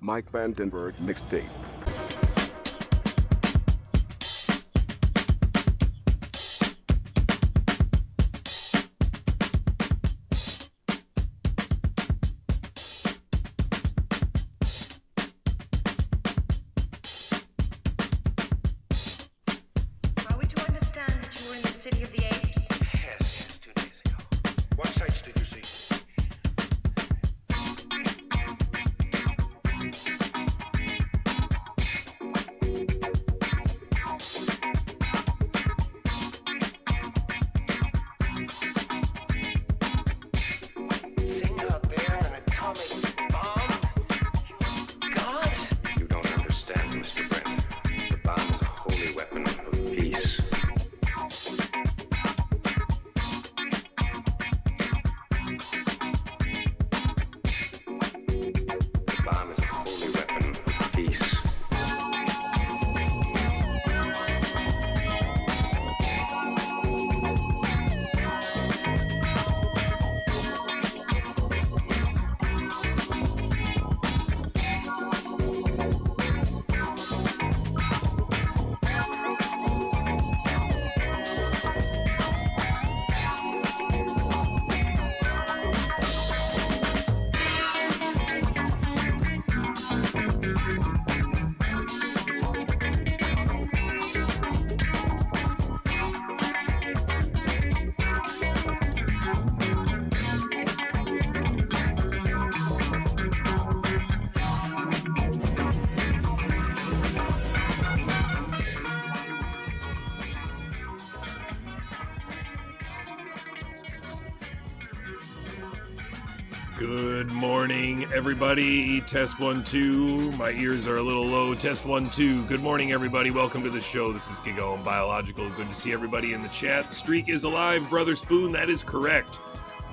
Mike Vandenberg mixtape. Are we to understand that you were in the city of the apes? Yes, 2 days ago. What sights did you see? Thing out there, an atomic bomb? God? You don't understand, Mr. Brent. The bomb is a holy weapon of peace. The bomb is a holy weapon of peace. Good morning, everybody. Test 1, 2. My ears are a little low. Test 1, 2. Good morning, everybody. Welcome to the show. This is Gigaohm Biological. Good to see everybody in the chat. The streak is alive, Brother Spoon. That is correct.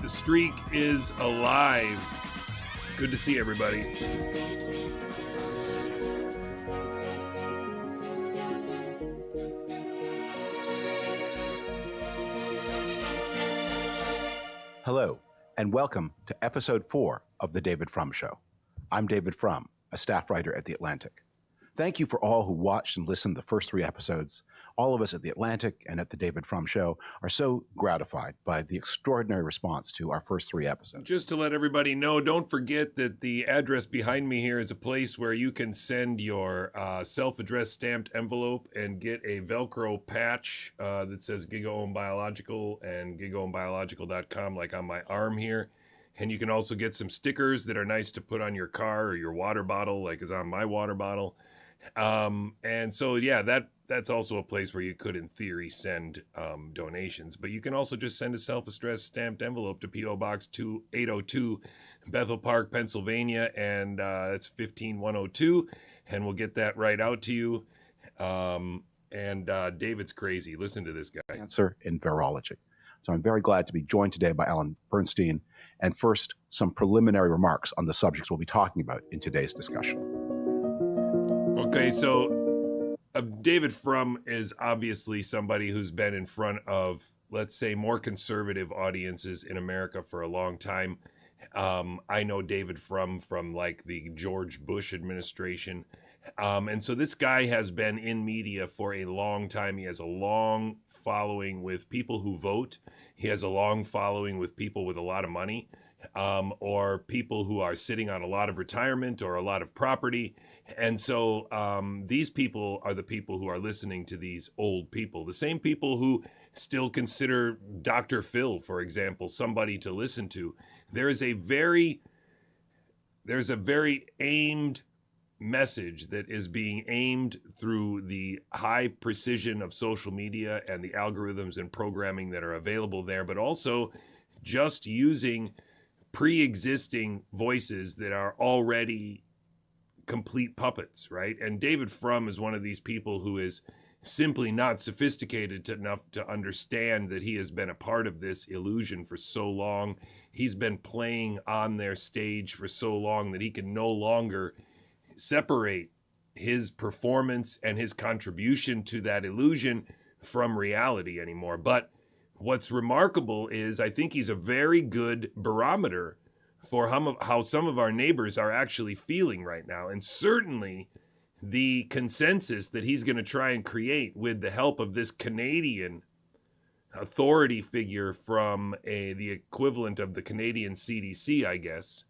The streak is alive. Good to see everybody. Hello, and welcome to episode 4 of The David Frum Show. I'm David Frum, a staff writer at The Atlantic. Thank you for all who watched and listened to the first 3 episodes. All of us at The Atlantic and at The David Frum Show are so gratified by the extraordinary response to our first 3 episodes. Just to let everybody know, don't forget that the address behind me here is a place where you can send your self-addressed stamped envelope and get a Velcro patch that says Gigaohm Biological and gigaohmbiological.com, like on my arm here. And you can also get some stickers that are nice to put on your car or your water bottle, like is on my water bottle. And so, yeah, that's also a place where you could, in theory, send donations. But you can also just send a self-addressed stamped envelope to P.O. Box 2802, Bethel Park, Pennsylvania, and that's 15102, and we'll get that right out to you. And David's crazy. Listen to this guy. Cancer in virology. So I'm very glad to be joined today by Alan Bernstein. And first, some preliminary remarks on the subjects we'll be talking about in today's discussion. Okay, so David Frum is obviously somebody who's been in front of, let's say, more conservative audiences in America for a long time. I know David Frum from like the George Bush administration. And so this guy has been in media for a long time. He has a long following with people who vote. He has a long following with people with a lot of money, or people who are sitting on a lot of retirement or a lot of property. And so these people are the people who are listening to these old people, the same people who still consider Dr. Phil, for example, somebody to listen to. There's a very aimed message that is being aimed through the high precision of social media and the algorithms and programming that are available there, but also just using pre-existing voices that are already complete puppets, right? And David Frum is one of these people who is simply not sophisticated enough to understand that he has been a part of this illusion for so long. He's been playing on their stage for so long that he can no longer separate his performance and his contribution to that illusion from reality anymore. But what's remarkable is I think he's a very good barometer for how some of our neighbors are actually feeling right now. And certainly the consensus that he's going to try and create with the help of this Canadian authority figure from the equivalent of the Canadian CDC, I guess,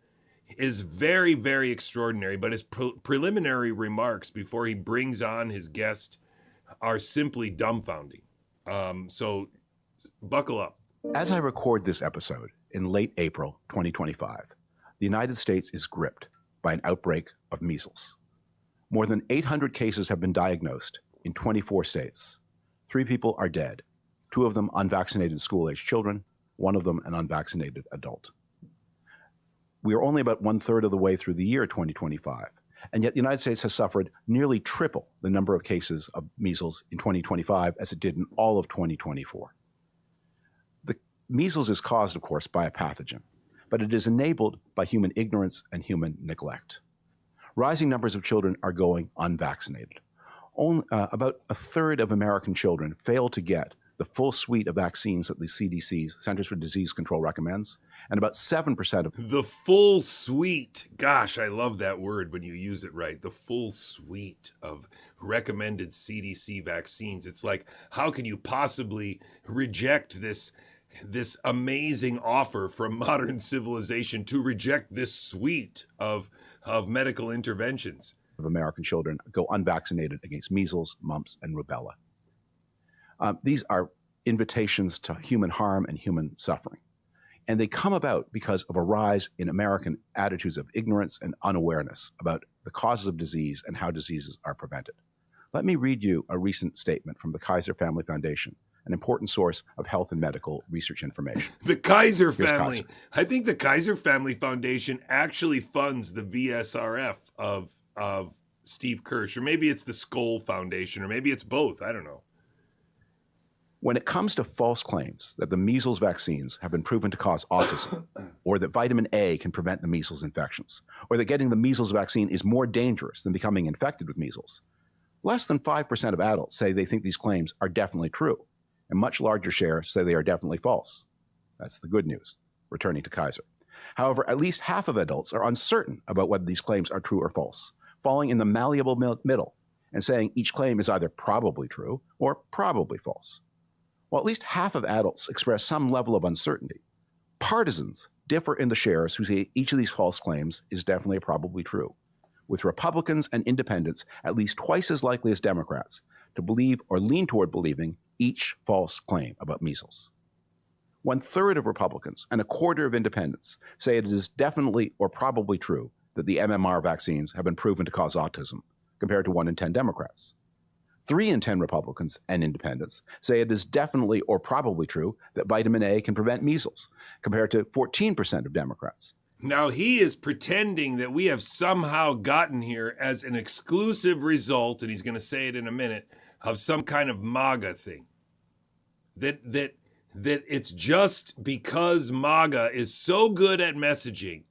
is very, very extraordinary. But his preliminary remarks before he brings on his guest are simply dumbfounding. So buckle up. As I record this episode in late April 2025, the United States is gripped by an outbreak of measles. More than 800 cases have been diagnosed in 24 states. 3 people are dead, 2 of them unvaccinated school-aged children, 1 of them an unvaccinated adult. We are only about 1/3 of the way through the year 2025, and yet the United States has suffered nearly triple the number of cases of measles in 2025 as it did in all of 2024. The measles is caused, of course, by a pathogen, but it is enabled by human ignorance and human neglect. Rising numbers of children are going unvaccinated. About 1/3 of American children fail to get the full suite of vaccines that the CDC's Centers for Disease Control recommends, and about 7% of the full suite. Gosh, I love that word when you use it right. The full suite of recommended CDC vaccines. It's like, how can you possibly reject this amazing offer from modern civilization to reject this suite of medical interventions? Of American children go unvaccinated against measles, mumps, and rubella. These are invitations to human harm and human suffering. And they come about because of a rise in American attitudes of ignorance and unawareness about the causes of disease and how diseases are prevented. Let me read you a recent statement from the Kaiser Family Foundation, an important source of health and medical research information. The Kaiser Here's family. Kaiser. I think the Kaiser Family Foundation actually funds the VSRF of Steve Kirsch, or maybe it's the Skoll Foundation, or maybe it's both. I don't know. When it comes to false claims that the measles vaccines have been proven to cause autism, or that vitamin A can prevent the measles infections, or that getting the measles vaccine is more dangerous than becoming infected with measles, less than 5% of adults say they think these claims are definitely true, and much larger shares say they are definitely false. That's the good news, returning to Kaiser. However, at least half of adults are uncertain about whether these claims are true or false, falling in the malleable middle and saying each claim is either probably true or probably false. While at least half of adults express some level of uncertainty, partisans differ in the shares who say each of these false claims is definitely or probably true, with Republicans and independents at least twice as likely as Democrats to believe or lean toward believing each false claim about measles. 1/3 of Republicans and 1/4 of independents say it is definitely or probably true that the MMR vaccines have been proven to cause autism, compared to 1 in 10 Democrats. 3 in 10 Republicans and independents say it is definitely or probably true that vitamin A can prevent measles, compared to 14% of Democrats. Now he is pretending that we have somehow gotten here as an exclusive result, and he's going to say it in a minute, of some kind of MAGA thing. That it's just because MAGA is so good at messaging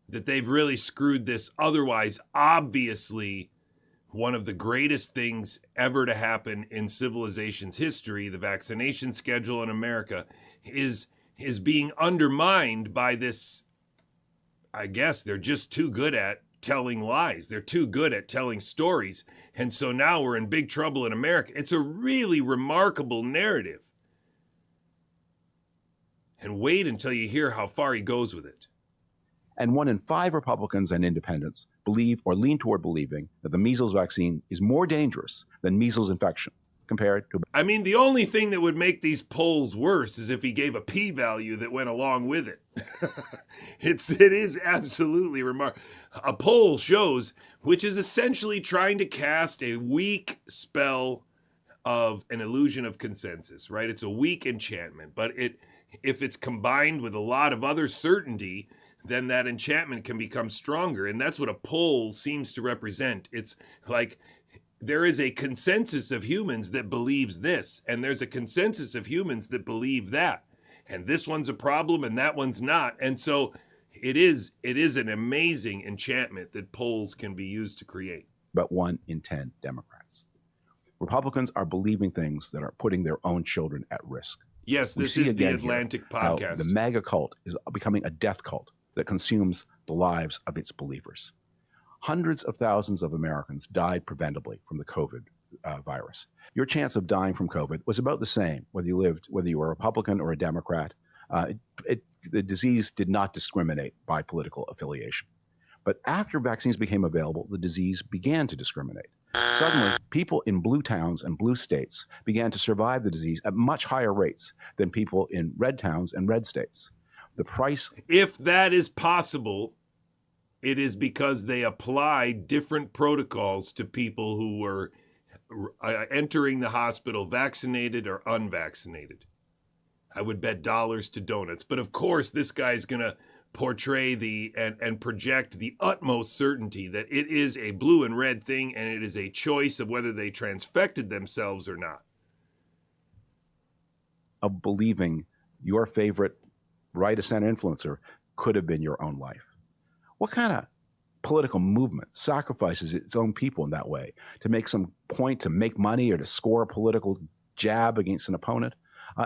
that they've really screwed this otherwise obviously one of the greatest things ever to happen in civilization's history. The vaccination schedule in America is being undermined by this. I guess they're just too good at telling lies. They're too good at telling stories. And so now we're in big trouble in America. It's a really remarkable narrative. And wait until you hear how far he goes with it. And 1 in 5 Republicans and independents believe or lean toward believing that the measles vaccine is more dangerous than measles infection compared to... I mean, the only thing that would make these polls worse is if he gave a p-value that went along with it. It is absolutely remarkable. A poll shows, which is essentially trying to cast a weak spell of an illusion of consensus, right? It's a weak enchantment, but if it's combined with a lot of other certainty, then that enchantment can become stronger. And that's what a poll seems to represent. It's like there is a consensus of humans that believes this, and there's a consensus of humans that believe that. And this one's a problem and that one's not. And so it is an amazing enchantment that polls can be used to create. About 1 in 10 Democrats. Republicans are believing things that are putting their own children at risk. Yes, this is the Atlantic podcast. The MAGA cult is becoming a death cult that consumes the lives of its believers. Hundreds of thousands of Americans died preventably from the COVID virus. Your chance of dying from COVID was about the same whether you were a Republican or a Democrat. The disease did not discriminate by political affiliation. But after vaccines became available, the disease began to discriminate. Suddenly, people in blue towns and blue states began to survive the disease at much higher rates than people in red towns and red states. The price. If that is possible, it is because they applied different protocols to people who were entering the hospital vaccinated or unvaccinated. I would bet dollars to donuts. But of course, this guy's going to portray and project the utmost certainty that it is a blue and red thing and it is a choice of whether they transfected themselves or not. Of believing your favorite right of center influencer could have been your own life. What kind of political movement sacrifices its own people in that way to make some point, to make money, or to score a political jab against an opponent?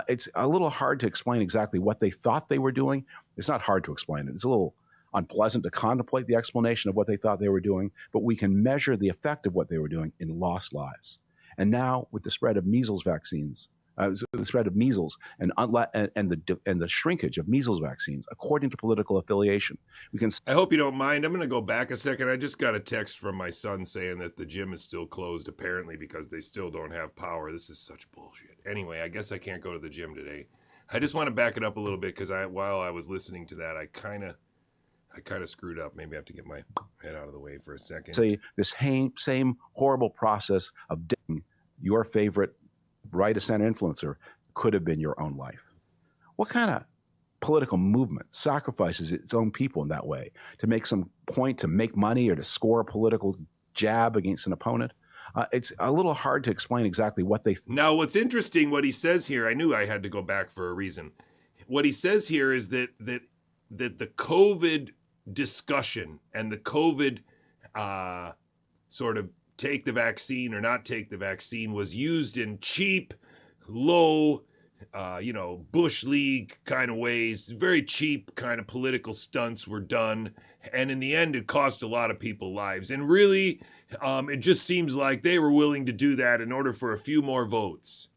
It's a little hard to explain exactly what they thought they were doing. It's not hard to explain it. It's a little unpleasant to contemplate the explanation of what they thought they were doing, but we can measure the effect of what they were doing in lost lives. And now, with the spread of measles vaccines, the spread of measles and the shrinkage of measles vaccines, according to political affiliation, we can. I hope you don't mind. I'm going to go back a second. I just got a text from my son saying that the gym is still closed, apparently because they still don't have power. This is such bullshit. Anyway, I guess I can't go to the gym today. I just want to back it up a little bit because while I was listening to that, I kind of screwed up. Maybe I have to get my head out of the way for a second. Say this same horrible process of dating your favorite right of center influencer could have been your own life. What kind of political movement sacrifices its own people in that way to make some point, to make money, or to score a political jab against an opponent? It's a little hard to explain exactly what they. Now, what's interesting, what he says here, I knew I had to go back for a reason. What he says here is that the COVID discussion and the COVID sort of take the vaccine or not take the vaccine was used in cheap, low, Bush League kind of ways. Very cheap kind of political stunts were done. And in the end, it cost a lot of people lives. And really, it just seems like they were willing to do that in order for a few more votes.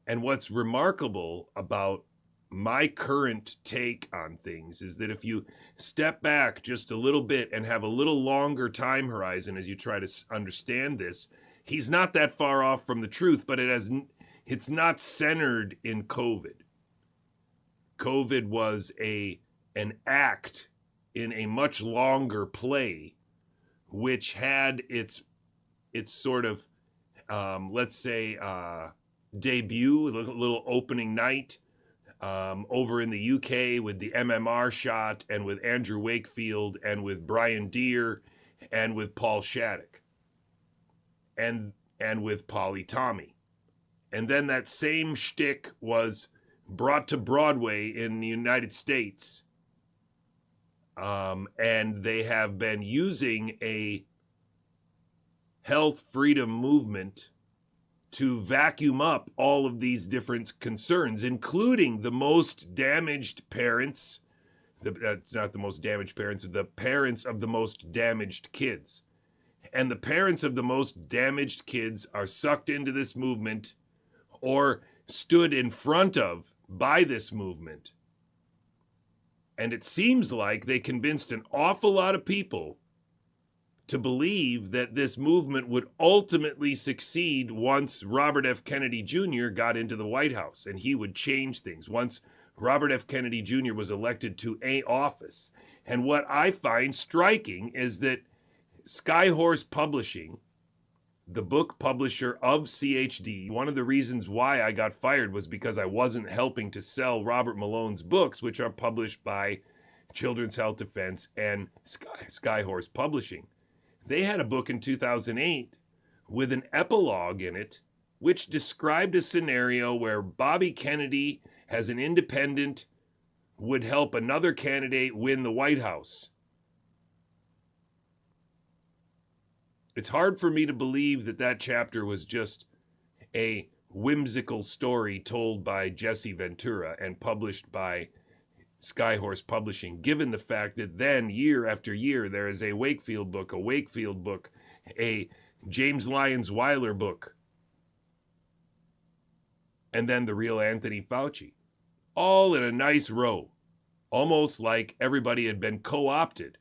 And what's remarkable about my current take on things is that if you step back just a little bit and have a little longer time horizon as you try to understand this, he's not that far off from the truth, but it's not centered in COVID. COVID was an act in a much longer play, which had its sort of, debut, a little opening night, over in the UK with the MMR shot and with Andrew Wakefield and with Brian Deere and with Paul Shattuck and with Polly Tommy. And then that same shtick was brought to Broadway in the United States. And they have been using a health freedom movement to vacuum up all of these different concerns, including the most damaged parents, not the most damaged parents, the parents of the most damaged kids. And the parents of the most damaged kids are sucked into this movement or stood in front of by this movement. And it seems like they convinced an awful lot of people to believe that this movement would ultimately succeed once Robert F. Kennedy Jr. got into the White House, and he would change things once Robert F. Kennedy Jr. was elected to a office. And what I find striking is that Skyhorse Publishing, the book publisher of CHD, one of the reasons why I got fired was because I wasn't helping to sell Robert Malone's books, which are published by Children's Health Defense and Skyhorse Publishing. They had a book in 2008 with an epilogue in it, which described a scenario where Bobby Kennedy, as an independent, would help another candidate win the White House. It's hard for me to believe that that chapter was just a whimsical story told by Jesse Ventura and published by Skyhorse Publishing, given the fact that then year after year there is a Wakefield book, a James Lyons Weiler book, and then the real Anthony Fauci, all in a nice row, almost like everybody had been co-opted.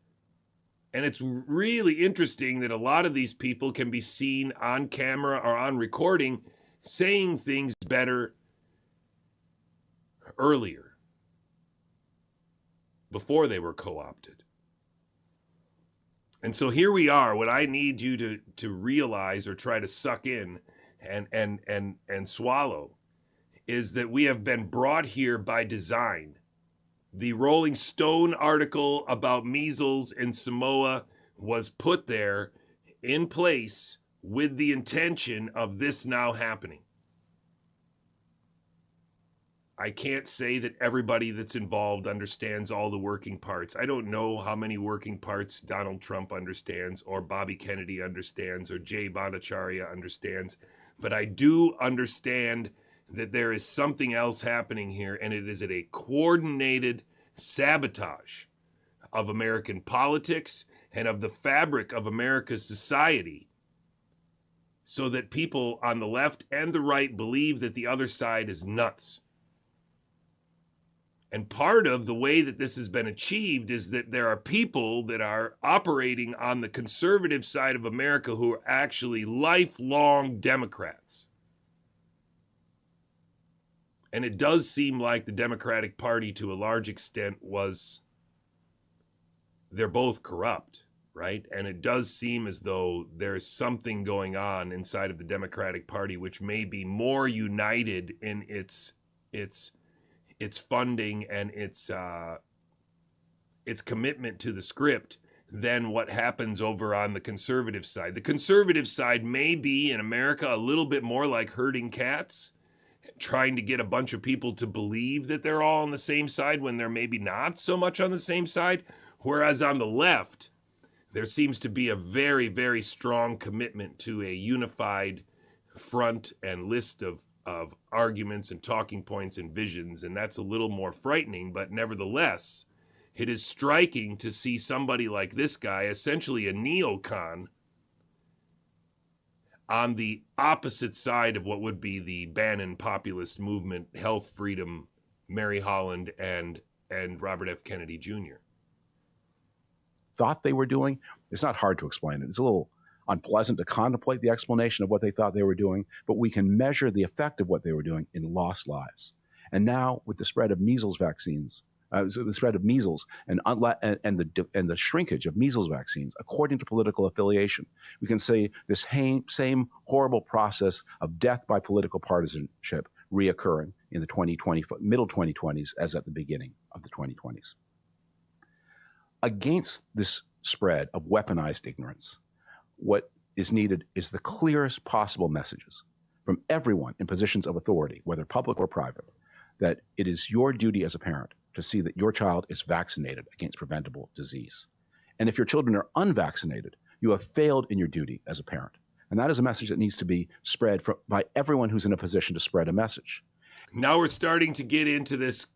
And it's really interesting that a lot of these people can be seen on camera or on recording saying things better earlier, before they were co-opted. And so here we are. What I need you to realize or try to suck in and swallow is that we have been brought here by design. The Rolling Stone article about measles in Samoa was put there in place with the intention of this now happening. I can't say that everybody that's involved understands all the working parts. I don't know how many working parts Donald Trump understands, or Bobby Kennedy understands, or Jay Bhattacharya understands, but I do understand that there is something else happening here, and it is a coordinated sabotage of American politics and of the fabric of America's society, so that people on the left and the right believe that the other side is nuts. And part of the way that this has been achieved is that there are people that are operating on the conservative side of America who are actually lifelong Democrats. And it does seem like the Democratic Party, to a large extent, they're both corrupt, right? And it does seem as though there's something going on inside of the Democratic Party which may be more united in its funding and its commitment to the script than what happens over on the conservative side. The conservative side may be in America a little bit more like herding cats, trying to get a bunch of people to believe that they're all on the same side when they're maybe not so much on the same side. Whereas on the left, there seems to be a very, very strong commitment to a unified front and list of arguments and talking points and visions, and that's a little more frightening, but nevertheless, it is striking to see somebody like this guy, essentially a neocon, on the opposite side of what would be the Bannon populist movement, health, freedom, Mary Holland, and Robert F. Kennedy Jr. Thought they were doing, it's not hard to explain it. It's a little unpleasant to contemplate the explanation of what they thought they were doing, but we can measure the effect of what they were doing in lost lives. And now, with the spread of measles vaccines, the spread of measles and the shrinkage of measles vaccines, according to political affiliation, we can say this same horrible process of death by political partisanship reoccurring in the middle 2020s as at the beginning of the 2020s. Against this spread of weaponized ignorance, what is needed is the clearest possible messages from everyone in positions of authority, whether public or private, that it is your duty as a parent to see that your child is vaccinated against preventable disease. And if your children are unvaccinated, you have failed in your duty as a parent. And that is a message that needs to be spread by everyone who's in a position to spread a message. Now we're starting to get into this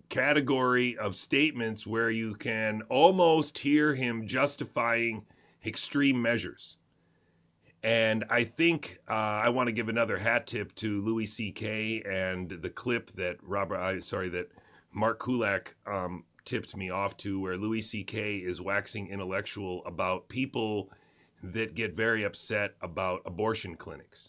category of statements where you can almost hear him justifying extreme measures. And I think I want to give another hat tip to Louis C.K. and the clip that Mark Kulak tipped me off to, where Louis C.K. is waxing intellectual about people that get very upset about abortion clinics.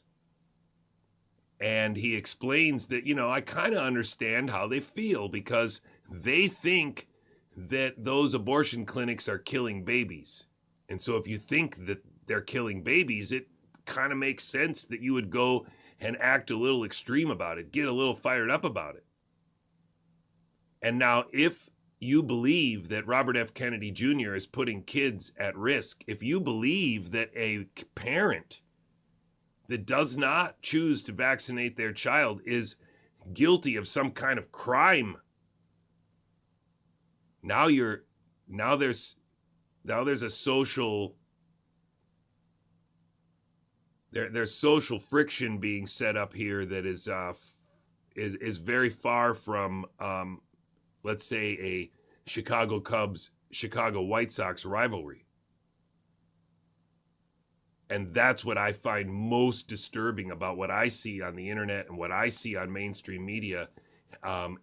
And he explains that, I kind of understand how they feel, because they think that those abortion clinics are killing babies. And so if you think that they're killing babies, it kind of makes sense that you would go and act a little extreme about it, get a little fired up about it. And now, if you believe that Robert F. Kennedy Jr. is putting kids at risk, if you believe that a parent that does not choose to vaccinate their child is guilty of some kind of crime, there's a social there's social friction being set up here that is very far from let's say, a Chicago Cubs, Chicago White Sox rivalry. And that's what I find most disturbing about what I see on the internet and what I see on mainstream media.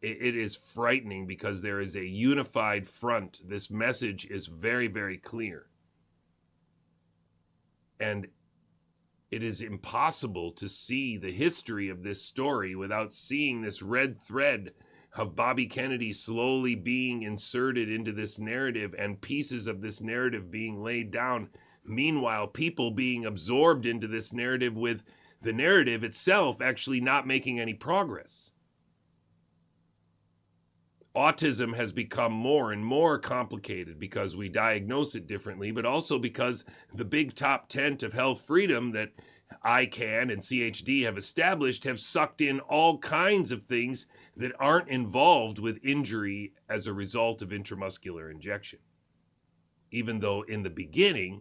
It is frightening because there is a unified front. This message is very, very clear. And it is impossible to see the history of this story without seeing this red thread of Bobby Kennedy slowly being inserted into this narrative and pieces of this narrative being laid down. Meanwhile, people being absorbed into this narrative with the narrative itself actually not making any progress. Autism has become more and more complicated because we diagnose it differently, but also because the big top tent of health freedom that ICANN and CHD have established have sucked in all kinds of things that aren't involved with injury as a result of intramuscular injection. Even though in the beginning,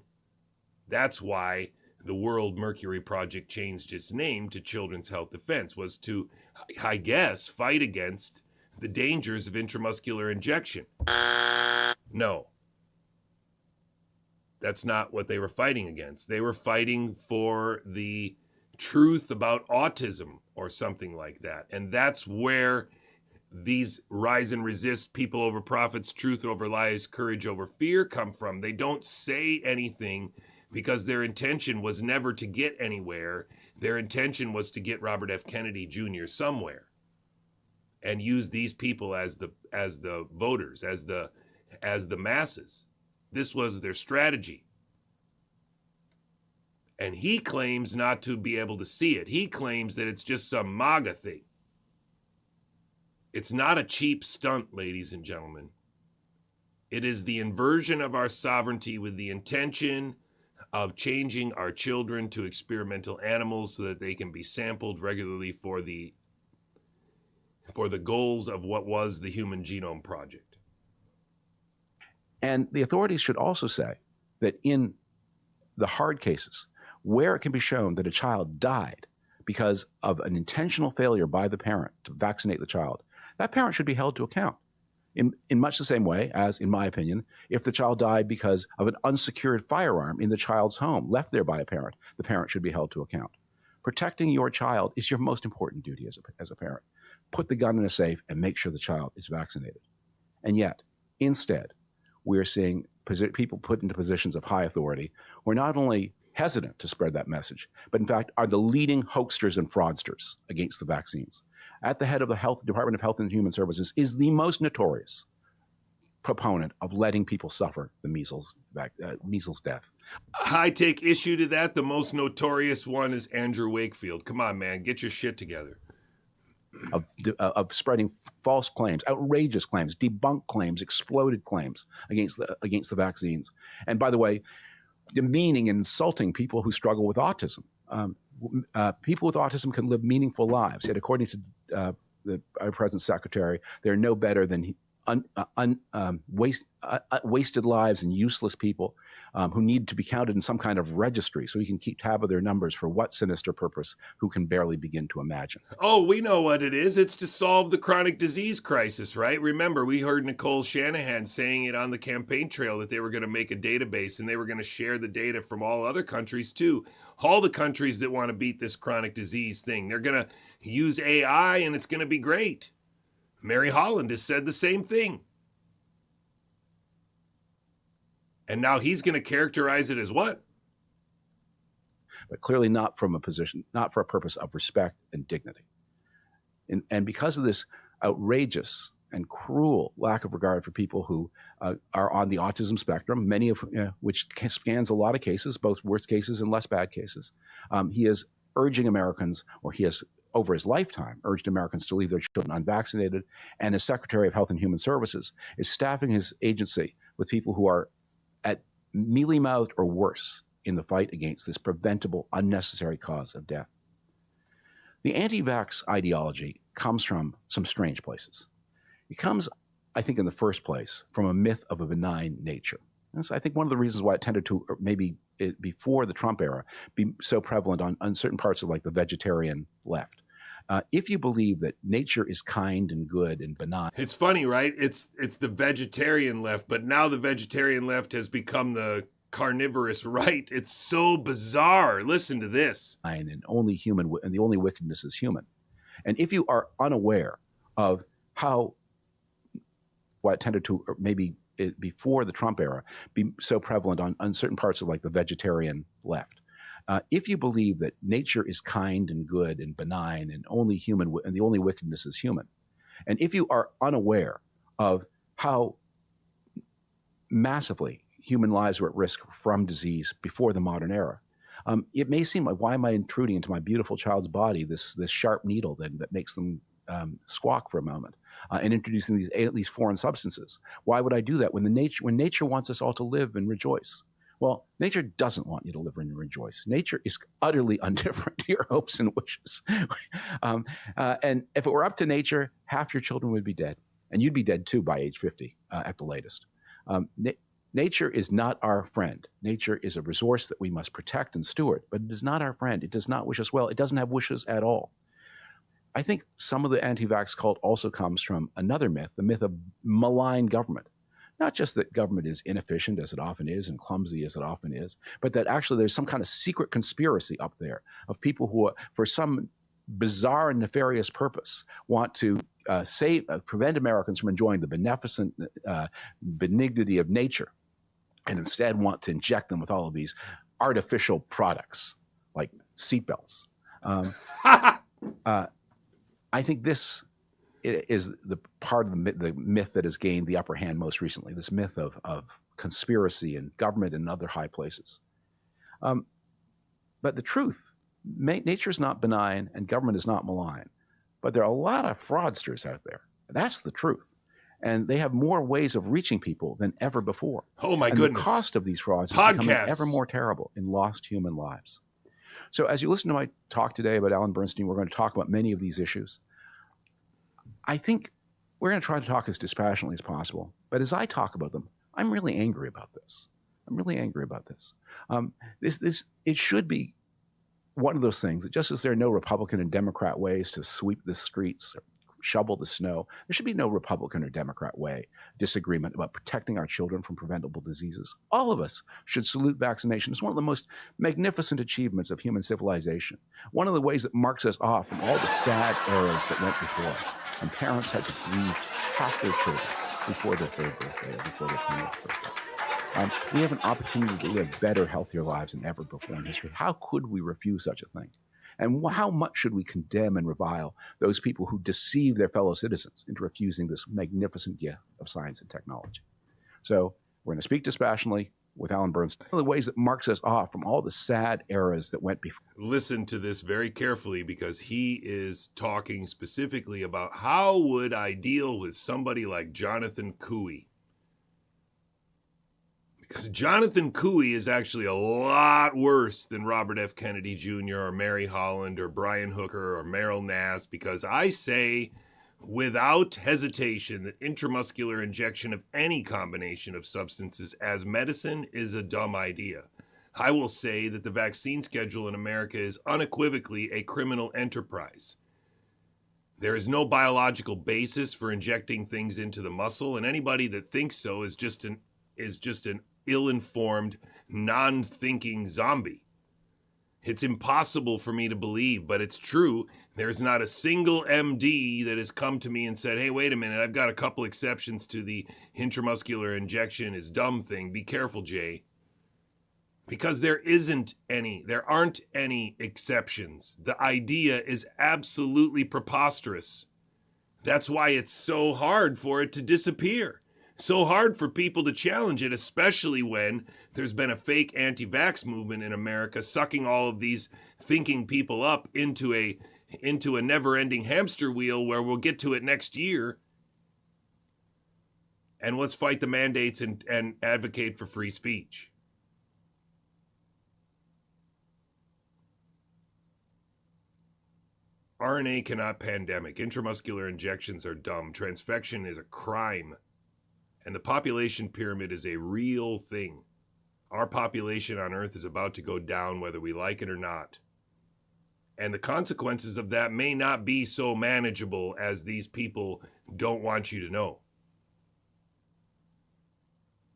that's why the World Mercury Project changed its name to Children's Health Defense, was to, I guess, fight against the dangers of intramuscular injection. No. That's not what they were fighting against. They were fighting for the truth about autism or something like that. And that's where these rise and resist, people over profits, truth over lies, courage over fear come from. They don't say anything because their intention was never to get anywhere. Their intention was to get Robert F. Kennedy Jr. somewhere and use these people as the voters, as the masses. This was their strategy. And he claims not to be able to see it. He claims that it's just some MAGA thing. It's not a cheap stunt, ladies and gentlemen. It is the inversion of our sovereignty with the intention of changing our children to experimental animals so that they can be sampled regularly for the goals of what was the Human Genome Project. And the authorities should also say that in the hard cases where it can be shown that a child died because of an intentional failure by the parent to vaccinate the child, that parent should be held to account in much the same way as, in my opinion, if the child died because of an unsecured firearm in the child's home left there by a parent, the parent should be held to account. Protecting your child is your most important duty as a parent. Put the gun in a safe and make sure the child is vaccinated. And yet, instead, we're seeing people put into positions of high authority who are not only hesitant to spread that message, but in fact are the leading hoaxers and fraudsters against the vaccines. At the head of the Department of Health and Human Services is the most notorious proponent of letting people suffer the measles death. I take issue to that. The most notorious one is Andrew Wakefield. Come on, man, get your shit together. Of spreading false claims, outrageous claims, debunked claims, exploded claims against the vaccines. And by the way, demeaning and insulting people who struggle with autism. People with autism can live meaningful lives. Yet, according to our present secretary, they're no better than wasted lives and useless people who need to be counted in some kind of registry so we can keep tab of their numbers for what sinister purpose who can barely begin to imagine. Oh, we know what it is. It's to solve the chronic disease crisis, right? Remember, we heard Nicole Shanahan saying it on the campaign trail that they were going to make a database and they were going to share the data from all other countries too. All the countries that want to beat this chronic disease thing, they're going to use AI and it's going to be great. Mary Holland has said the same thing. And now he's going to characterize it as what? But clearly not from a position, not for a purpose of respect and dignity. And because of this outrageous and cruel lack of regard for people who are on the autism spectrum, many of which spans a lot of cases, both worst cases and less bad cases, he is urging Americans, or he has over his lifetime urged Americans to leave their children unvaccinated, and as Secretary of Health and Human Services is staffing his agency with people who are at mealy-mouthed or worse in the fight against this preventable, unnecessary cause of death. The anti-vax ideology comes from some strange places. It comes, I think, in the first place, from a myth of a benign nature. And so I think one of the reasons why it tended to, maybe before the Trump era, be so prevalent on certain parts of like the vegetarian left If you believe that nature is kind and good and benign, It's funny, right? It's the vegetarian left, but now the vegetarian left has become the carnivorous right. It's so bizarre. Listen to this. and only human, and the only wickedness is human. And if you are unaware of how what tended to, or maybe before the Trump era, be so prevalent on certain parts of like the vegetarian left, if you believe that nature is kind and good and benign and only human, and the only wickedness is human, and if you are unaware of how massively human lives were at risk from disease before the modern era, it may seem like, why am I intruding into my beautiful child's body this sharp needle that makes them squawk for a moment, and introducing these foreign substances? Why would I do that when nature wants us all to live and rejoice? Well, nature doesn't want you to live and rejoice. Nature is utterly indifferent to your hopes and wishes. And if it were up to nature, half your children would be dead, and you'd be dead too by age 50 at the latest. Nature is not our friend. Nature is a resource that we must protect and steward, but it is not our friend. It does not wish us well. It doesn't have wishes at all. I think some of the anti-vax cult also comes from another myth, the myth of malign government. Not just that government is inefficient, as it often is, and clumsy, as it often is, but that actually there's some kind of secret conspiracy up there of people who, for some bizarre and nefarious purpose, want to prevent Americans from enjoying the beneficent benignity of nature, and instead want to inject them with all of these artificial products like seatbelts. I think this is the part of the myth that has gained the upper hand most recently, this myth of conspiracy and government and other high places. But the truth, nature is not benign and government is not malign, but there are a lot of fraudsters out there. That's the truth. And they have more ways of reaching people than ever before. Oh, my and goodness. The cost of these frauds is becoming ever more terrible in lost human lives. So as you listen to my talk today about Alan Bernstein, we're going to talk about many of these issues. I think we're going to try to talk as dispassionately as possible. But as I talk about them, I'm really angry about this. It should be one of those things that just as there are no Republican and Democrat ways to sweep the streets or shovel the snow, there should be no Republican or Democrat way disagreement about protecting our children from preventable diseases. All of us should salute vaccination. It's one of the most magnificent achievements of human civilization. One of the ways that marks us off from all the sad eras that went before us, and parents had to grieve half their children before their third birthday or before their 20th birthday. We have an opportunity to live better, healthier lives than ever before in history. How could we refuse such a thing? And how much should we condemn and revile those people who deceive their fellow citizens into refusing this magnificent gift of science and technology? So we're going to speak dispassionately with Alan Bernstein. One of the ways that marks us off from all the sad eras that went before. Listen to this very carefully, because he is talking specifically about how would I deal with somebody like Jayanta Couey. Because Jayanta Couey is actually a lot worse than Robert F. Kennedy Jr. or Mary Holland or Brian Hooker or Meryl Nass, because I say without hesitation that intramuscular injection of any combination of substances as medicine is a dumb idea. I will say that the vaccine schedule in America is unequivocally a criminal enterprise. There is no biological basis for injecting things into the muscle, and anybody that thinks so is just an ill-informed, non-thinking zombie. It's impossible for me to believe, but it's true. There's not a single MD that has come to me and said, hey, wait a minute, I've got a couple exceptions to the intramuscular injection is dumb thing. Be careful, Jay. Because there aren't any exceptions. The idea is absolutely preposterous. That's why it's so hard for it to disappear. So hard for people to challenge it, especially when there's been a fake anti-vax movement in America sucking all of these thinking people up into a never-ending hamster wheel where we'll get to it next year. And let's fight the mandates and advocate for free speech. RNA cannot pandemic. Intramuscular injections are dumb. Transfection is a crime. And the population pyramid is a real thing. Our population on Earth is about to go down whether we like it or not. And the consequences of that may not be so manageable as these people don't want you to know.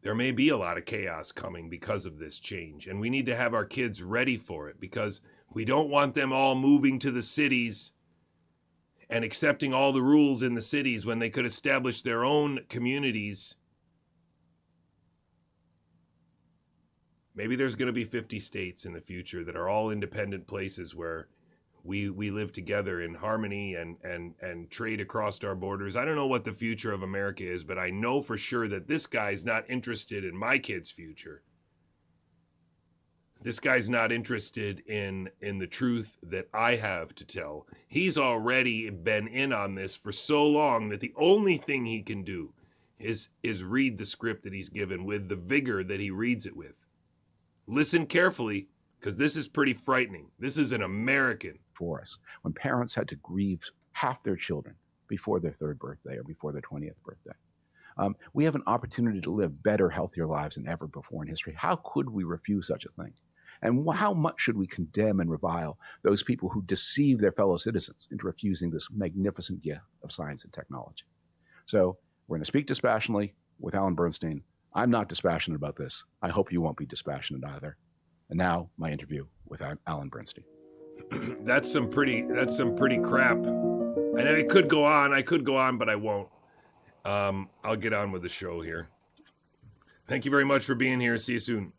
There may be a lot of chaos coming because of this change, and we need to have our kids ready for it, because we don't want them all moving to the cities and accepting all the rules in the cities when they could establish their own communities. Maybe there's going to be 50 states in the future that are all independent places where we live together in harmony and trade across our borders. I don't know what the future of America is, but I know for sure that this guy's not interested in my kid's future. This guy's not interested in the truth that I have to tell. He's already been in on this for so long that the only thing he can do is read the script that he's given with the vigor that he reads it with. Listen carefully, because this is pretty frightening. This is an American. For us, when parents had to grieve half their children before their 3rd birthday or before their 20th birthday. We have an opportunity to live better, healthier lives than ever before in history. How could we refuse such a thing? And how much should we condemn and revile those people who deceive their fellow citizens into refusing this magnificent gift of science and technology? So we're going to speak dispassionately with Alan Bernstein. I'm not dispassionate about this. I hope you won't be dispassionate either. And now my interview with Alan Bernstein. That's some pretty crap. And I could go on, but I won't. I'll get on with the show here. Thank you very much for being here. See you soon.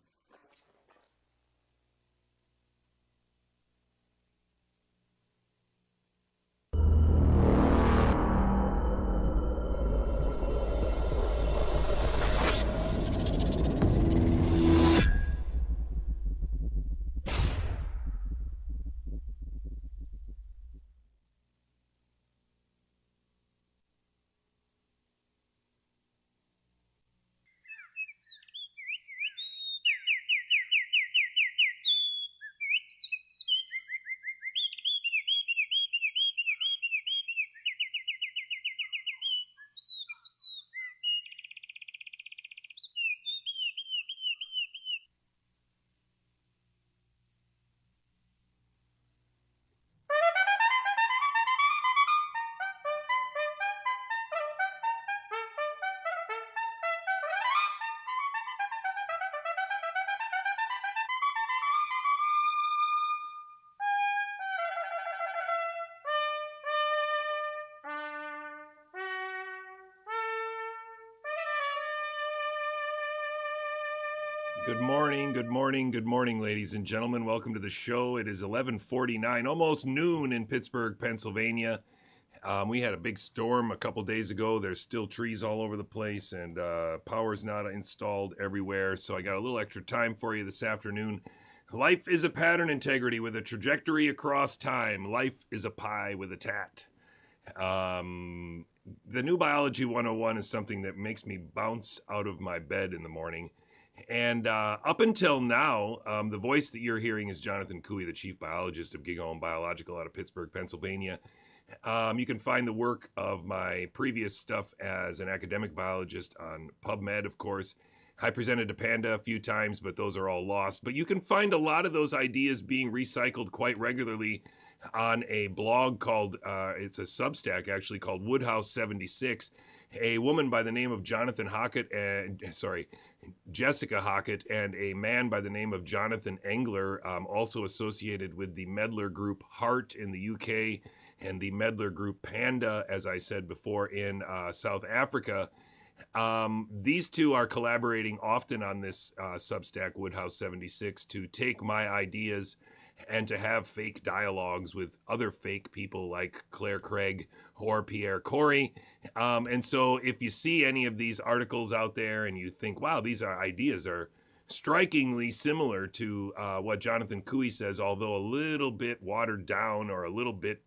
Good morning, ladies and gentlemen. Welcome to the show. It is 11:49, almost noon in Pittsburgh, Pennsylvania. We had a big storm a couple days ago. There's still trees all over the place, and power's not installed everywhere. So I got a little extra time for you this afternoon. Life is a pattern integrity with a trajectory across time. Life is a pie with a tat. The new Biology 101 is something that makes me bounce out of my bed in the morning. And up until now, the voice that you're hearing is Jayanta, the chief biologist of Gigaohm Biological out of Pittsburgh, Pennsylvania. You can find the work of my previous stuff as an academic biologist on PubMed, of course. I presented to Panda a few times, but those are all lost. But you can find a lot of those ideas being recycled quite regularly on a blog called, it's a Substack actually, called Woodhouse 76. A woman by the name of Jessica Hockett, and a man by the name of Jonathan Engler, also associated with the Medlar group Heart in the UK and the Medlar group Panda, as I said before, in South Africa. These two are collaborating often on this Substack Woodhouse 76 to take my ideas and to have fake dialogues with other fake people like Claire Craig or Pierre Corey. And so if you see any of these articles out there and you think, wow, these ideas are strikingly similar to what JJCouey says, although a little bit watered down or a little bit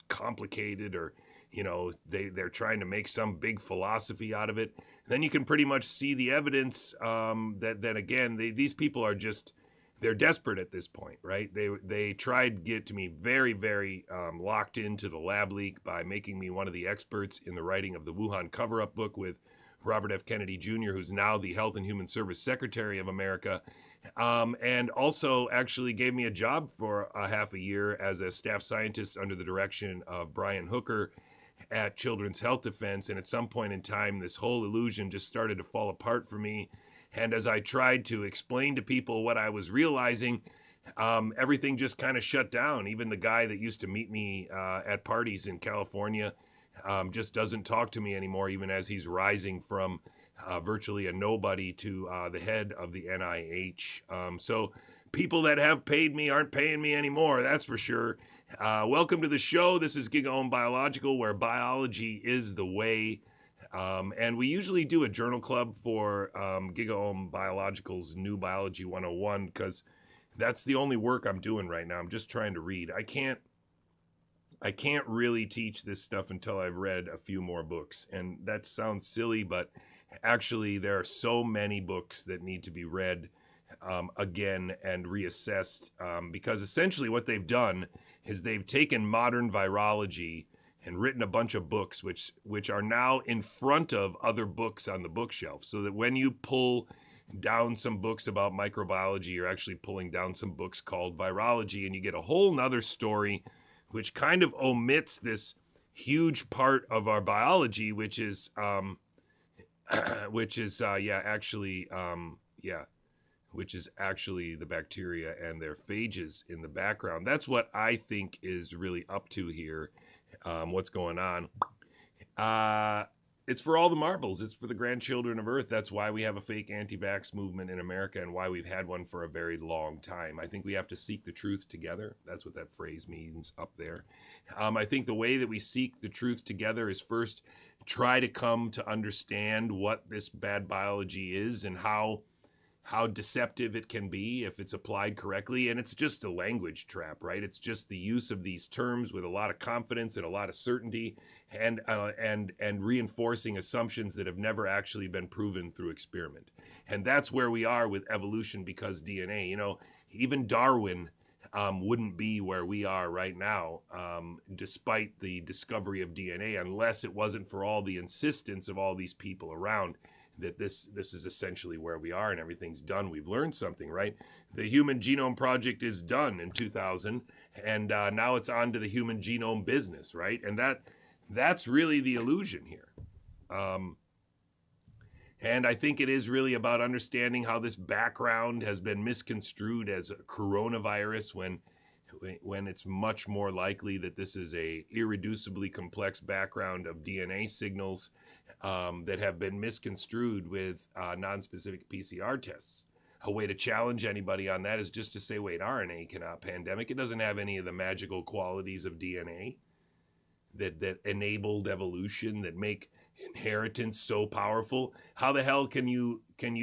complicated, or, you know, they're trying to make some big philosophy out of it, then you can pretty much see the evidence that again, these people are just, they're desperate at this point, right? They tried to get me very, very locked into the lab leak by making me one of the experts in the writing of the Wuhan cover-up book with Robert F. Kennedy Jr., who's now the Health and Human Service Secretary of America. and also actually gave me a job for a half a year as a staff scientist under the direction of Brian Hooker at Children's Health Defense. And at some point in time, this whole illusion just started to fall apart for me. And as I tried to explain to people what I was realizing, everything just kind of shut down. Even the guy that used to meet me at parties in California just doesn't talk to me anymore, even as he's rising from virtually a nobody to the head of the NIH. So people that have paid me aren't paying me anymore, that's for sure. Welcome to the show. This is Gigaohm Biological, where biology is the way. And we usually do a journal club for Gigaohm Biological's New Biology 101, because that's the only work I'm doing right now. I'm just trying to read. I can't really teach this stuff until I've read a few more books. And that sounds silly, but actually there are so many books that need to be read again and reassessed, because essentially what they've done is they've taken modern virology and written a bunch of books which are now in front of other books on the bookshelf, so that when you pull down some books about microbiology, you're actually pulling down some books called virology, and you get a whole nother story which kind of omits this huge part of our biology, which is actually the bacteria and their phages in the background. That's what I think is really up to here. What's going on? It's for all the marbles. It's for the grandchildren of Earth. That's why we have a fake anti-vax movement in America, and why we've had one for a very long time. I think we have to seek the truth together. That's what that phrase means up there. I think the way that we seek the truth together is first try to come to understand what this bad biology is and how deceptive it can be if it's applied correctly. And it's just a language trap, right? It's just the use of these terms with a lot of confidence and a lot of certainty, and reinforcing assumptions that have never actually been proven through experiment. And that's where we are with evolution because DNA. Even Darwin wouldn't be where we are right now, despite the discovery of DNA, unless it wasn't for all the insistence of all these people around that this is essentially where we are and everything's done. We've learned something, right? The Human Genome Project is done in 2000, and now it's on to the human genome business, right? And that's really the illusion here. And I think it is really about understanding how this background has been misconstrued as a coronavirus when it's much more likely that this is a irreducibly complex background of DNA signals that have been misconstrued with non-specific PCR tests. A way to challenge anybody on that is just to say, wait, RNA cannot pandemic. It doesn't have any of the magical qualities of DNA that enabled evolution, that make inheritance so powerful. How the hell can you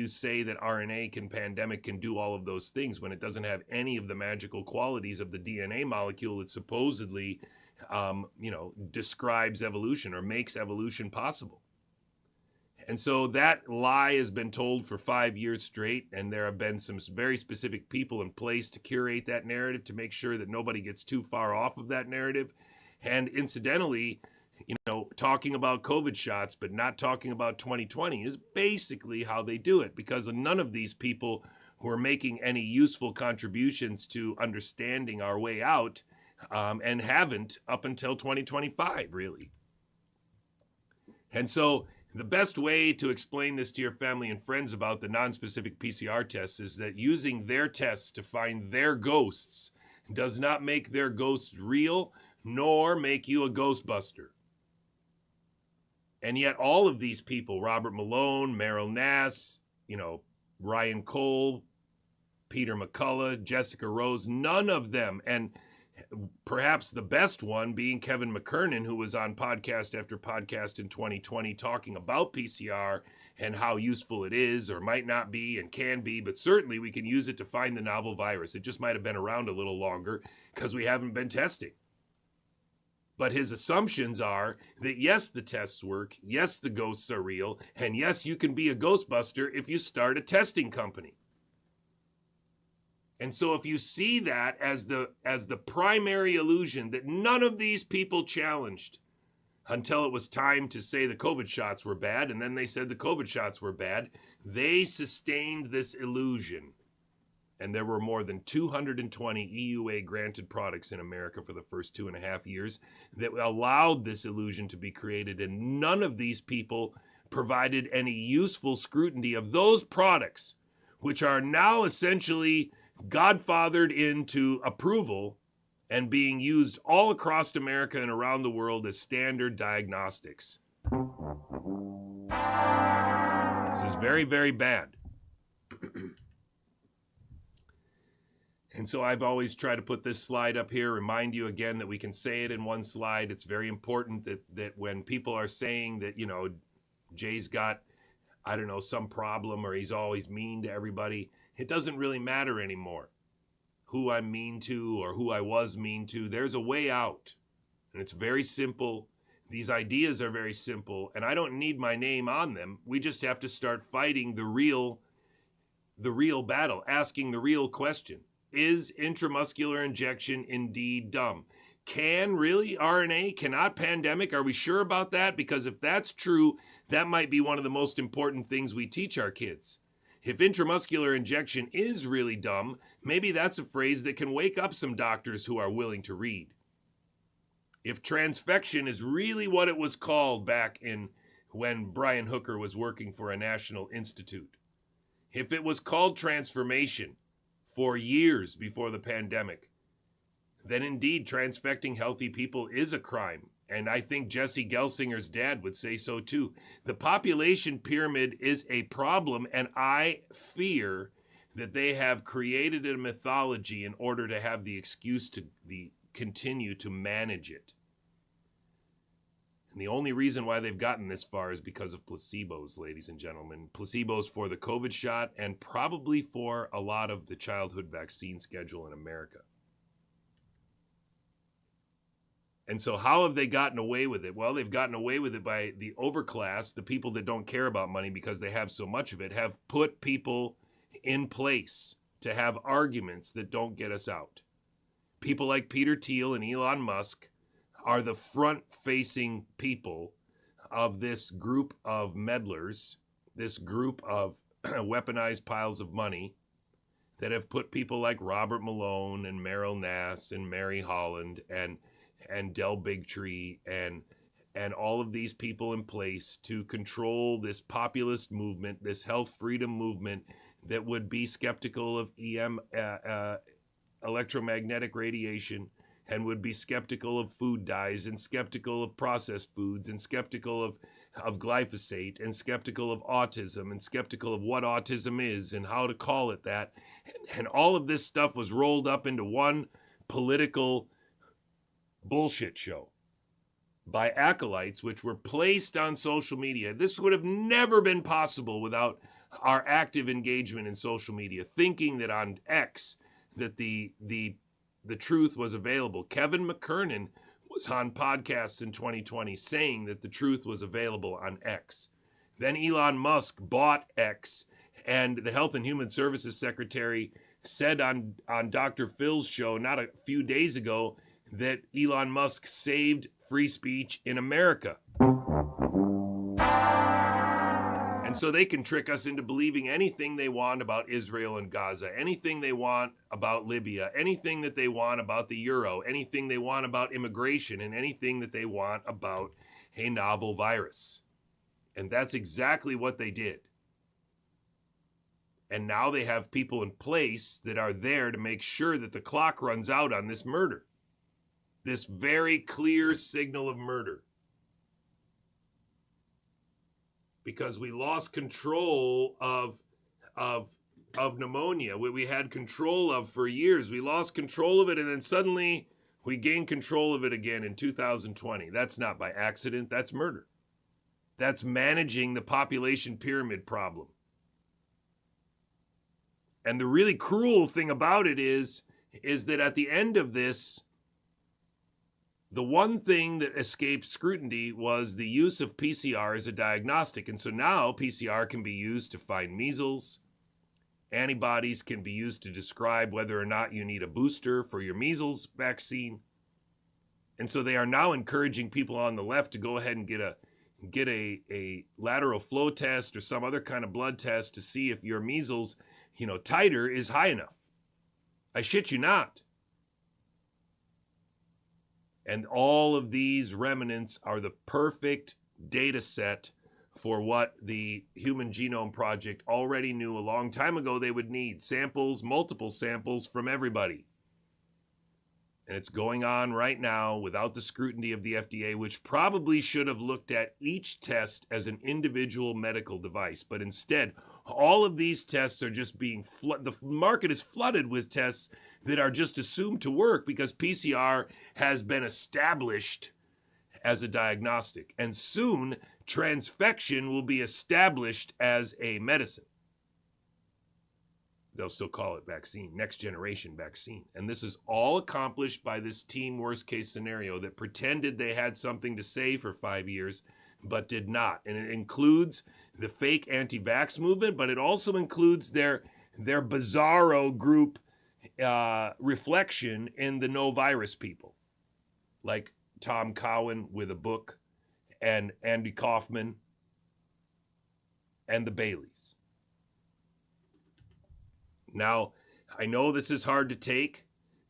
say that RNA can do all of those things when it doesn't have any of the magical qualities of the DNA molecule that supposedly describes evolution or makes evolution possible? And so that lie has been told for 5 years straight, and there have been some very specific people in place to curate that narrative to make sure that nobody gets too far off of that narrative. And incidentally, talking about COVID shots but not talking about 2020 is basically how they do it, because none of these people who are making any useful contributions to understanding our way out and haven't up until 2025, really. And so the best way to explain this to your family and friends about the non-specific PCR tests is that using their tests to find their ghosts does not make their ghosts real, nor make you a ghostbuster. And yet all of these people, Robert Malone, Meryl Nass, Ryan Cole, Peter McCullough, Jessica Rose, none of them, and perhaps the best one being Kevin McKernan, who was on podcast after podcast in 2020 talking about PCR and how useful it is or might not be and can be, but certainly we can use it to find the novel virus. It just might have been around a little longer because we haven't been testing. But his assumptions are that yes, the tests work, yes, the ghosts are real, and yes, you can be a ghostbuster if you start a testing company. And so if you see that as the primary illusion that none of these people challenged until it was time to say the COVID shots were bad, and then they said the COVID shots were bad, they sustained this illusion And there were more than 220 EUA granted products in America for the first 2.5 years that allowed this illusion to be created. And none of these people provided any useful scrutiny of those products, which are now essentially godfathered into approval and being used all across America and around the world as standard diagnostics. This is very, very bad. And so I've always tried to put this slide up here, remind you again that we can say it in one slide. It's very important that when people are saying that, you know, Jay's got, I don't know, some problem or he's always mean to everybody, it doesn't really matter anymore who I'm mean to or who I was mean to. There's a way out, and it's very simple. These ideas are very simple, and I don't need my name on them. We just have to start fighting the real battle, asking the real question. Is intramuscular injection indeed dumb? Can really RNA, cannot pandemic? Are we sure about that? Because if that's true, that might be one of the most important things we teach our kids. If intramuscular injection is really dumb, maybe that's a phrase that can wake up some doctors who are willing to read. If transfection is really what it was called back in when Brian Hooker was working for a national institute, if it was called transformation for years before the pandemic, then indeed transfecting healthy people is a crime. And I think Jesse Gelsinger's dad would say so too. The population pyramid is a problem, and I fear that they have created a mythology in order to have the excuse to continue to manage it. And the only reason why they've gotten this far is because of placebos, ladies and gentlemen. Placebos for the COVID shot and probably for a lot of the childhood vaccine schedule in America. And so how have they gotten away with it? Well, they've gotten away with it by the overclass, the people that don't care about money because they have so much of it, have put people in place to have arguments that don't get us out. People like Peter Thiel and Elon Musk are the front-facing people of this group of meddlers, this group of weaponized piles of money that have put people like Robert Malone and Meryl Nass and Mary Holland and Del Bigtree and all of these people in place to control this populist movement, this health freedom movement that would be skeptical of electromagnetic radiation and would be skeptical of food dyes and skeptical of processed foods and skeptical of glyphosate and skeptical of autism and skeptical of what autism is and how to call it that. And all of this stuff was rolled up into one political bullshit show by acolytes, which were placed on social media. This would have never been possible without our active engagement in social media, thinking that on X that the truth was available. Kevin McKernan was on podcasts in 2020 saying that the truth was available on X. Then Elon Musk bought X, and the Health and Human Services Secretary said on Dr. Phil's show not a few days ago that Elon Musk saved free speech in America. And so they can trick us into believing anything they want about Israel and Gaza, anything they want about Libya, anything that they want about the euro, anything they want about immigration, and anything that they want about a novel virus. And that's exactly what they did. And now they have people in place that are there to make sure that the clock runs out on this murder. This very clear signal of murder. Because we lost control of pneumonia, what we had control of for years. We lost control of it, and then suddenly we gained control of it again in 2020. That's not by accident. That's murder. That's managing the population pyramid problem. And the really cruel thing about it is that at the end of this, the one thing that escaped scrutiny was the use of PCR as a diagnostic. And so now PCR can be used to find measles. Antibodies can be used to describe whether or not you need a booster for your measles vaccine. And so they are now encouraging people on the left to go ahead and get a lateral flow test or some other kind of blood test to see if your measles, titer is high enough. I shit you not. And all of these remnants are the perfect data set for what the Human Genome Project already knew a long time ago they would need. Samples, multiple samples from everybody. And it's going on right now without the scrutiny of the FDA, which probably should have looked at each test as an individual medical device. But instead, all of these tests are just being flooded. The market is flooded with tests that are just assumed to work because PCR has been established as a diagnostic. And soon, transfection will be established as a medicine. They'll still call it vaccine, next generation vaccine. And this is all accomplished by this team worst case scenario that pretended they had something to say for 5 years, but did not. And it includes the fake anti-vax movement, but it also includes their bizarro group reflection in the no virus people, like Tom Cowan with a book and Andy Kaufman and the Baileys. Now, I know this is hard to take,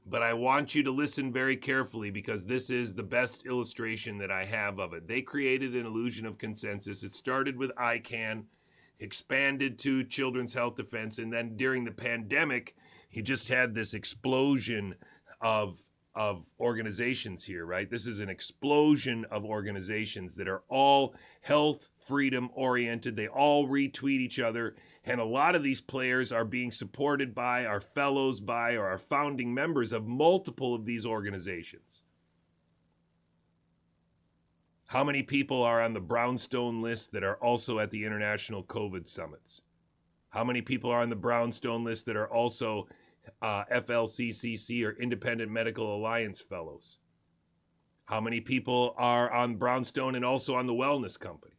but I want you to listen very carefully because this is the best illustration that I have of it. They created an illusion of consensus. It started with ICANN, expanded to Children's Health Defense, and then during the pandemic, he just had this explosion of organizations here, right? This is an explosion of organizations that are all health freedom oriented. They all retweet each other. And a lot of these players are being supported by, are fellows by, or are founding members of multiple of these organizations. How many people are on the brownstone list that are also at the international COVID summits? How many people are on the brownstone list that are also FLCCC or Independent Medical Alliance fellows? How many people are on brownstone and also on the Wellness Company?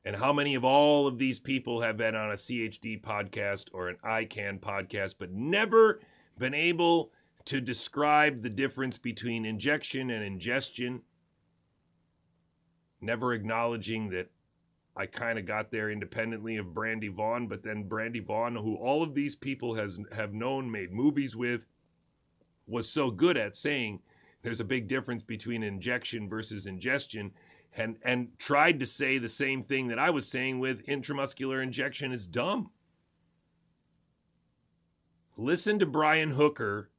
And how many of all of these people have been on a CHD podcast or an ICANN podcast, but never been able to describe the difference between injection and ingestion, never acknowledging that I kind of got there independently of Brandy Vaughn, but then Brandy Vaughn, who all of these people have known, made movies with, was so good at saying there's a big difference between injection versus ingestion, and tried to say the same thing that I was saying with intramuscular injection is dumb. Listen to Brian Hooker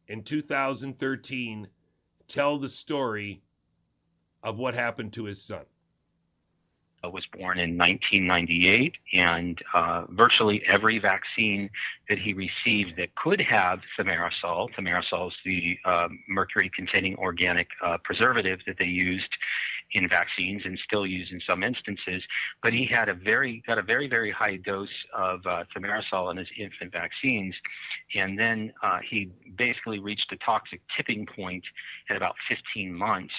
in 2013 tell the story of what happened to his son. Was born in 1998, and virtually every vaccine that he received that could have thimerosal is the mercury-containing organic preservative that they used in vaccines and still use in some instances, but he had got a very high dose of thimerosal in his infant vaccines, and then he basically reached a toxic tipping point at about 15 months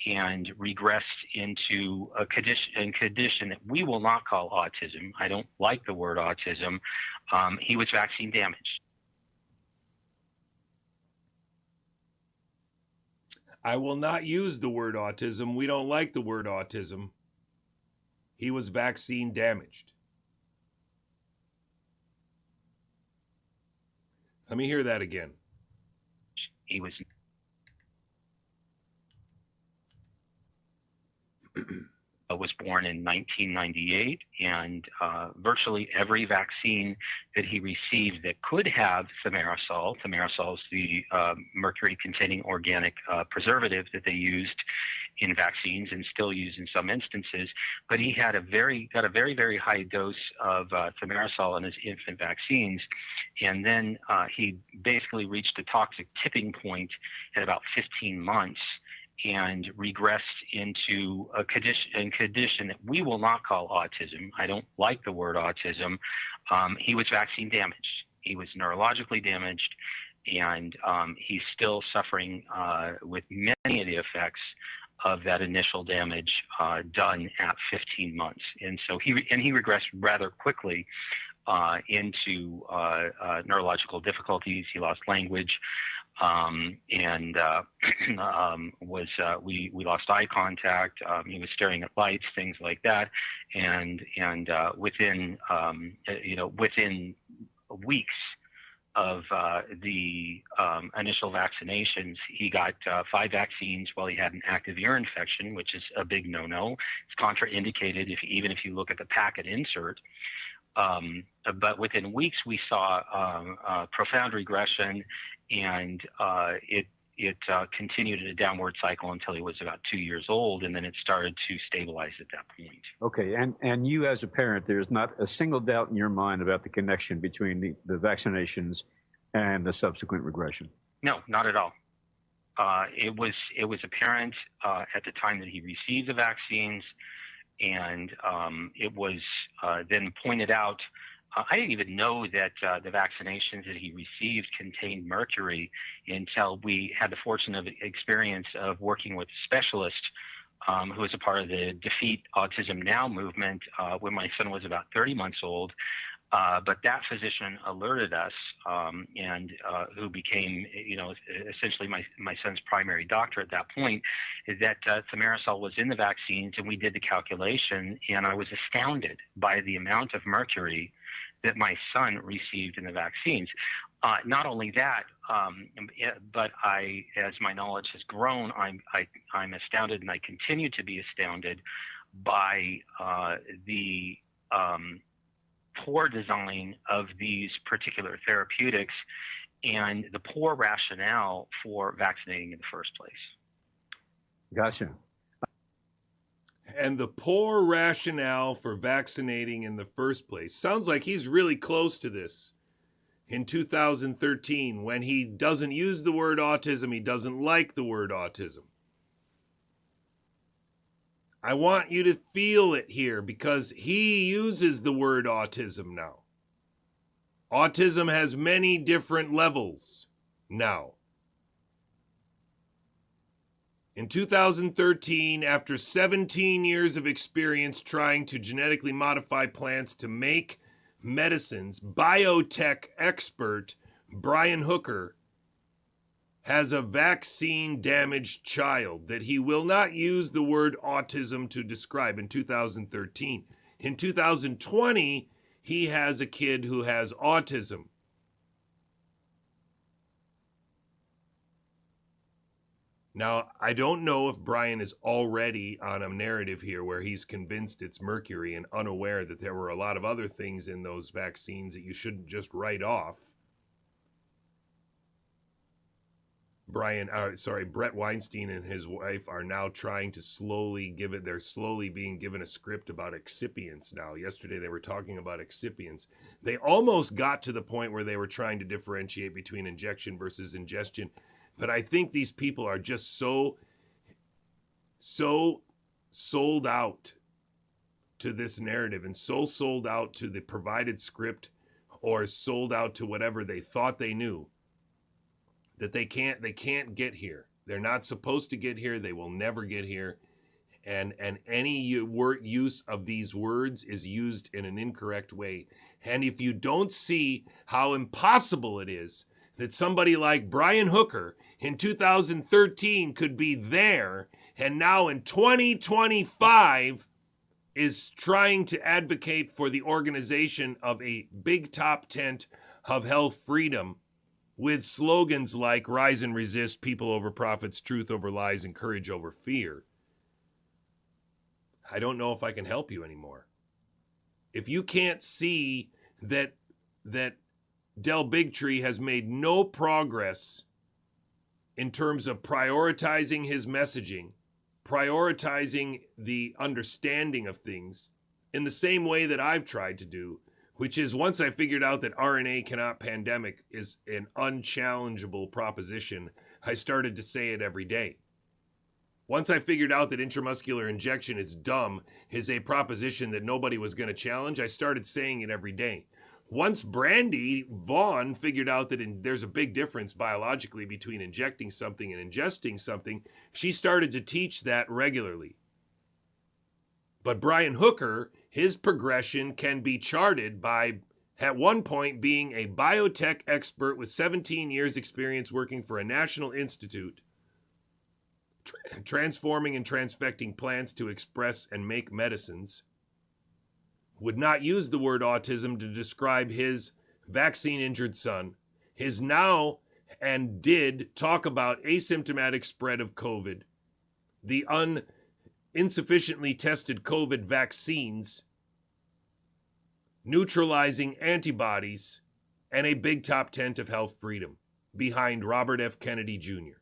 and regressed into a condition that we will not call autism. I don't like the word autism. He was vaccine damaged. I will not use the word autism. We don't like the word autism. He was vaccine damaged. Let me hear that again. He was born in 1998, and virtually every vaccine that he received that could have thimerosal is the mercury-containing organic preservative that they used in vaccines and still use in some instances, but he had got a very high dose of thimerosal in his infant vaccines, and then he basically reached a toxic tipping point at about 15 months and regressed into a condition that we will not call autism. I don't like the word autism. He was vaccine damaged. He was neurologically damaged, and he's still suffering with many of the effects of that initial damage done at 15 months. And so he regressed rather quickly into neurological difficulties. He lost language. We lost eye contact. He was staring at lights, things like that, and within weeks, the initial vaccinations. He got 5 vaccines while he had an active ear infection, which is a big no-no. It's contraindicated even if you look at the packet insert. But within weeks, we saw profound regression, and it continued in a downward cycle until he was about 2 years old, and then it started to stabilize at that point. Okay, and you as a parent, there's not a single doubt in your mind about the connection between the vaccinations and the subsequent regression? No, not at all. It was apparent at the time that he received the vaccines, and it was then pointed out. I didn't even know that the vaccinations that he received contained mercury until we had the fortunate experience of working with a specialist who was a part of the Defeat Autism Now movement when my son was about 30 months old. But that physician alerted us, and who became, essentially my son's primary doctor at that point, is that thimerosal was in the vaccines, and we did the calculation, and I was astounded by the amount of mercury that my son received in the vaccines. Not only that, but as my knowledge has grown, I'm astounded, and I continue to be astounded by the poor design of these particular therapeutics and the poor rationale for vaccinating in the first place. Gotcha. And the poor rationale for vaccinating in the first place. Sounds like he's really close to this. In 2013, when he doesn't use the word autism, he doesn't like the word autism. I want you to feel it here because he uses the word autism now. Autism has many different levels now. In 2013, after 17 years of experience trying to genetically modify plants to make medicines, biotech expert Brian Hooker has a vaccine-damaged child that he will not use the word autism to describe in 2013. In 2020, he has a kid who has autism. Now, I don't know if Brian is already on a narrative here where he's convinced it's mercury and unaware that there were a lot of other things in those vaccines that you shouldn't just write off. Brett Weinstein and his wife are now trying to they're slowly being given a script about excipients now. Yesterday they were talking about excipients. They almost got to the point where they were trying to differentiate between injection versus ingestion. But I think these people are just so sold out to this narrative and so sold out to the provided script or sold out to whatever they thought they knew that they can't get here. They're not supposed to get here. They will never get here. And any use of these words is used in an incorrect way. And if you don't see how impossible it is that somebody like Brian Hooker in 2013 could be there and now in 2025 is trying to advocate for the organization of a big top tent of health freedom with slogans like rise and resist, people over profits, truth over lies, and courage over fear, I don't know if I can help you anymore. If you can't see that Del Bigtree has made no progress in terms of prioritizing his messaging, prioritizing the understanding of things in the same way that I've tried to do, which is once I figured out that RNA cannot pandemic is an unchallengeable proposition, I started to say it every day. Once I figured out that intramuscular injection is dumb, is a proposition that nobody was going to challenge, I started saying it every day. Once Brandy Vaughn figured out that there's a big difference biologically between injecting something and ingesting something, she started to teach that regularly. But Brian Hooker, his progression can be charted by, at one point, being a biotech expert with 17 years experience working for a national institute, transforming and transfecting plants to express and make medicines, would not use the word autism to describe his vaccine-injured son, is now and did talk about asymptomatic spread of COVID, the insufficiently tested COVID vaccines, neutralizing antibodies, and a big top tent of health freedom behind Robert F. Kennedy Jr.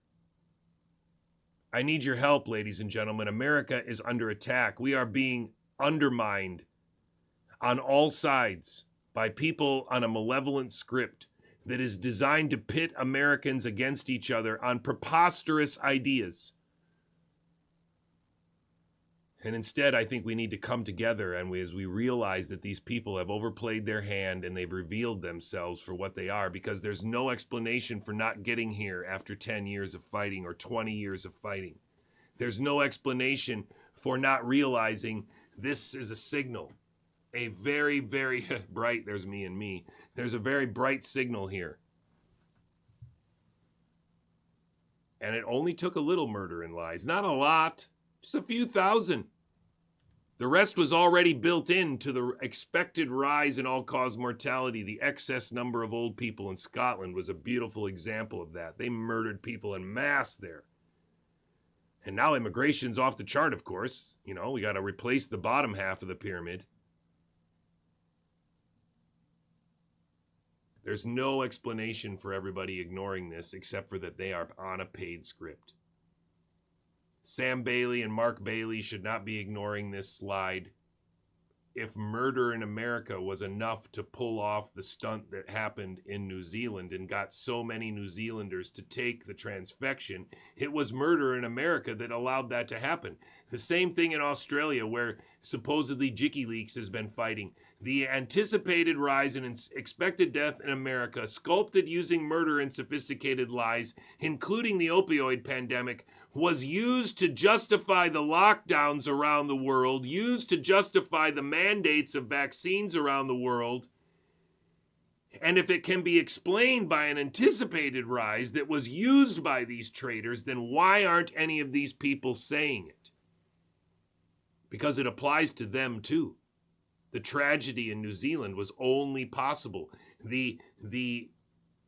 I need your help, ladies and gentlemen. America is under attack. We are being undermined on all sides by people on a malevolent script that is designed to pit Americans against each other on preposterous ideas. And instead, I think we need to come together and as we realize that these people have overplayed their hand and they've revealed themselves for what they are, because there's no explanation for not getting here after 10 years of fighting or 20 years of fighting. There's no explanation for not realizing this is a signal. A very, very bright, there's me and me. There's a very bright signal here. And it only took a little murder and lies. Not a lot, just a few thousand. The rest was already built into the expected rise in all-cause mortality. The excess number of old people in Scotland was a beautiful example of that. They murdered people en masse there. And now immigration's off the chart, of course. You know, we got to replace the bottom half of the pyramid. There's no explanation for everybody ignoring this except for that they are on a paid script. Sam Bailey and Mark Bailey should not be ignoring this slide. If murder in America was enough to pull off the stunt that happened in New Zealand and got so many New Zealanders to take the transfection, it was murder in America that allowed that to happen. The same thing in Australia, where supposedly WikiLeaks has been fighting. The anticipated rise in expected death in America, sculpted using murder and sophisticated lies, including the opioid pandemic, was used to justify the lockdowns around the world, used to justify the mandates of vaccines around the world. And if it can be explained by an anticipated rise that was used by these traitors, then why aren't any of these people saying it? Because it applies to them too. The tragedy in New Zealand was only possible. The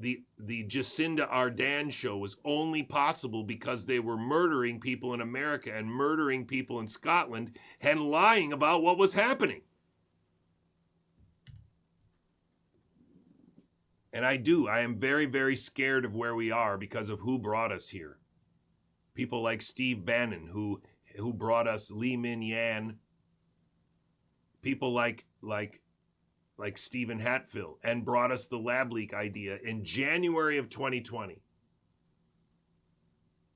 Jacinda Ardern show was only possible because they were murdering people in America and murdering people in Scotland and lying about what was happening. And I am very, very scared of where we are because of who brought us here. People like Steve Bannon, who brought us Lee Min Yan. People like Stephen Hatfield, and brought us the lab leak idea in January of 2020.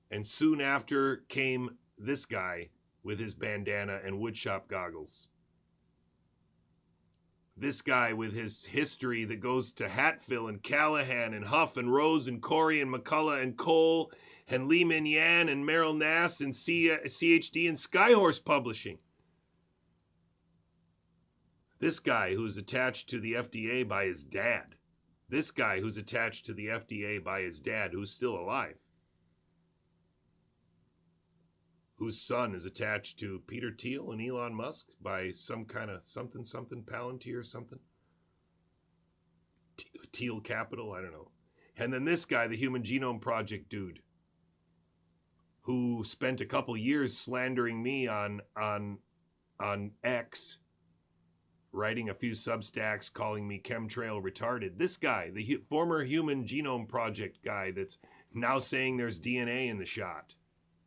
And soon after came this guy with his bandana and woodshop goggles. This guy with his history that goes to Hatfield and Callahan and Huff and Rose and Corey and McCullough and Cole and Lee Min Yan and Merrill Nass and CHD and Skyhorse Publishing. This guy who's attached to the FDA by his dad. This guy who's attached to the FDA by his dad, who's still alive. Whose son is attached to Peter Thiel and Elon Musk by some kind of something Palantir something. Thiel Capital, I don't know. And then this guy, the Human Genome Project dude, who spent a couple years slandering me on X, writing a few Substacks, calling me chemtrail retarded. This guy, the former Human Genome Project guy that's now saying there's DNA in the shot,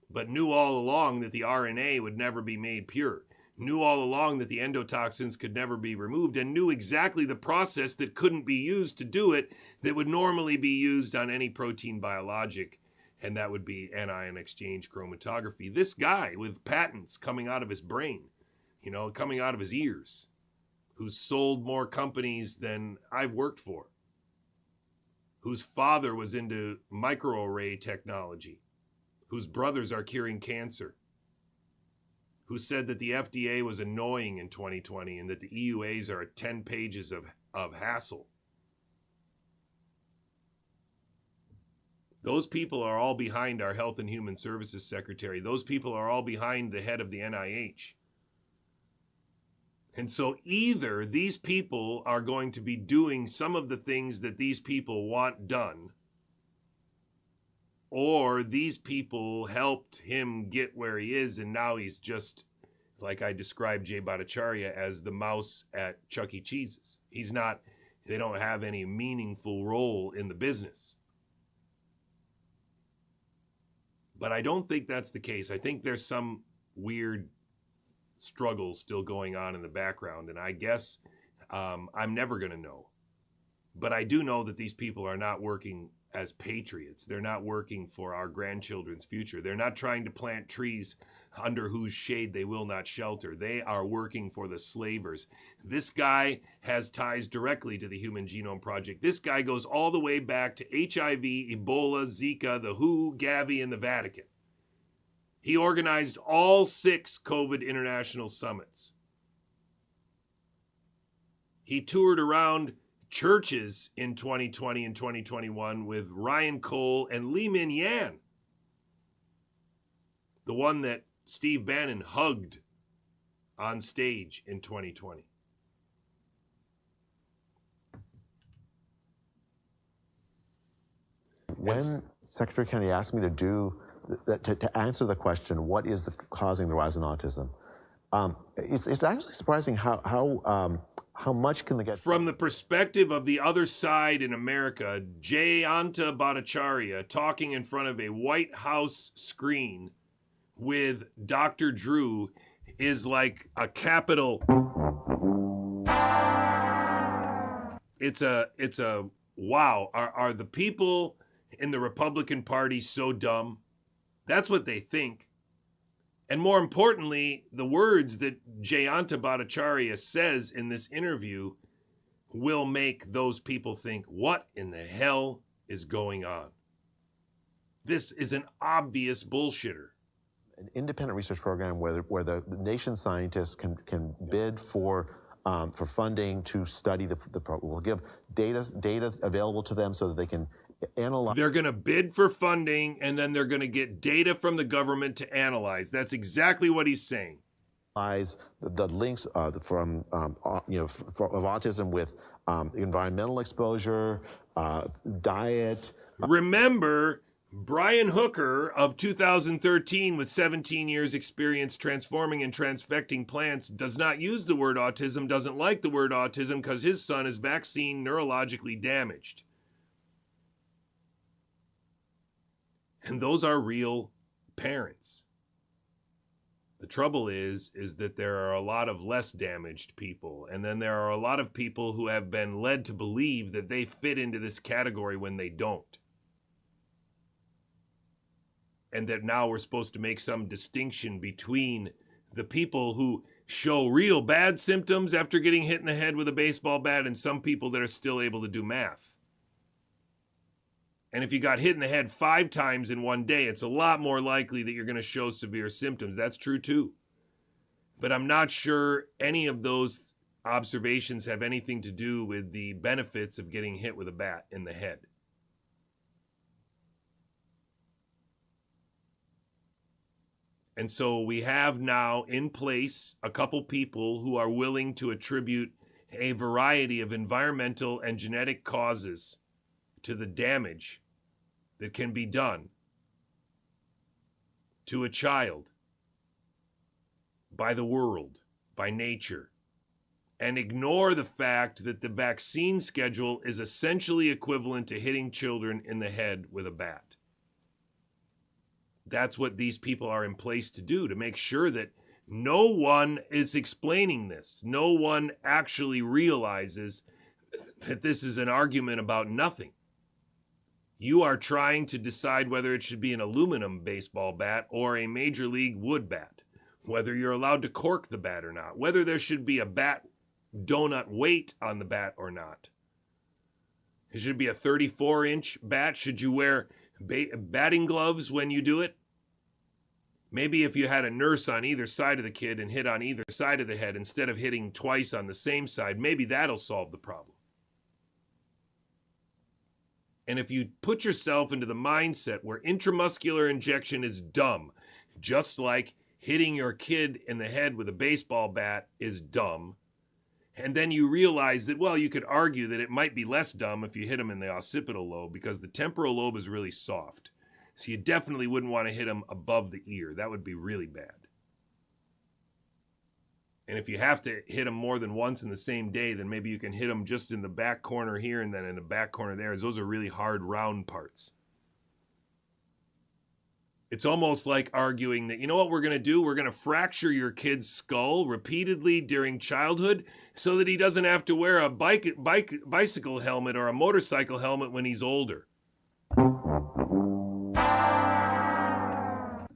but knew all along that the RNA would never be made pure, knew all along that the endotoxins could never be removed, and knew exactly the process that couldn't be used to do it that would normally be used on any protein biologic, and that would be anion exchange chromatography. This guy with patents coming out of his brain, coming out of his ears, who's sold more companies than I've worked for, whose father was into microarray technology, whose brothers are curing cancer, who said that the FDA was annoying in 2020 and that the EUAs are 10 pages of hassle. Those people are all behind our Health and Human Services Secretary. Those people are all behind the head of the NIH. And so either these people are going to be doing some of the things that these people want done, or these people helped him get where he is, and now he's just, like I described Jay Bhattacharya, as the mouse at Chuck E. Cheese's. He's not, they don't have any meaningful role in the business. But I don't think that's the case. I think there's some weird struggle still going on in the background, and I guess I'm never going to know. But I do know that these people are not working as patriots. They're not working for our grandchildren's future. They're not trying to plant trees under whose shade they will not shelter. They are working for the slavers. This guy has ties directly to the Human Genome Project. This guy goes all the way back to HIV, Ebola, Zika, the WHO, Gavi, and the Vatican. He organized all 6 COVID international summits. He toured around churches in 2020 and 2021 with Ryan Cole and Lee Min Yan, the one that Steve Bannon hugged on stage in 2020. When Secretary Kennedy asked me to do to answer the question, what is causing the rise in autism? It's actually surprising how much can they get from the perspective of the other side in America. Jayanta Bhattacharya talking in front of a White House screen with Dr. Drew is like a capital. It's a wow. Are the people in the Republican Party so dumb? That's what they think. And more importantly, the words that Jayanta Bhattacharya says in this interview will make those people think, what in the hell is going on? This is an obvious bullshitter. An independent research program where the nation's scientists can bid for funding to study the program. We'll give data available to them so that they can analyze. They're going to bid for funding, and then they're going to get data from the government to analyze. That's exactly what he's saying. The links of autism with environmental exposure, diet. Remember, Brian Hooker of 2013, with 17 years experience transforming and transfecting plants, does not use the word autism, doesn't like the word autism because his son is vaccine neurologically damaged. And those are real parents. The trouble is that there are a lot of less damaged people, and then there are a lot of people who have been led to believe that they fit into this category when they don't. And that now we're supposed to make some distinction between the people who show real bad symptoms after getting hit in the head with a baseball bat and some people that are still able to do math. And if you got hit in the head 5 times in one day, it's a lot more likely that you're going to show severe symptoms. That's true too. But I'm not sure any of those observations have anything to do with the benefits of getting hit with a bat in the head. And so we have now in place a couple people who are willing to attribute a variety of environmental and genetic causes to the damage that can be done to a child by the world, by nature, and ignore the fact that the vaccine schedule is essentially equivalent to hitting children in the head with a bat. That's what these people are in place to do, to make sure that no one is explaining this. No one actually realizes that this is an argument about nothing. You are trying to decide whether it should be an aluminum baseball bat or a major league wood bat, whether you're allowed to cork the bat or not, whether there should be a bat donut weight on the bat or not. It should be a 34-inch bat. Should you wear batting gloves when you do it? Maybe if you had a nurse on either side of the kid and hit on either side of the head instead of hitting twice on the same side, maybe that'll solve the problem. And if you put yourself into the mindset where intramuscular injection is dumb, just like hitting your kid in the head with a baseball bat is dumb, And then you realize that, well, you could argue that it might be less dumb if you hit him in the occipital lobe, because the temporal lobe is really soft. So you definitely wouldn't want to hit him above the ear. That would be really bad. And if you have to hit him more than once in the same day, then maybe you can hit him just in the back corner here and then in the back corner there. Those are really hard round parts. It's almost like arguing that, you know what we're going to do? We're going to fracture your kid's skull repeatedly during childhood so that he doesn't have to wear a bicycle helmet or a motorcycle helmet when he's older.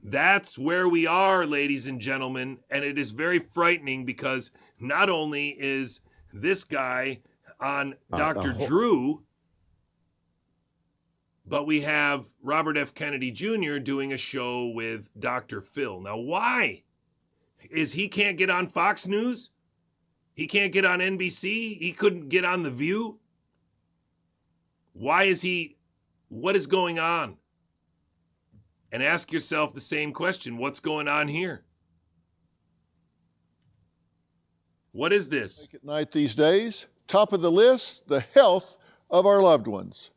That's where we are, ladies and gentlemen, and it is very frightening because not only is this guy on Dr. Drew, but we have Robert F. Kennedy Jr. doing a show with Dr. Phil. Now, why? Is he can't get on Fox News? He can't get on NBC? He couldn't get on The View? Why is he? What is going on? And ask yourself the same question. What's going on here? What is this? At night these days, top of the list, the health of our loved ones.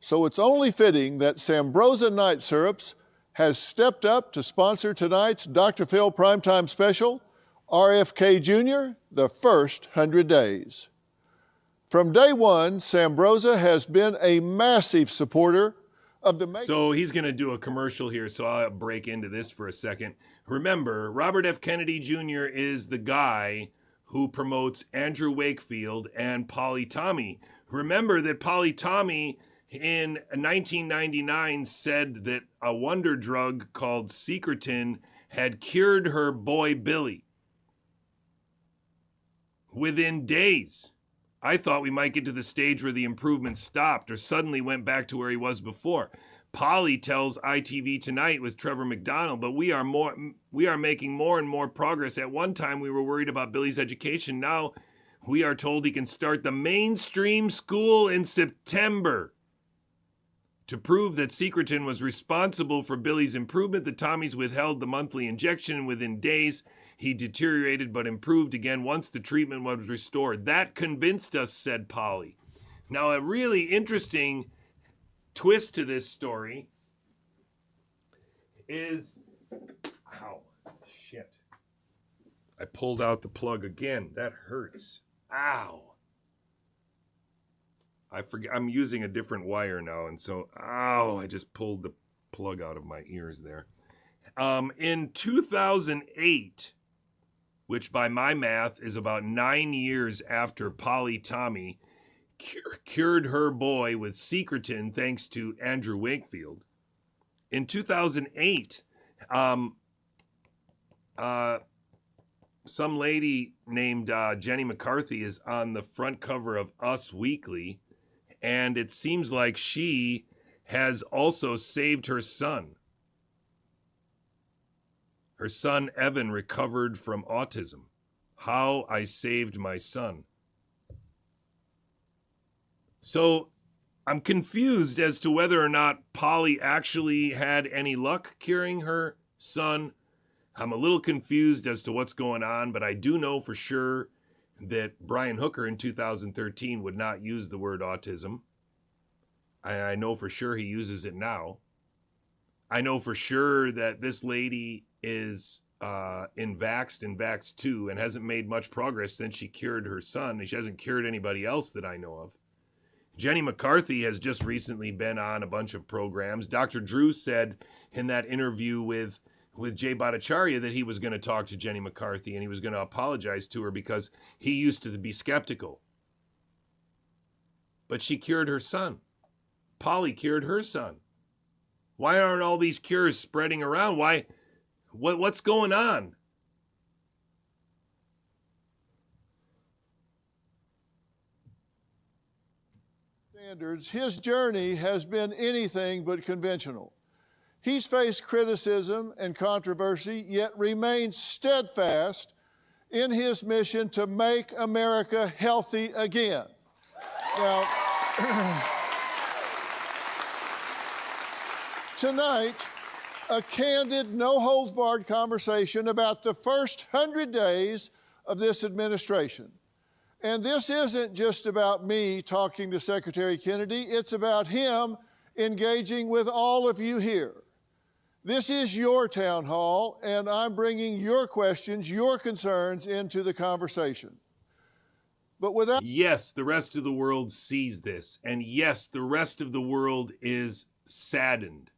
So it's only fitting that Sambrosa Night Syrups has stepped up to sponsor tonight's Dr. Phil Primetime Special, RFK Jr., the first 100 days. From day one, Sambrosa has been a massive supporter of the... So he's going to do a commercial here, so I'll break into this for a second. Remember, Robert F. Kennedy Jr. is the guy who promotes Andrew Wakefield and Polly Tommy. Remember that Polly Tommy in 1999 said that a wonder drug called Secretin had cured her boy Billy. Within days, I thought we might get to the stage where the improvement stopped or suddenly went back to where he was before. Polly tells ITV Tonight with Trevor McDonald, but we are making more and more progress. At one time, we were worried about Billy's education. Now, we are told he can start the mainstream school in September. To prove that Secretin was responsible for Billy's improvement, the Tommies withheld the monthly injection, and within days, he deteriorated but improved again once the treatment was restored. That convinced us, said Polly. Now, a really interesting twist to this story is... Ow, shit. I pulled out the plug again. That hurts. Ow. I forget. I'm using a different wire now, and so, I just pulled the plug out of my ears there. In 2008, which by my math is about 9 years after Polly Tommy cured her boy with Secretin thanks to Andrew Wakefield. In 2008, some lady named Jenny McCarthy is on the front cover of Us Weekly, and it seems like she has also saved her son. Her son, Evan, recovered from autism. How I saved my son. So I'm confused as to whether or not Polly actually had any luck curing her son. I'm a little confused as to what's going on, but I do know for sure that Brian Hooker in 2013 would not use the word autism. I know for sure he uses it now. I know for sure that this lady is in Vaxxed 2 and hasn't made much progress since she cured her son. She hasn't cured anybody else that I know of. Jenny McCarthy has just recently been on a bunch of programs. Dr. Drew said in that interview with Jay Bhattacharya that he was going to talk to Jenny McCarthy and he was going to apologize to her because he used to be skeptical. But she cured her son. Polly cured her son. Why aren't all these cures spreading around? What's going on? Standards, his journey has been anything but conventional. He's faced criticism and controversy, yet remains steadfast in his mission to make America healthy again. Now, tonight, a candid, no-holds-barred conversation about the first 100 days of this administration. And this isn't just about me talking to Secretary Kennedy, it's about him engaging with all of you here. This is your town hall, and I'm bringing your questions, your concerns into the conversation. But without... Yes, the rest of the world sees this. And yes, the rest of the world is saddened.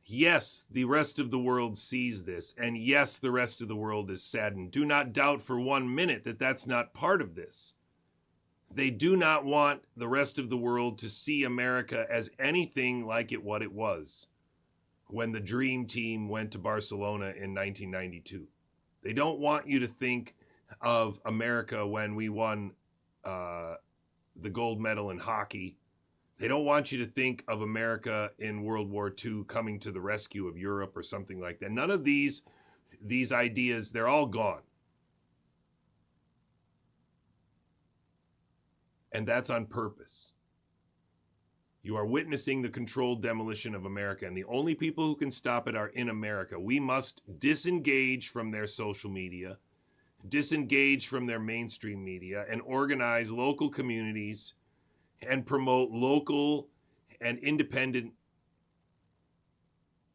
Yes, the rest of the world sees this. And yes, the rest of the world is saddened. Do not doubt for 1 minute that that's not part of this. They do not want the rest of the world to see America as anything like what it was when the Dream Team went to Barcelona in 1992. They don't want you to think of America when we won the gold medal in hockey. They don't want you to think of America in World War II coming to the rescue of Europe or something like that. None of these ideas, they're all gone. And that's on purpose. You are witnessing the controlled demolition of America, and the only people who can stop it are in America. We must disengage from their social media, disengage from their mainstream media, and organize local communities and promote local and independent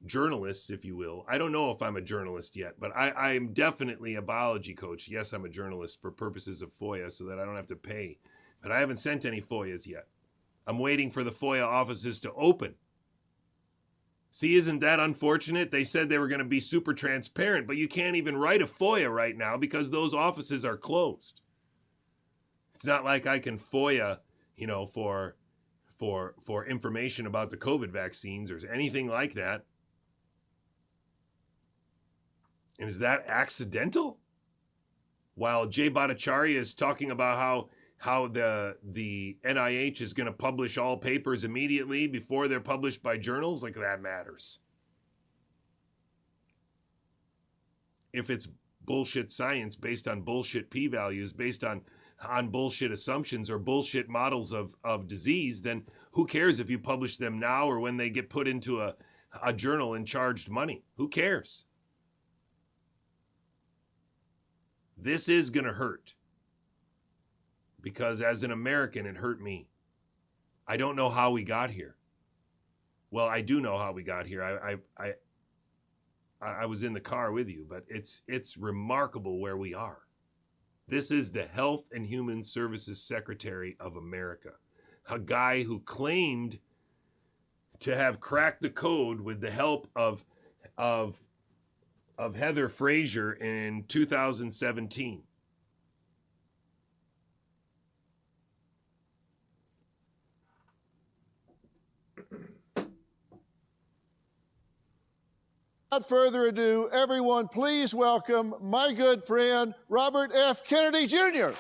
journalists, if you will. I don't know if I'm a journalist yet, but I am definitely a biology coach. Yes, I'm a journalist for purposes of FOIA so that I don't have to pay. But I haven't sent any FOIAs yet. I'm waiting for the FOIA offices to open. See, isn't that unfortunate? They said they were going to be super transparent, but you can't even write a FOIA right now because those offices are closed. It's not like I can FOIA, for information about the COVID vaccines or anything like that. And is that accidental? While Jay Bhattacharya is talking about how the NIH is going to publish all papers immediately before they're published by journals, like that matters. If it's bullshit science based on bullshit p-values, based on bullshit assumptions or bullshit models of disease, then who cares if you publish them now or when they get put into a journal and charged money? Who cares? This is going to hurt. Because as an American, it hurt me. I don't know how we got here. Well, I do know how we got here. I was in the car with you, but it's remarkable where we are. This is the Health and Human Services Secretary of America, a guy who claimed to have cracked the code with the help of Heather Fraser in 2017. Without further ado, everyone, please welcome my good friend, Robert F. Kennedy Jr.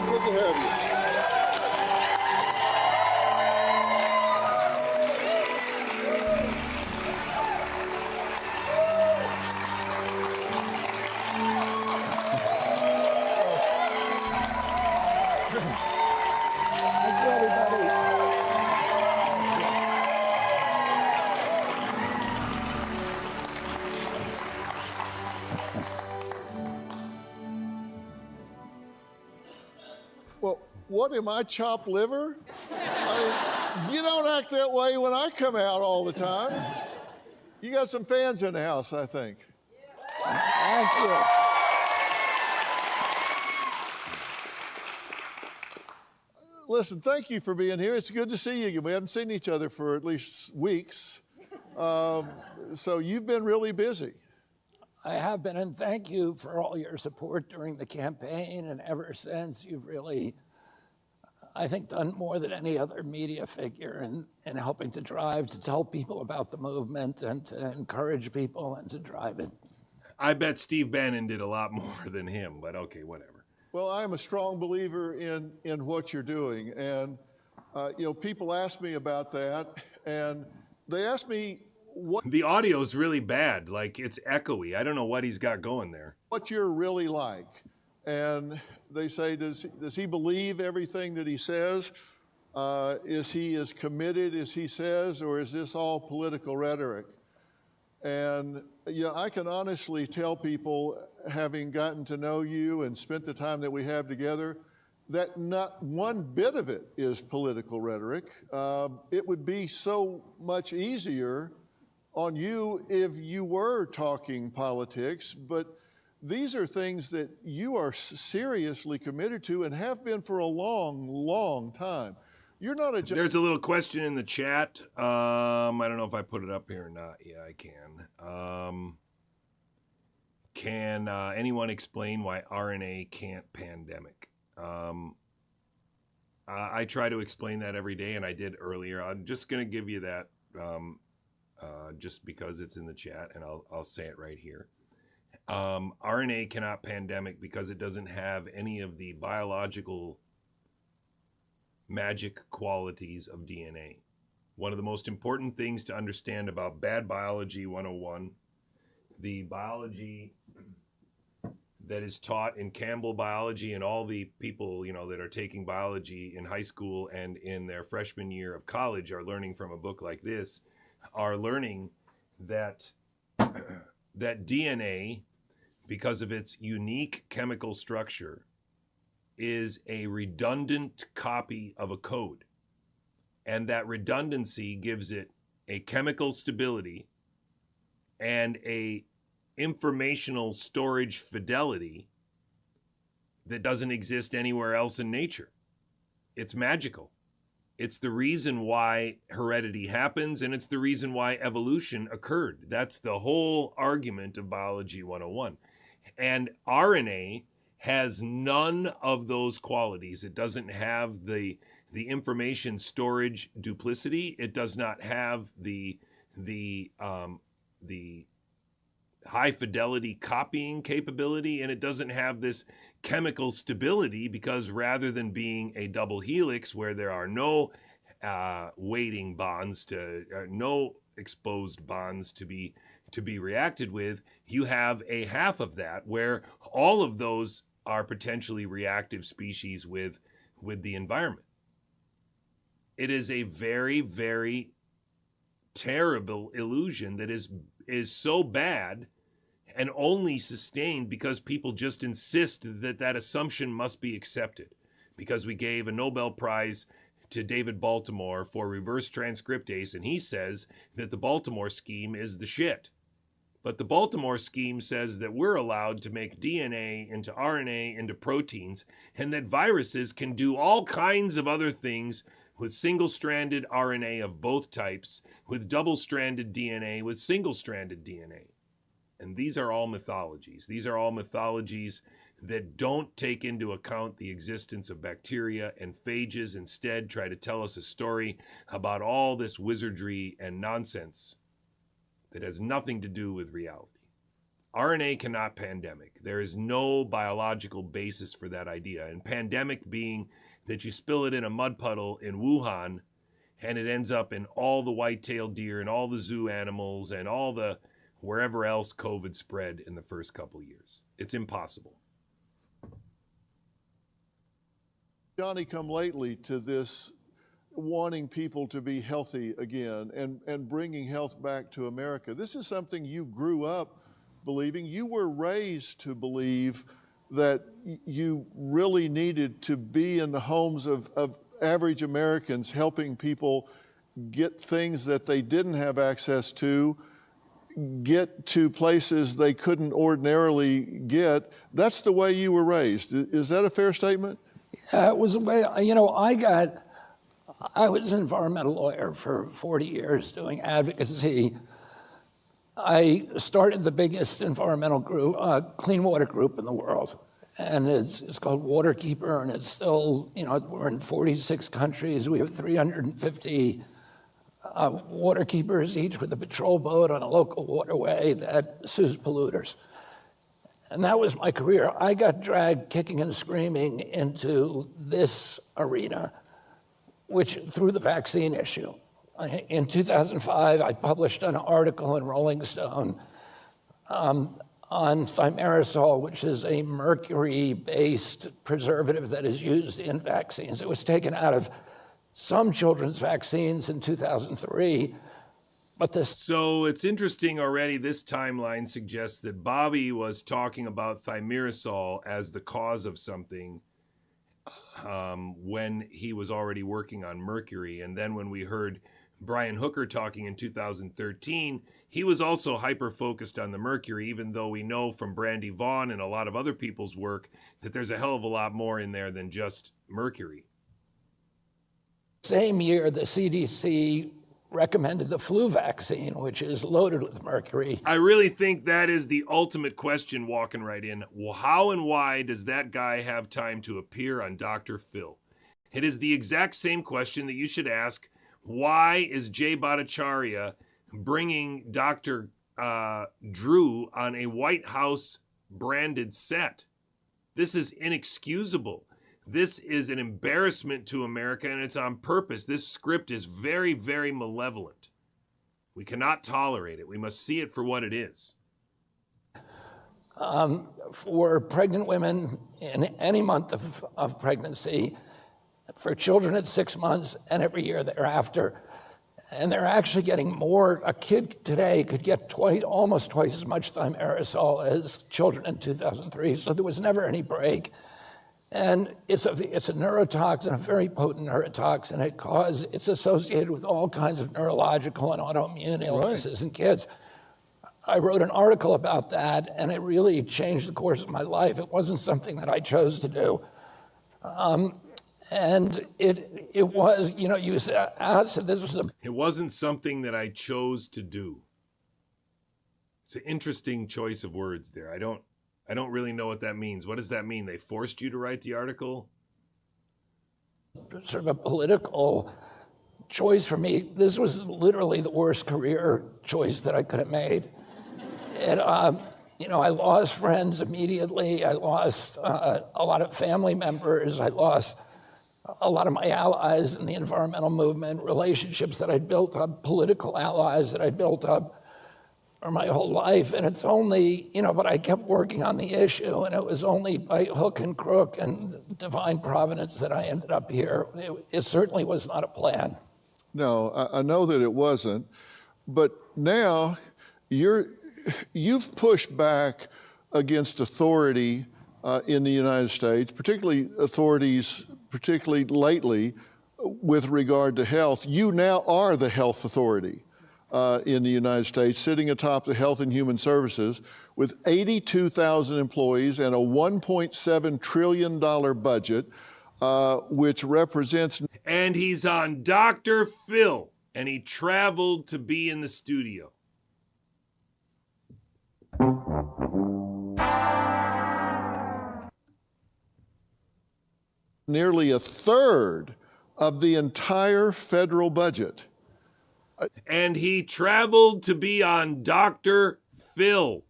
Good to have you. Well, what am I, chopped liver? I mean, you don't act that way when I come out all the time. You got some fans in the house, I think. Thank you. Listen, thank you for being here. It's good to see you again. We haven't seen each other for at least weeks. So you've been really busy. I have been, and thank you for all your support during the campaign and ever since. You've really, I think, done more than any other media figure in helping to tell people about the movement and to encourage people and to drive it. I bet Steve Bannon did a lot more than him, but okay, whatever. Well, I am a strong believer in what you're doing. And, people ask me about that, and they ask me what... The audio's really bad, like it's echoey. I don't know what he's got going there. What you're really like. And they say, does he believe everything that he says? Is he as committed as he says, or is this all political rhetoric? And I can honestly tell people, having gotten to know you and spent the time that we have together, that not one bit of it is political rhetoric. It would be so much easier on you if you were talking politics, but these are things that you are seriously committed to and have been for a long, long time. You're not a... There's a little question in the chat. I don't know if I put it up here or not. Yeah, I can. Can anyone explain why RNA can't pandemic? I try to explain that every day, and I did earlier. I'm just going to give you that just because it's in the chat, and I'll say it right here. RNA cannot pandemic because it doesn't have any of the biological magic qualities of DNA. One of the most important things to understand about Bad Biology 101, the biology that is taught in Campbell biology, and all the people, that are taking biology in high school and in their freshman year of college are learning from a book like this, are learning that that DNA, because of its unique chemical structure, is a redundant copy of a code. And that redundancy gives it a chemical stability and a informational storage fidelity that doesn't exist anywhere else in nature. It's magical. It's the reason why heredity happens, and it's the reason why evolution occurred. That's the whole argument of Biology 101. And RNA has none of those qualities. It doesn't have the information storage duplicity. It does not have the high fidelity copying capability, and it doesn't have this chemical stability, because rather than being a double helix where there are no weighting bonds no exposed bonds to be reacted with, you have a half of that where all of those are potentially reactive species with the environment. It is a very, very terrible illusion that is so bad and only sustained because people just insist that assumption must be accepted. Because we gave a Nobel Prize to David Baltimore for reverse transcriptase, and he says that the Baltimore scheme is the shit. But the Baltimore scheme says that we're allowed to make DNA into RNA into proteins, and that viruses can do all kinds of other things with single-stranded RNA of both types, with double-stranded DNA, with single-stranded DNA. And these are all mythologies. These are all mythologies that don't take into account the existence of bacteria and phages, instead try to tell us a story about all this wizardry and nonsense that has nothing to do with reality. RNA cannot pandemic. There is no biological basis for that idea. And pandemic being that you spill it in a mud puddle in Wuhan and it ends up in all the white-tailed deer and all the zoo animals and all the wherever else COVID spread in the first couple of years. It's impossible. Johnny, come lately to this wanting people to be healthy again and bringing health back to America. This is something you grew up believing. You were raised to believe that you really needed to be in the homes of average Americans, helping people get things that they didn't have access to, get to places they couldn't ordinarily get. That's the way you were raised. Is that a fair statement? Yeah, it was the way, I was an environmental lawyer for 40 years doing advocacy. I started the biggest environmental group, clean water group in the world. And it's called Waterkeeper, and it's still, we're in 46 countries. We have 350 waterkeepers, each with a patrol boat on a local waterway that sues polluters. And that was my career. I got dragged kicking and screaming into this arena, which through the vaccine issue. In 2005, I published an article in Rolling Stone on thimerosal, which is a mercury-based preservative that is used in vaccines. It was taken out of some children's vaccines in 2003. But So it's interesting already, this timeline suggests that Bobby was talking about thimerosal as the cause of something when he was already working on mercury. And then when we heard Brian Hooker talking in 2013, he was also hyper-focused on the mercury, even though we know from Brandy Vaughn and a lot of other people's work that there's a hell of a lot more in there than just mercury. Same year, the CDC recommended the flu vaccine, which is loaded with mercury. I really think that is the ultimate question walking right in. Well, how and why does that guy have time to appear on Dr. Phil? It is the exact same question that you should ask. Why is Jay Bhattacharya bringing Dr. Drew on a White House branded set? This is inexcusable. This is an embarrassment to America, and it's on purpose. This script is very, very malevolent. We cannot tolerate it. We must see it for what it is. For pregnant women in any month of pregnancy, for children at 6 months, and every year thereafter. And they're actually getting more. A kid today could get almost twice as much thimerosal as children in 2003, so there was never any break. And it's a neurotoxin, a very potent neurotoxin. It's associated with all kinds of neurological and autoimmune illnesses in kids. I wrote an article about that, and it really changed the course of my life. It wasn't something that I chose to do. And it was, you asked if this was It wasn't something that I chose to do. It's an interesting choice of words there. I don't really know what that means. What does that mean? They forced you to write the article? Sort of a political choice for me. This was literally the worst career choice that I could have made. And, I lost friends immediately. I lost a lot of family members. I lost a lot of my allies in the environmental movement, relationships that I'd built up, political allies that I'd built up for my whole life. And it's only, but I kept working on the issue, and it was only by hook and crook and divine providence that I ended up here. It certainly was not a plan. No, I know that it wasn't. But now you've pushed back against authority in the United States, particularly authorities, particularly lately, with regard to health. You now are the health authority in the United States, sitting atop the Health and Human Services with 82,000 employees and a $1.7 trillion budget, which represents... And he's on Dr. Phil, and he traveled to be in the studio. Nearly a third of the entire federal budget. And he traveled to be on Dr. Phil.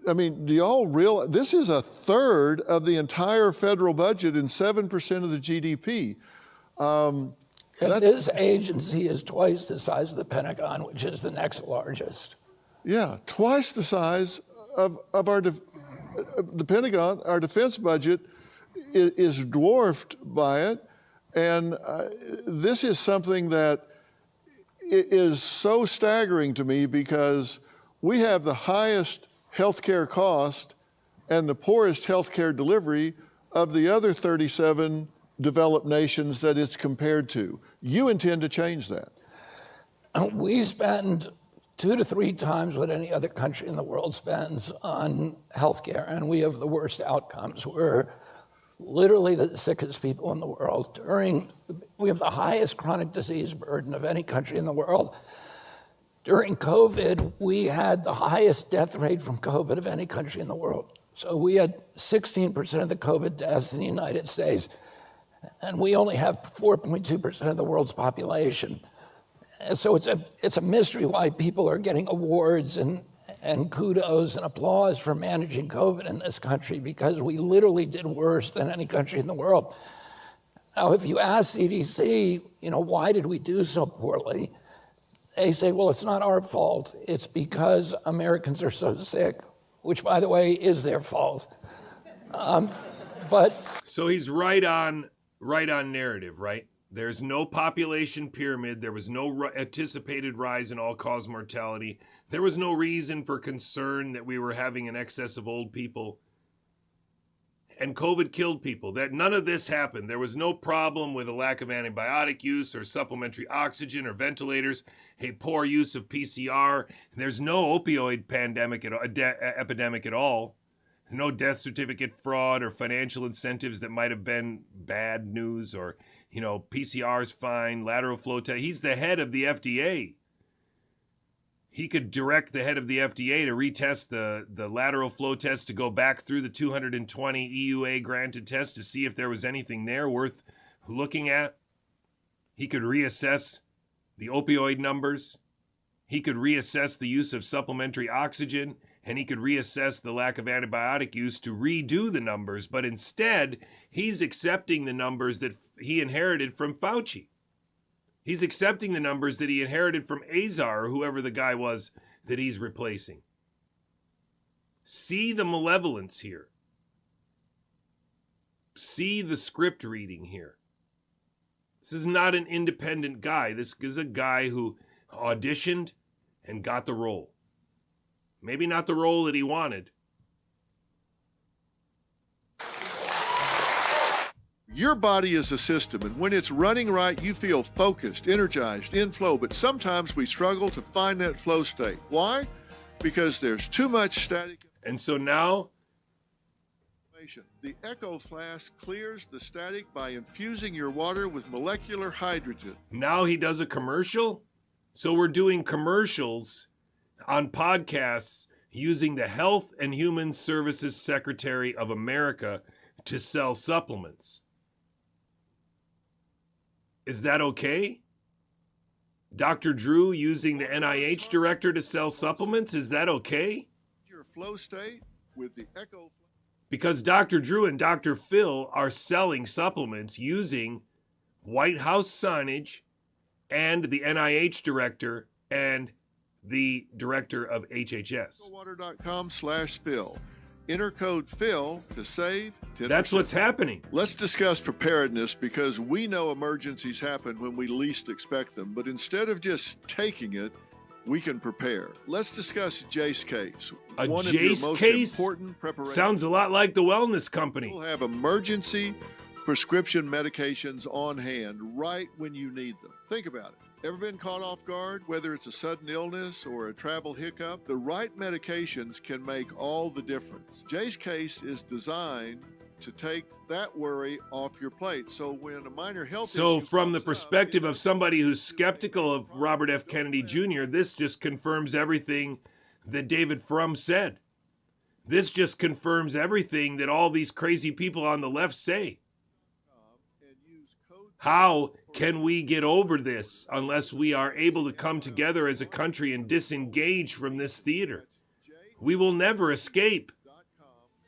I mean, do y'all realize this is a third of the entire federal budget and 7% of the GDP? This agency is twice the size of the Pentagon, which is the next largest. Yeah, twice the size of the Pentagon. Our defense budget is dwarfed by it. And this is something that is so staggering to me, because we have the highest healthcare cost and the poorest healthcare delivery of the other 37 developed nations that it's compared to. You intend to change that. We spend 2 to 3 times what any other country in the world spends on healthcare, and we have the worst outcomes. We're literally the sickest people in the world. We have the highest chronic disease burden of any country in the world. During COVID, we had the highest death rate from COVID of any country in the world. So we had 16% of the COVID deaths in the United States, and we only have 4.2% of the world's population. And so it's a mystery why people are getting awards and kudos and applause for managing COVID in this country, because we literally did worse than any country in the world. Now, if you ask CDC, why did we do so poorly? They say, well, it's not our fault. It's because Americans are so sick, which, by the way, is their fault. But So he's right on narrative, right? There's no population pyramid. There was no anticipated rise in all-cause mortality. There was no reason for concern that we were having an excess of old people. And COVID killed people. That none of this happened. There was no problem with a lack of antibiotic use or supplementary oxygen or ventilators, a poor use of PCR. There's no opioid epidemic at all. No death certificate fraud or financial incentives that might have been bad news, or, PCR's fine, lateral flow test. He's the head of the FDA. He could direct the head of the FDA to retest the lateral flow test, to go back through the 220 EUA granted tests to see if there was anything there worth looking at. He could reassess the opioid numbers. He could reassess the use of supplementary oxygen, and he could reassess the lack of antibiotic use to redo the numbers. But instead, he's accepting the numbers that he inherited from Fauci. He's accepting the numbers that he inherited from Azar, or whoever the guy was that he's replacing. See the malevolence here. See the script reading here. This is not an independent guy. This is a guy who auditioned and got the role. Maybe not the role that he wanted. Your body is a system, and when it's running right, you feel focused, energized, in flow, but sometimes we struggle to find that flow state. Why? Because there's too much static. And so now, the Echo Flask clears the static by infusing your water with molecular hydrogen. Now he does a commercial? So we're doing commercials on podcasts using the Health and Human Services Secretary of America to sell supplements. Is that okay? Dr. Drew using the NIH director to sell supplements, is that okay? Your flow state with the Echo. Because Dr. Drew and Dr. Phil are selling supplements using White House signage and the NIH director and the director of HHS. Water.com/Phil. Enter code Phil to save 10%. That's what's happening. Let's discuss preparedness, because we know emergencies happen when we least expect them. But instead of just taking it, we can prepare. Let's discuss Jace Case. One Jace of your most case? important preparations. Sounds a lot like the wellness company. We'll have emergency prescription medications on hand right when you need them. Think about it. Ever been caught off guard? Whether it's a sudden illness or a travel hiccup, the right medications can make all the difference. Jay's Case is designed to take that worry off your plate. So when a minor health So issue from the pops up, perspective of somebody who's skeptical of Robert F. Kennedy Jr., this just confirms everything that David Frum said. This just confirms everything that all these crazy people on the left say. How can we get over this unless we are able to come together as a country and disengage from this theater? We will never escape.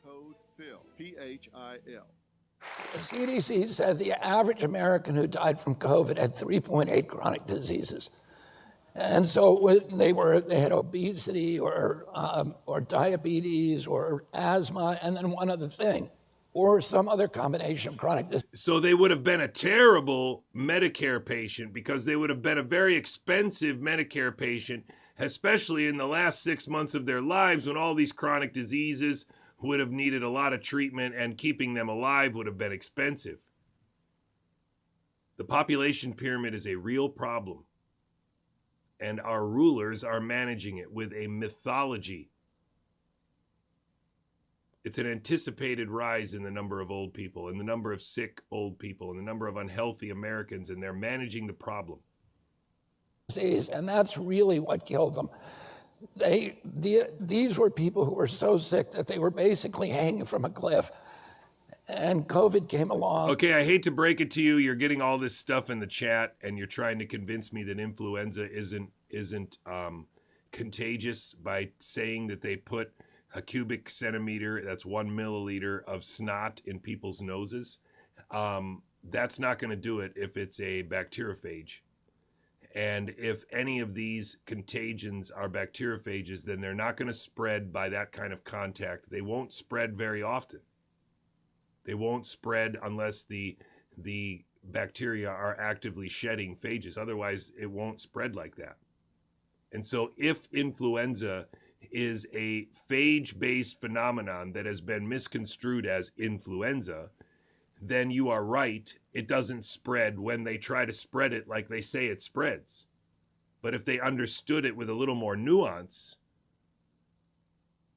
Code Phil, P-H-I-L. the CDC said the average American who died from COVID had 3.8 chronic diseases. And so when they had obesity or diabetes or asthma, and then one other thing, or some other combination of chronic disease. So they would have been a terrible Medicare patient, because they would have been a very expensive Medicare patient, especially in the last 6 months of their lives, when all these chronic diseases would have needed a lot of treatment, and keeping them alive would have been expensive. The population pyramid is a real problem, and our rulers are managing it with a mythology. It's an anticipated rise in the number of old people, and the number of sick old people, and the number of unhealthy Americans, and they're managing the problem. And that's really what killed them. These were people who were so sick that they were basically hanging from a cliff. And COVID came along. Okay, I hate to break it to you. You're getting all this stuff in the chat, and you're trying to convince me that influenza isn't contagious by saying that they put a cubic centimeter, that's 1 milliliter of snot in people's noses. That's not going to do it if it's a bacteriophage. And if any of these contagions are bacteriophages, then they're not going to spread by that kind of contact. They won't spread very often. They won't spread unless the bacteria are actively shedding phages. Otherwise, it won't spread like that. And so if influenza is a phage-based phenomenon that has been misconstrued as influenza, then you are right. It doesn't spread when they try to spread it like they say it spreads. But if they understood it with a little more nuance,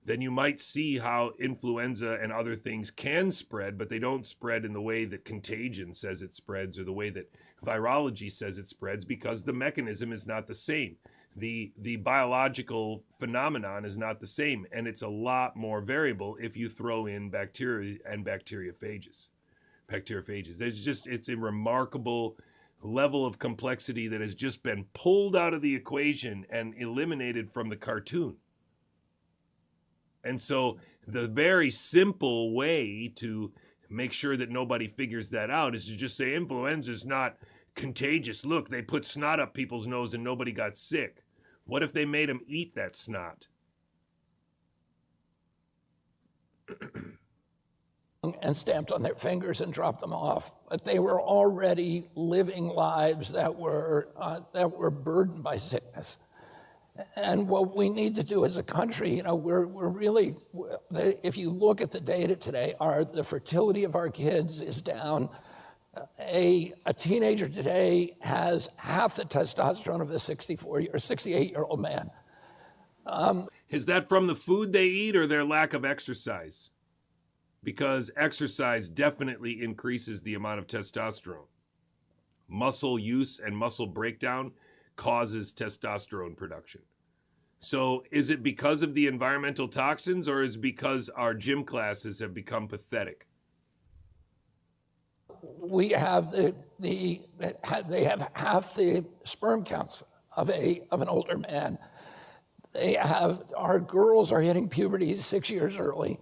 then you might see how influenza and other things can spread, but they don't spread in the way that contagion says it spreads or the way that virology says it spreads, because the mechanism is not the same. The biological phenomenon is not the same, and it's a lot more variable if you throw in bacteria and bacteriophages. It's a remarkable level of complexity that has just been pulled out of the equation and eliminated from the cartoon. And so the very simple way to make sure that nobody figures that out is to just say influenza is not contagious. Look, they put snot up people's nose and nobody got sick. What if they made them eat that snot? And stamped on their fingers and dropped them off. But they were already living lives that were burdened by sickness. And what we need to do as a country, we're really, if you look at the data today, the fertility of our kids is down. A teenager today has half the testosterone of a 64 or 68-year-old man. Is that from the food they eat or their lack of exercise? Because exercise definitely increases the amount of testosterone. Muscle use and muscle breakdown causes testosterone production. So is it because of the environmental toxins, or is it because our gym classes have become pathetic? We have they have half the sperm counts of an older man. Our girls are hitting puberty 6 years early.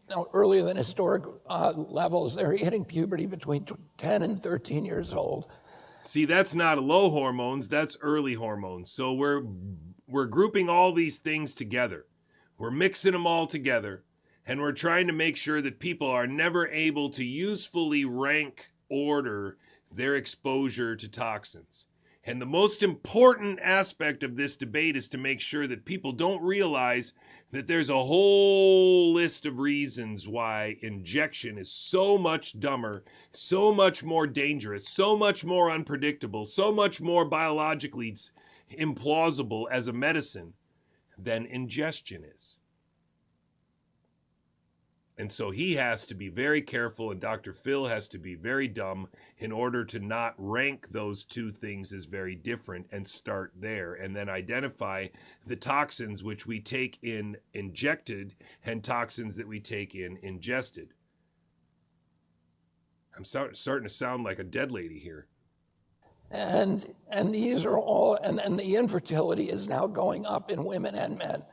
Now, earlier than historic levels. They're hitting puberty between 10 and 13 years old. See, that's not low hormones, that's early hormones. So we're grouping all these things together. We're mixing them all together, and we're trying to make sure that people are never able to usefully rank order their exposure to toxins. And the most important aspect of this debate is to make sure that people don't realize that there's a whole list of reasons why injection is so much dumber, so much more dangerous, so much more unpredictable, so much more biologically implausible as a medicine than ingestion is. And so he has to be very careful, and Dr. Phil has to be very dumb in order to not rank those two things as very different and start there, and then identify the toxins which we take in injected and toxins that we take in ingested. I'm starting to sound like a dead lady here. And these are all, and the infertility is now going up in women and men.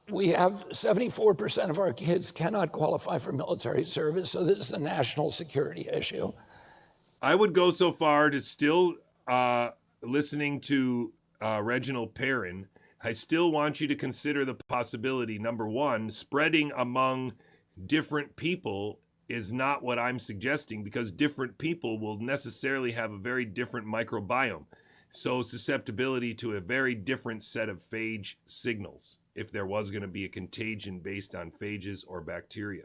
We have 74% of our kids cannot qualify for military service, so this is a national security issue. I would go so far to still, listening to Reginald Perrin, I still want you to consider the possibility, number one, spreading among different people is not what I'm suggesting, because different people will necessarily have a very different microbiome. So susceptibility to a very different set of phage signals if there was going to be a contagion based on phages or bacteria.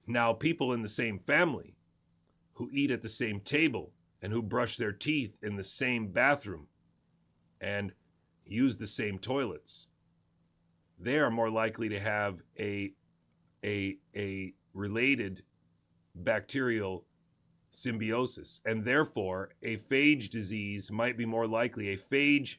Now, people in the same family who eat at the same table and who brush their teeth in the same bathroom and use the same toilets, they are more likely to have a related bacterial symbiosis, and therefore a phage disease might be more likely. A phage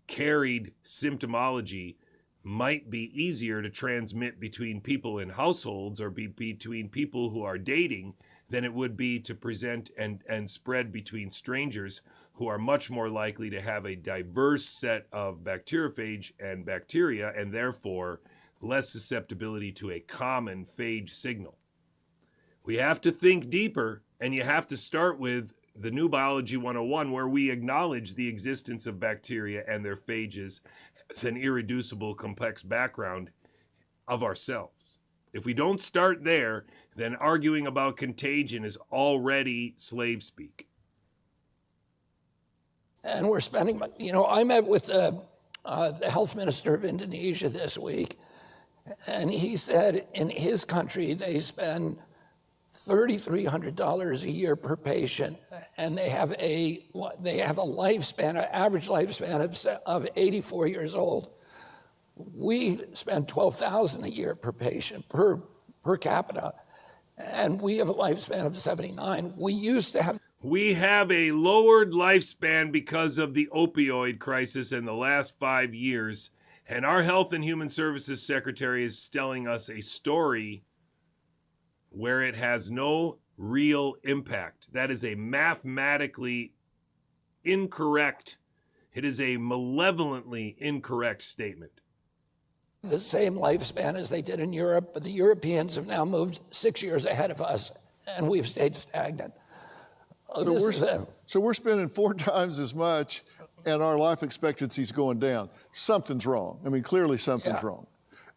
carried symptomology might be easier to transmit between people in households or between people who are dating than it would be to present and spread between strangers who are much more likely to have a diverse set of bacteriophage and bacteria, and therefore less susceptibility to a common phage signal. We have to think deeper, and you have to start with the new Biology 101, where we acknowledge the existence of bacteria and their phages as an irreducible, complex background of ourselves. If we don't start there, then arguing about contagion is already slave speak. And we're spending, I met with the health minister of Indonesia this week, and he said in his country they spend $3,300 a year per patient, and they have a lifespan, an average lifespan of 84 years old. We spend $12,000 a year per patient, per capita, and we have a lifespan of 79. We have a lowered lifespan because of the opioid crisis in the last 5 years, and our Health and Human Services Secretary is telling us a story where it has no real impact. That is a mathematically incorrect, it is a malevolently incorrect statement. The same lifespan as they did in Europe, but the Europeans have now moved 6 years ahead of us, and we've stayed stagnant. So we're spending 4 times as much, and our life expectancy is going down. Something's wrong. I mean, clearly something's wrong.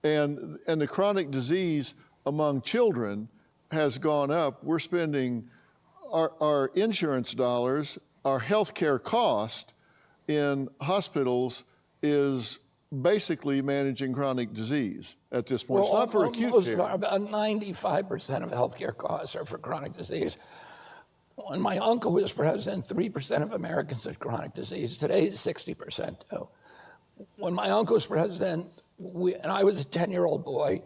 And the chronic disease among children has gone up. We're spending our insurance dollars, our health care cost in hospitals is basically managing chronic disease at this point. It's not for acute care. About 95% of healthcare costs are for chronic disease. When my uncle was president, 3% of Americans had chronic disease. Today, it's 60%. When my uncle was president, and I was a 10-year-old boy,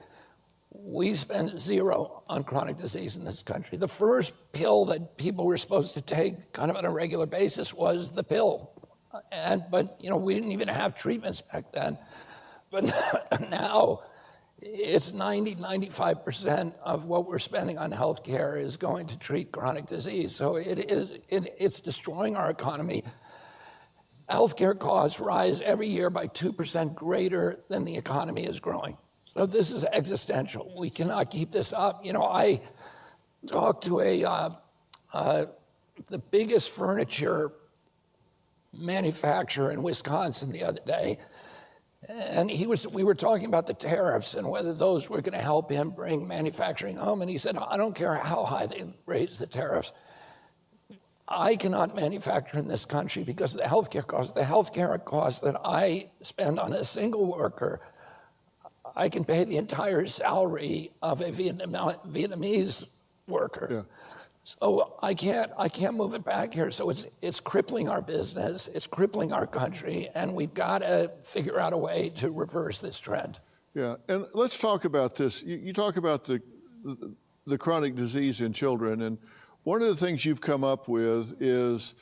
we spent 0 on chronic disease in this country. The first pill that people were supposed to take kind of on a regular basis was the pill. But we didn't even have treatments back then. But now it's 95% of what we're spending on healthcare is going to treat chronic disease. So it's destroying our economy. Healthcare costs rise every year by 2% greater than the economy is growing. So this is existential. We cannot keep this up. I talked to the biggest furniture manufacturer in Wisconsin the other day, and we were talking about the tariffs and whether those were going to help him bring manufacturing home. And he said, I don't care how high they raise the tariffs. I cannot manufacture in this country because of the healthcare costs. The healthcare costs that I spend on a single worker, I can pay the entire salary of a Vietnamese worker. Yeah. So I can't move it back here. So it's crippling our business, it's crippling our country, and we've got to figure out a way to reverse this trend. Yeah, and let's talk about this. You talk about the chronic disease in children, and one of the things you've come up with is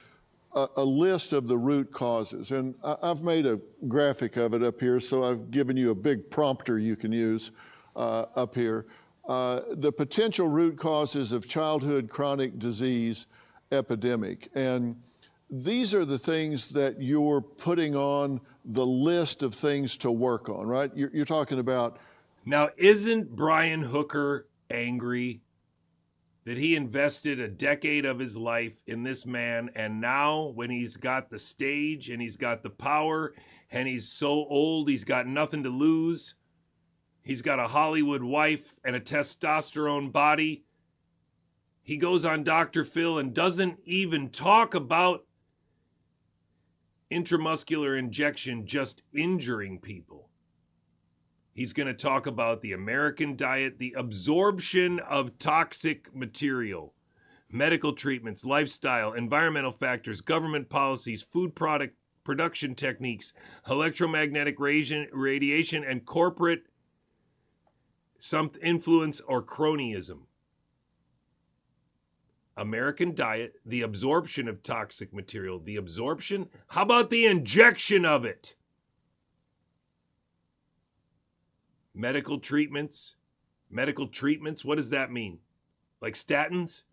a list of the root causes. And I've made a graphic of it up here, so I've given you a big prompter you can use up here. The potential root causes of childhood chronic disease epidemic. And these are the things that you're putting on the list of things to work on, right? You're talking about. Now, isn't Brian Hooker angry that he invested a decade of his life in this man, and now when he's got the stage and he's got the power and he's so old, he's got nothing to lose, he's got a Hollywood wife and a testosterone body, he goes on Dr. Phil and doesn't even talk about intramuscular injection just injuring people. He's going to talk about the American diet, the absorption of toxic material, medical treatments, lifestyle, environmental factors, government policies, food product production techniques, electromagnetic radiation, and corporate influence or cronyism. American diet, the absorption of toxic material, the absorption. How about the injection of it? Medical treatments, what does that mean? Like statins?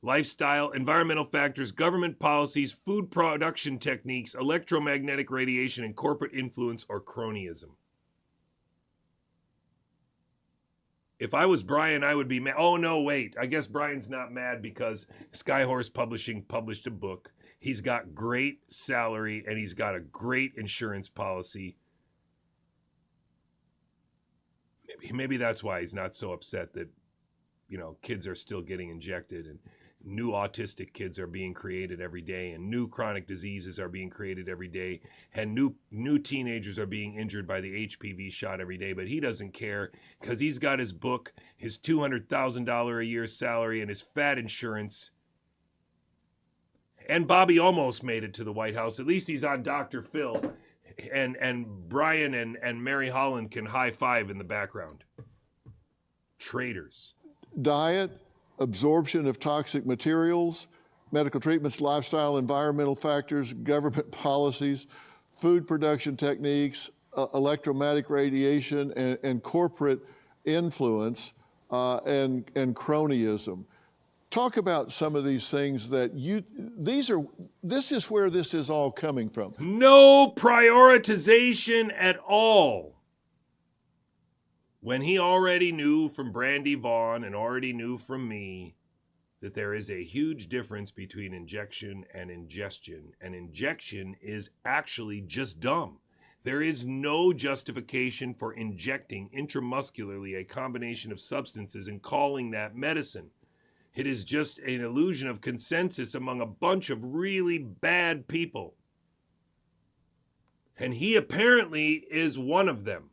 Lifestyle, environmental factors, government policies, food production techniques, electromagnetic radiation, and corporate influence or cronyism. If I was Brian, I would be mad. Oh, no, wait. I guess Brian's not mad because Skyhorse Publishing published a book. He's got great salary and he's got a great insurance policy. maybe that's why he's not so upset that, kids are still getting injected and new autistic kids are being created every day and new chronic diseases are being created every day and new teenagers are being injured by the HPV shot every day. But he doesn't care because he's got his book, his $200,000 a year salary, and his fat insurance. And Bobby almost made it to the White House. At least he's on Dr. Phil. And Brian and Mary Holland can high five in the background. Traitors. Diet, absorption of toxic materials, medical treatments, lifestyle, environmental factors, government policies, food production techniques, electromagnetic radiation, and corporate influence, and cronyism. Talk about some of these things that this is where this is all coming from. No prioritization at all. When he already knew from Brandy Vaughn and already knew from me that there is a huge difference between injection and ingestion. And injection is actually just dumb. There is no justification for injecting intramuscularly a combination of substances and calling that medicine. It is just an illusion of consensus among a bunch of really bad people. And he apparently is one of them.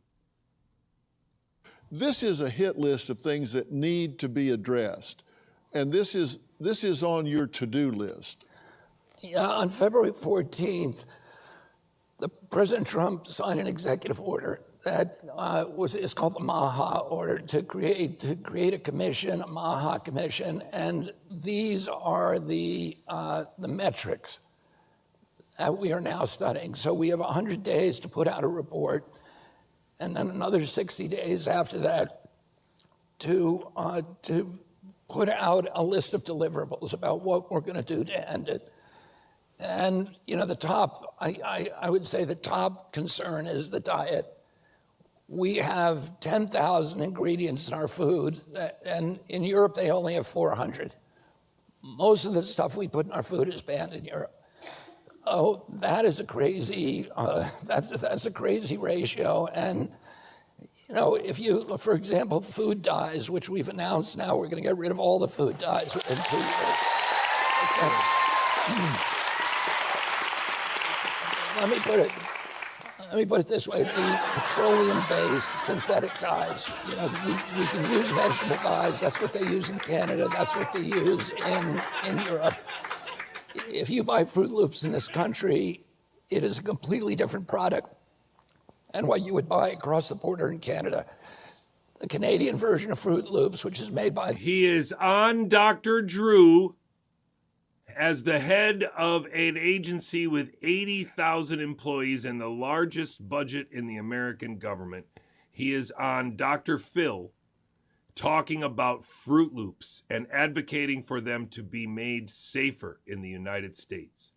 This is a hit list of things that need to be addressed. And this is on your to-do list. Yeah, on February 14th, President Trump signed an executive order that is called the MAHA order to create a commission, a MAHA commission, and these are the metrics that we are now studying. So we have 100 days to put out a report, and then another 60 days after that to put out a list of deliverables about what we're going to do to end it. And I would say the top concern is the diet. We have 10,000 ingredients in our food, and in Europe they only have 400. Most of the stuff we put in our food is banned in Europe. Oh, that is a crazy. That's a crazy ratio. And if you look, for example, food dyes, which we've announced now, we're going to get rid of all the food dyes within 2 years. Let me put it this way: the petroleum-based synthetic dyes. We can use vegetable dyes. That's what they use in Canada. That's what they use in Europe. If you buy Fruit Loops in this country, it is a completely different product than what you would buy across the border in Canada. The Canadian version of Fruit Loops, which is made by... He is on Dr. Drew as the head of an agency with 80,000 employees and the largest budget in the American government. He is on Dr. Phil talking about Fruit Loops and advocating for them to be made safer in the United States.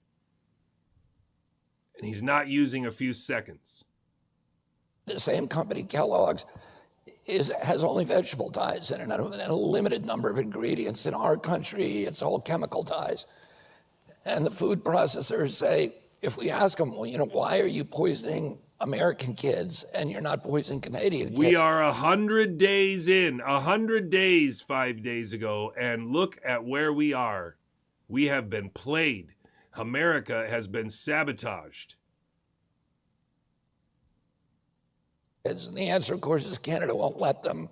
And he's not using a few seconds. The same company, Kellogg's, has only vegetable dyes in it and a limited number of ingredients. In our country, it's all chemical dyes. And the food processors say, if we ask them, why are you poisoning American kids and you're not poisoning Canadian kids? We are 100 days in, 100 days 5 days ago, and look at where we are. We have been played. America has been sabotaged. And the answer, of course, is Canada won't let them.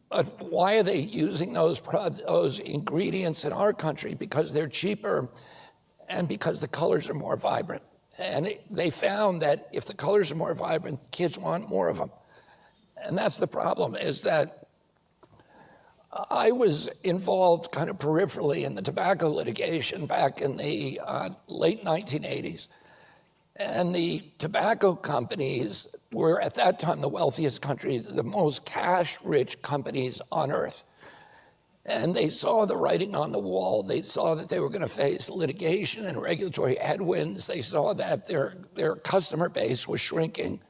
But why are they using those ingredients in our country? Because they're cheaper and because the colors are more vibrant. And they found that if the colors are more vibrant, kids want more of them. And that's the problem, is that I was involved kind of peripherally in the tobacco litigation back in the late 1980s. And the tobacco companies were, at that time, the wealthiest countries, the most cash-rich companies on earth. And they saw the writing on the wall. They saw that they were going to face litigation and regulatory headwinds. They saw that their customer base was shrinking.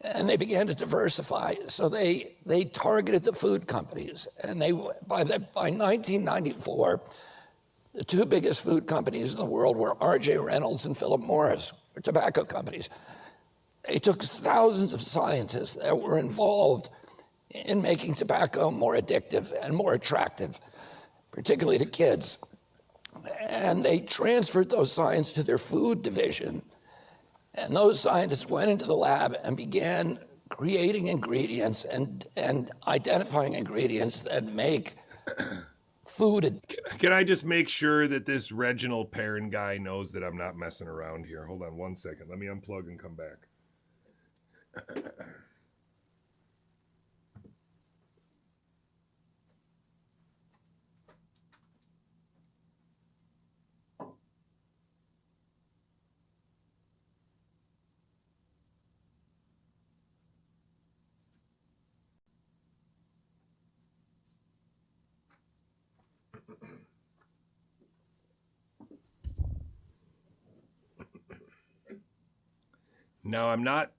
And they began to diversify. So they targeted the food companies. And by 1994, the two biggest food companies in the world were R.J. Reynolds and Philip Morris, or tobacco companies. They took thousands of scientists that were involved in making tobacco more addictive and more attractive, particularly to kids. And they transferred those science to their food division. And those scientists went into the lab and began creating ingredients and identifying ingredients that make food. Can I just make sure that this Reginald Perrin guy knows that I'm not messing around here? Hold on 1 second. Let me unplug and come back. Now, I'm not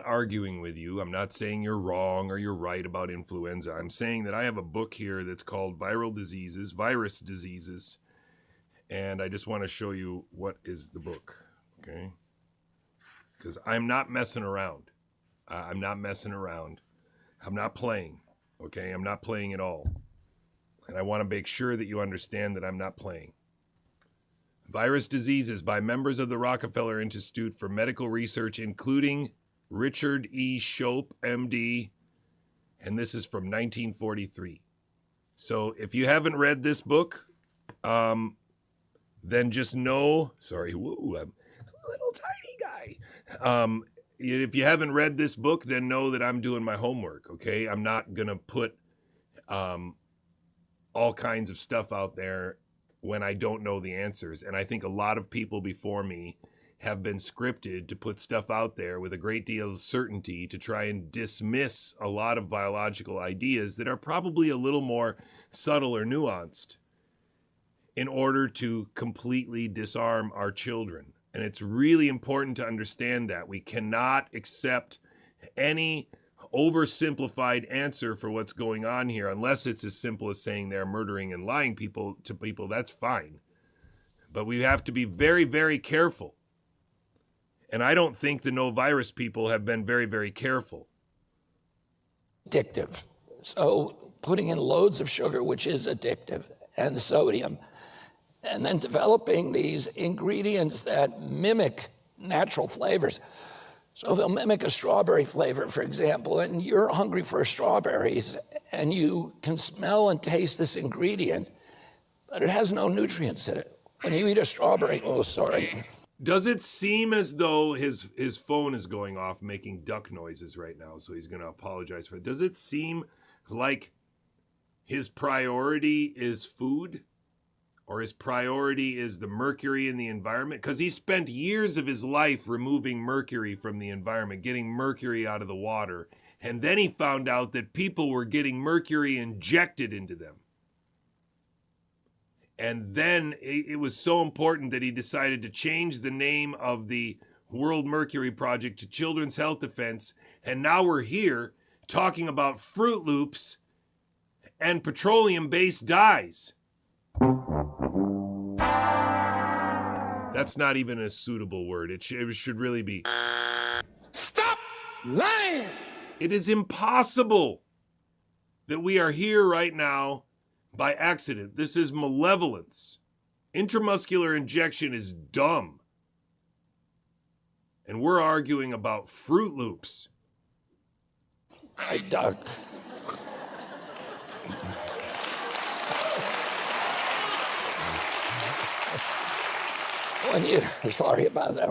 arguing with you. I'm not saying you're wrong or you're right about influenza. I'm saying that I have a book here that's called Virus Diseases, and I just want to show you what is the book, okay? Because I'm not messing around. I'm not messing around. I'm not playing, okay? I'm not playing at all. And I want to make sure that you understand that I'm not playing. Virus Diseases by members of the Rockefeller Institute for Medical Research, including Richard E. Shope, MD, and this is from 1943. So if you haven't read this book, then just know, sorry, woo, I'm a little tiny guy. If you haven't read this book, then know that I'm doing my homework, okay? I'm not going to put all kinds of stuff out there when I don't know the answers. And I think a lot of people before me have been scripted to put stuff out there with a great deal of certainty to try and dismiss a lot of biological ideas that are probably a little more subtle or nuanced in order to completely disarm our children. And it's really important to understand that. We cannot accept any oversimplified answer for what's going on here, unless it's as simple as saying they're murdering and lying to people. That's fine. But we have to be very, very careful. And I don't think the no virus people have been very, very careful. Addictive. So putting in loads of sugar, which is addictive, and sodium, and then developing these ingredients that mimic natural flavors. So they'll mimic a strawberry flavor, for example, and you're hungry for strawberries, and you can smell and taste this ingredient, but it has no nutrients in it. When you eat a strawberry, oh, sorry. Does it seem as though his phone is going off making duck noises right now, so he's going to apologize for it? Does it seem like his priority is food? Or his priority is the mercury in the environment? Because he spent years of his life removing mercury from the environment, getting mercury out of the water. And then he found out that people were getting mercury injected into them. And then it was so important that he decided to change the name of the World Mercury Project to Children's Health Defense. And now we're here talking about Fruit Loops and petroleum-based dyes. That's not even a suitable word. It should really be. Stop lying! It is impossible that we are here right now by accident. This is malevolence. Intramuscular injection is dumb. And we're arguing about Fruit Loops. I duck. Sorry about that.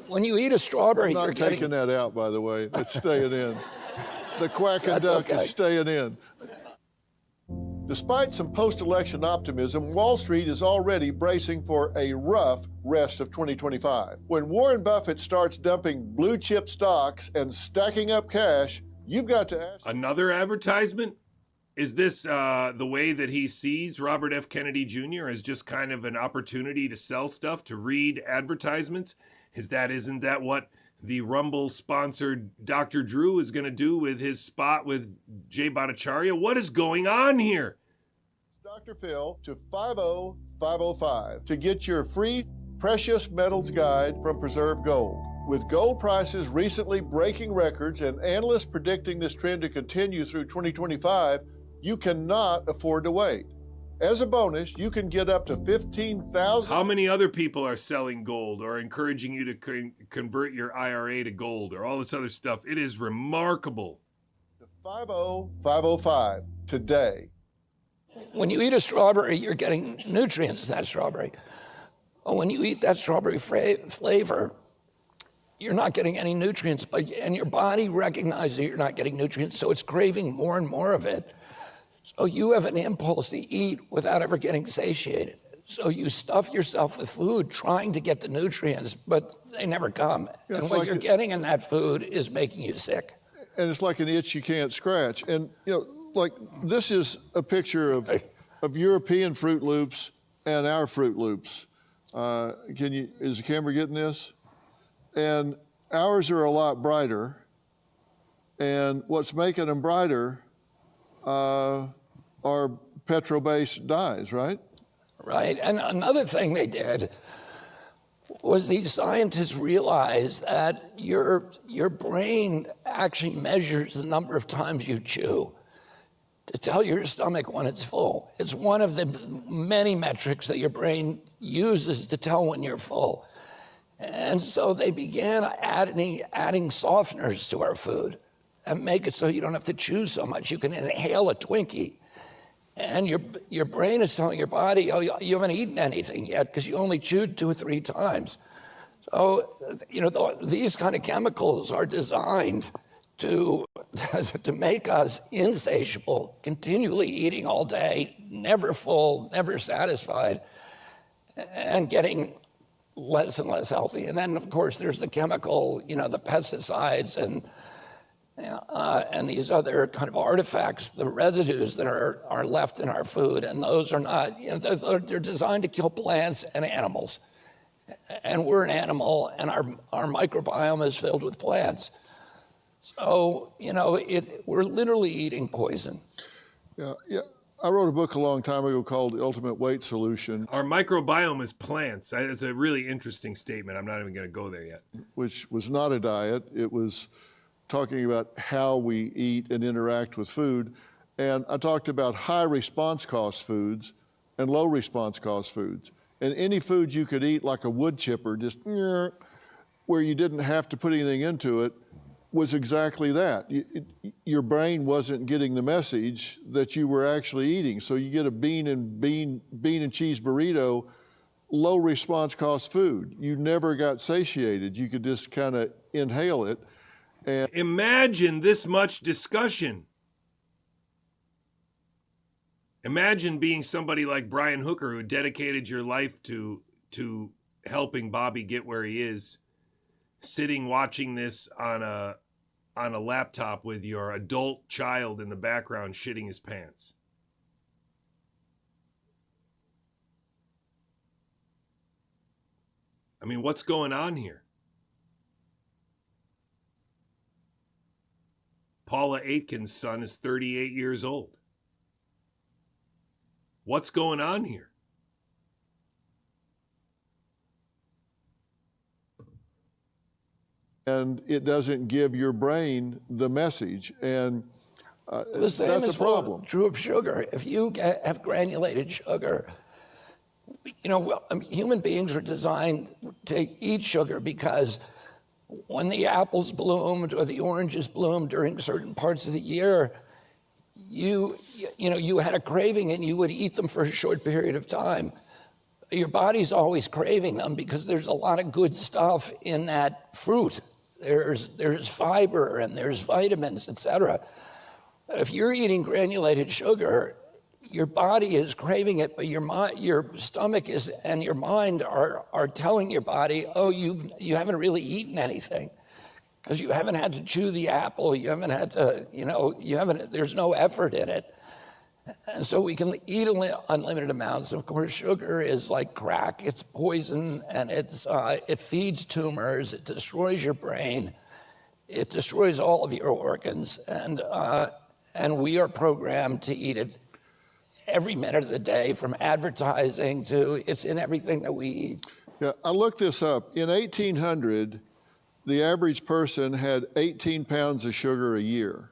When you eat a strawberry, I'm not taking that out, by the way. It's staying in. The quacking duck is staying in. Despite some post-election optimism, Wall Street is already bracing for a rough rest of 2025. When Warren Buffett starts dumping blue chip stocks and stacking up cash, you've got to ask. Another advertisement? Is this the way that he sees Robert F. Kennedy Jr. as just kind of an opportunity to sell stuff, to read advertisements? Isn't that what the Rumble-sponsored Dr. Drew is going to do with his spot with Jay Bhattacharya? What is going on here? Dr. Phil to 50505 to get your free precious metals guide from Preserve Gold. With gold prices recently breaking records and analysts predicting this trend to continue through 2025, you cannot afford to wait. As a bonus, you can get up to $15,000. How many other people are selling gold or encouraging you to convert your IRA to gold or all this other stuff? It is remarkable. 50505 today. When you eat a strawberry, you're getting nutrients in that strawberry. When you eat that strawberry flavor, you're not getting any nutrients, and your body recognizes you're not getting nutrients, so it's craving more and more of it. So you have an impulse to eat without ever getting satiated. So you stuff yourself with food trying to get the nutrients, but they never come. Yeah, and what you're getting in that food is making you sick. And it's like an itch you can't scratch. And like this is a picture of European Fruit Loops and our Fruit Loops. Is the camera getting this? And ours are a lot brighter. And what's making them brighter are petro-based dyes, right? Right. And another thing they did was these scientists realized that your brain actually measures the number of times you chew to tell your stomach when it's full. It's one of the many metrics that your brain uses to tell when you're full. And so they began adding softeners to our food and make it so you don't have to chew so much. You can inhale a Twinkie. And your brain is telling your body, oh, you haven't eaten anything yet because you only chewed 2 or 3 times. So, these kind of chemicals are designed to make us insatiable, continually eating all day, never full, never satisfied, and getting less and less healthy. And then, of course, there's the chemical, the pesticides and these other kind of artifacts, the residues that are left in our food, and those are not, they're designed to kill plants and animals. And we're an animal, and our microbiome is filled with plants. So, we're literally eating poison. Yeah. I wrote a book a long time ago called The Ultimate Weight Solution. Our microbiome is plants. It's a really interesting statement. I'm not even going to go there yet. Which was not a diet. It was talking about how we eat and interact with food. And I talked about high response cost foods and low response cost foods. And any food you could eat like a wood chipper, just where you didn't have to put anything into it, was exactly that. Your brain wasn't getting the message that you were actually eating. So you get a bean and cheese burrito, low response cost food. You never got satiated. You could just kind of inhale it. And imagine this much discussion. Imagine being somebody like Brian Hooker, who dedicated your life to helping Bobby get where he is, sitting watching this on a laptop with your adult child in the background shitting his pants. I mean, what's going on here? Paula Aitken's son is 38 years old. What's going on here? And it doesn't give your brain the message, and the same that's is a problem. True of sugar. If you have granulated sugar, human beings are designed to eat sugar because when the apples bloomed or the oranges bloomed during certain parts of the year, you had a craving and you would eat them for a short period of time. Your body's always craving them because there's a lot of good stuff in that fruit. There's fiber and there's vitamins, etc. If you're eating granulated sugar, your body is craving it, but your stomach is and your mind are telling your body, oh, you haven't really eaten anything because you haven't had to chew the apple, you haven't had to, there's no effort in it. And so we can eat unlimited amounts. Of course, sugar is like crack. It's poison, and it feeds tumors. It destroys your brain. It destroys all of your organs. And we are programmed to eat it every minute of the day, from advertising to it's in everything that we eat. Yeah, I looked this up. In 1800, the average person had 18 pounds of sugar a year.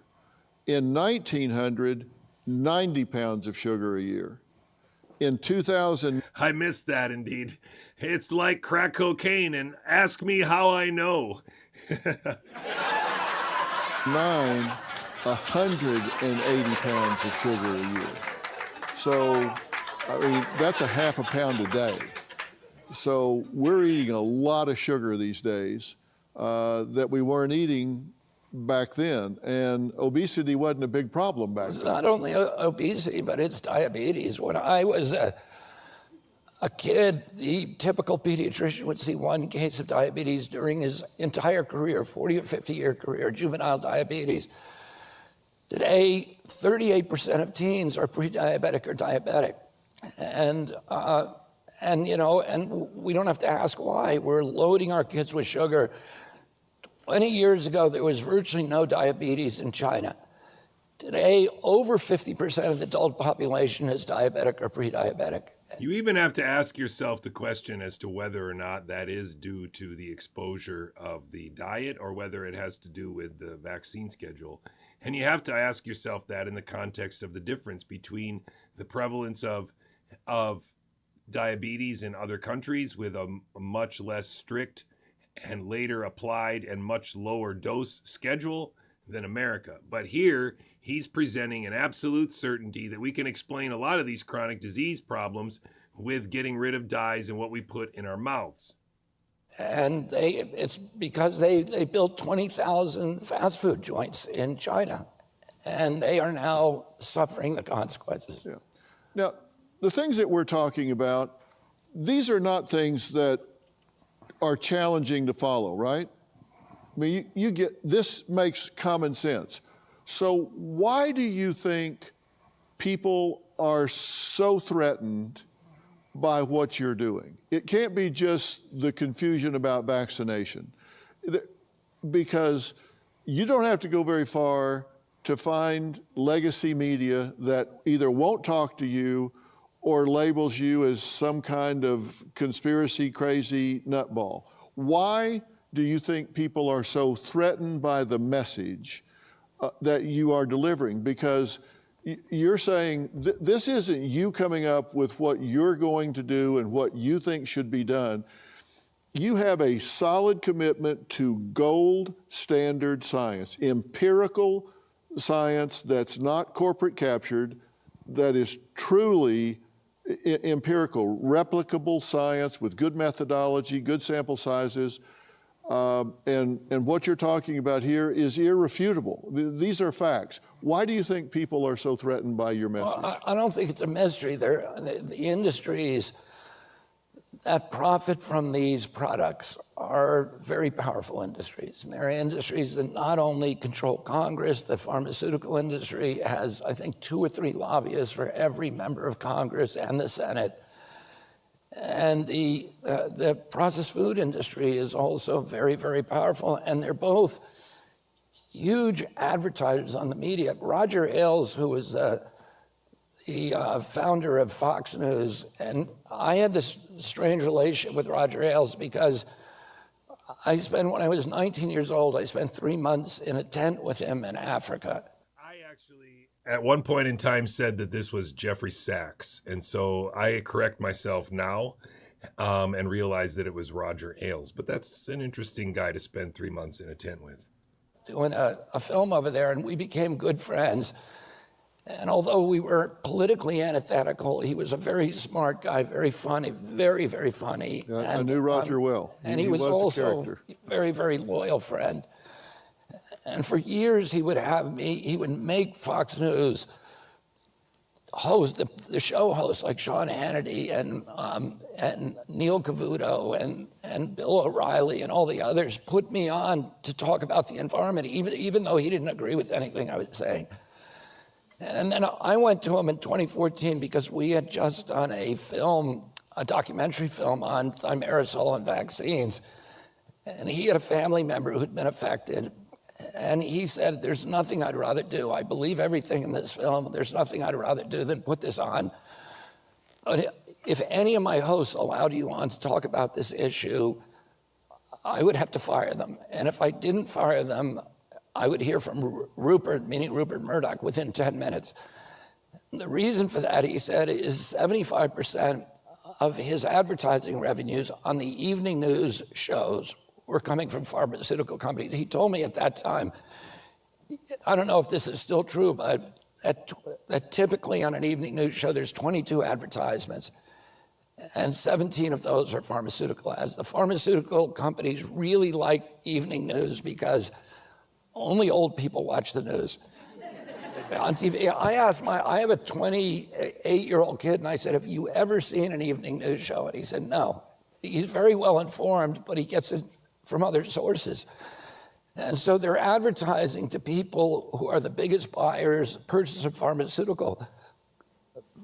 In 1900, 90 pounds of sugar a year. In 2000, I missed that indeed. It's like crack cocaine, and ask me how I know. 180 pounds of sugar a year. So, I mean, that's a half a pound a day. So we're eating a lot of sugar these days that we weren't eating back then. And obesity wasn't a big problem back then. It's not only obesity, but it's diabetes. When I was a kid, the typical pediatrician would see one case of diabetes during his entire career, 40 or 50-year career, juvenile diabetes. Today, 38% of teens are pre-diabetic or diabetic. And we don't have to ask why. We're loading our kids with sugar. 20 years ago, there was virtually no diabetes in China. Today, over 50% of the adult population is diabetic or pre-diabetic. You even have to ask yourself the question as to whether or not that is due to the exposure of the diet or whether it has to do with the vaccine schedule. And you have to ask yourself that in the context of the difference between the prevalence of diabetes in other countries with a much less strict and later applied and much lower dose schedule than America. But here, he's presenting an absolute certainty that we can explain a lot of these chronic disease problems with getting rid of dyes and what we put in our mouths. And it's because they built 20,000 fast food joints in China, and they are now suffering the consequences. Yeah. Now, the things that we're talking about, these are not things that are challenging to follow, right? I mean, you get, this makes common sense. So why do you think people are so threatened by what you're doing? It can't be just the confusion about vaccination, because you don't have to go very far to find legacy media that either won't talk to you or labels you as some kind of conspiracy crazy nutball. Why do you think people are so threatened by the message that you are delivering? Because you're saying this isn't you coming up with what you're going to do and what you think should be done. You have a solid commitment to gold standard science, empirical science that's not corporate captured, that is truly empirical, replicable science with good methodology, good sample sizes. And what you're talking about here is irrefutable. These are facts. Why do you think people are so threatened by your message? Well, I don't think it's a mystery. The industries that profit from these products are very powerful industries. And they're industries that not only control Congress, the pharmaceutical industry has, I think, 2 or 3 lobbyists for every member of Congress and the Senate. And the processed food industry is also very, very powerful, and they're both huge advertisers on the media. Roger Ailes, who was the founder of Fox News, and I had this strange relationship with Roger Ailes because when I was 19 years old, I spent 3 months in a tent with him in Africa. At one point in time said that this was Jeffrey Sachs. And so I correct myself now and realize that it was Roger Ailes. But that's an interesting guy to spend 3 months in a tent with. Doing a film over there, and we became good friends. And although we were politically antithetical, he was a very smart guy, very funny, very, very funny. I knew Roger well. And he was also a very, very loyal friend. And for years, he would make Fox News host, the show hosts like Sean Hannity and Neil Cavuto and Bill O'Reilly and all the others put me on to talk about the environment, even though he didn't agree with anything I was saying. And then I went to him in 2014 because we had just done a documentary film on thimerosal and vaccines. And he had a family member who'd been affected. And he said, there's nothing I'd rather do. I believe everything in this film. There's nothing I'd rather do than put this on. But if any of my hosts allowed you on to talk about this issue, I would have to fire them. And if I didn't fire them, I would hear from Rupert, meaning Rupert Murdoch, within 10 minutes. The reason for that, he said, is 75% of his advertising revenues on the evening news shows were coming from pharmaceutical companies. He told me at that time, I don't know if this is still true, but that typically on an evening news show, there's 22 advertisements, and 17 of those are pharmaceutical ads. The pharmaceutical companies really like evening news because only old people watch the news. On TV, I have a 28-year-old kid, and I said, have you ever seen an evening news show? And he said, no. He's very well informed, but he gets it from other sources. And so they're advertising to people who are the biggest buyers, purchasers of pharmaceutical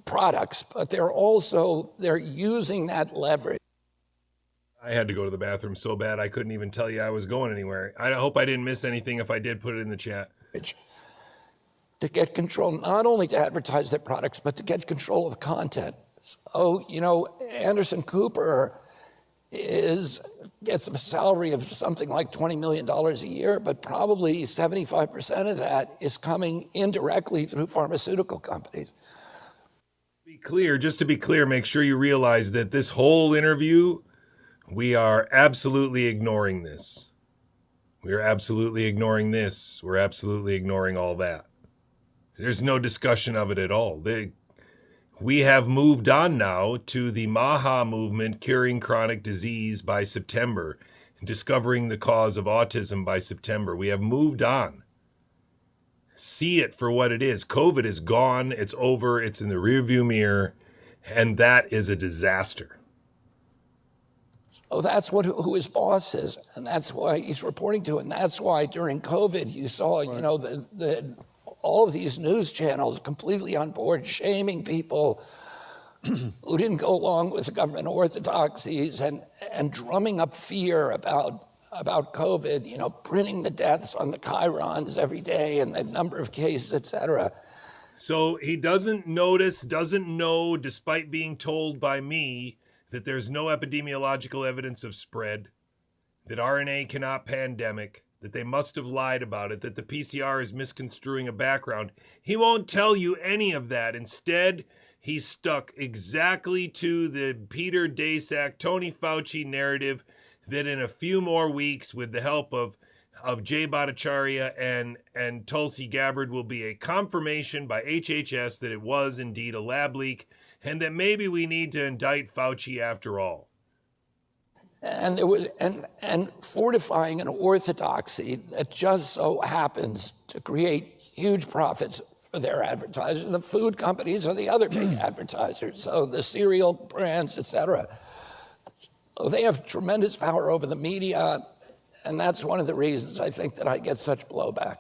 products, but they're using that leverage. I had to go to the bathroom so bad I couldn't even tell you I was going anywhere. I hope I didn't miss anything. If I did, put it in the chat. To get control, not only to advertise their products, but to get control of content. So, Anderson Cooper gets a salary of something like $20 million a year, but probably 75% of that is coming indirectly through pharmaceutical companies. Just to be clear, make sure you realize that this whole interview, we are absolutely ignoring this. We are absolutely ignoring this. We're absolutely ignoring all that. There's no discussion of it at all. We have moved on now to the MAHA movement, curing chronic disease by September, discovering the cause of autism by September. We have moved on. See it for what it is. COVID is gone. It's over. It's in the rearview mirror. And that is a disaster. Oh, that's who his boss is. And that's why he's reporting to. And that's why during COVID, you saw, all of these news channels completely on board, shaming people who didn't go along with the government orthodoxies and drumming up fear about COVID, printing the deaths on the chyrons every day and the number of cases, et cetera. So he doesn't know, despite being told by me that there's no epidemiological evidence of spread, that RNA cannot pandemic, that they must have lied about it, that the PCR is misconstruing a background. He won't tell you any of that. Instead, he's stuck exactly to the Peter Daszak, Tony Fauci narrative that in a few more weeks, with the help of Jay Bhattacharya and Tulsi Gabbard, will be a confirmation by HHS that it was indeed a lab leak and that maybe we need to indict Fauci after all. And it was and fortifying an orthodoxy that just so happens to create huge profits for their advertisers. The food companies are the other big advertisers, so the cereal brands, et cetera. So they have tremendous power over the media, and that's one of the reasons I think that I get such blowback.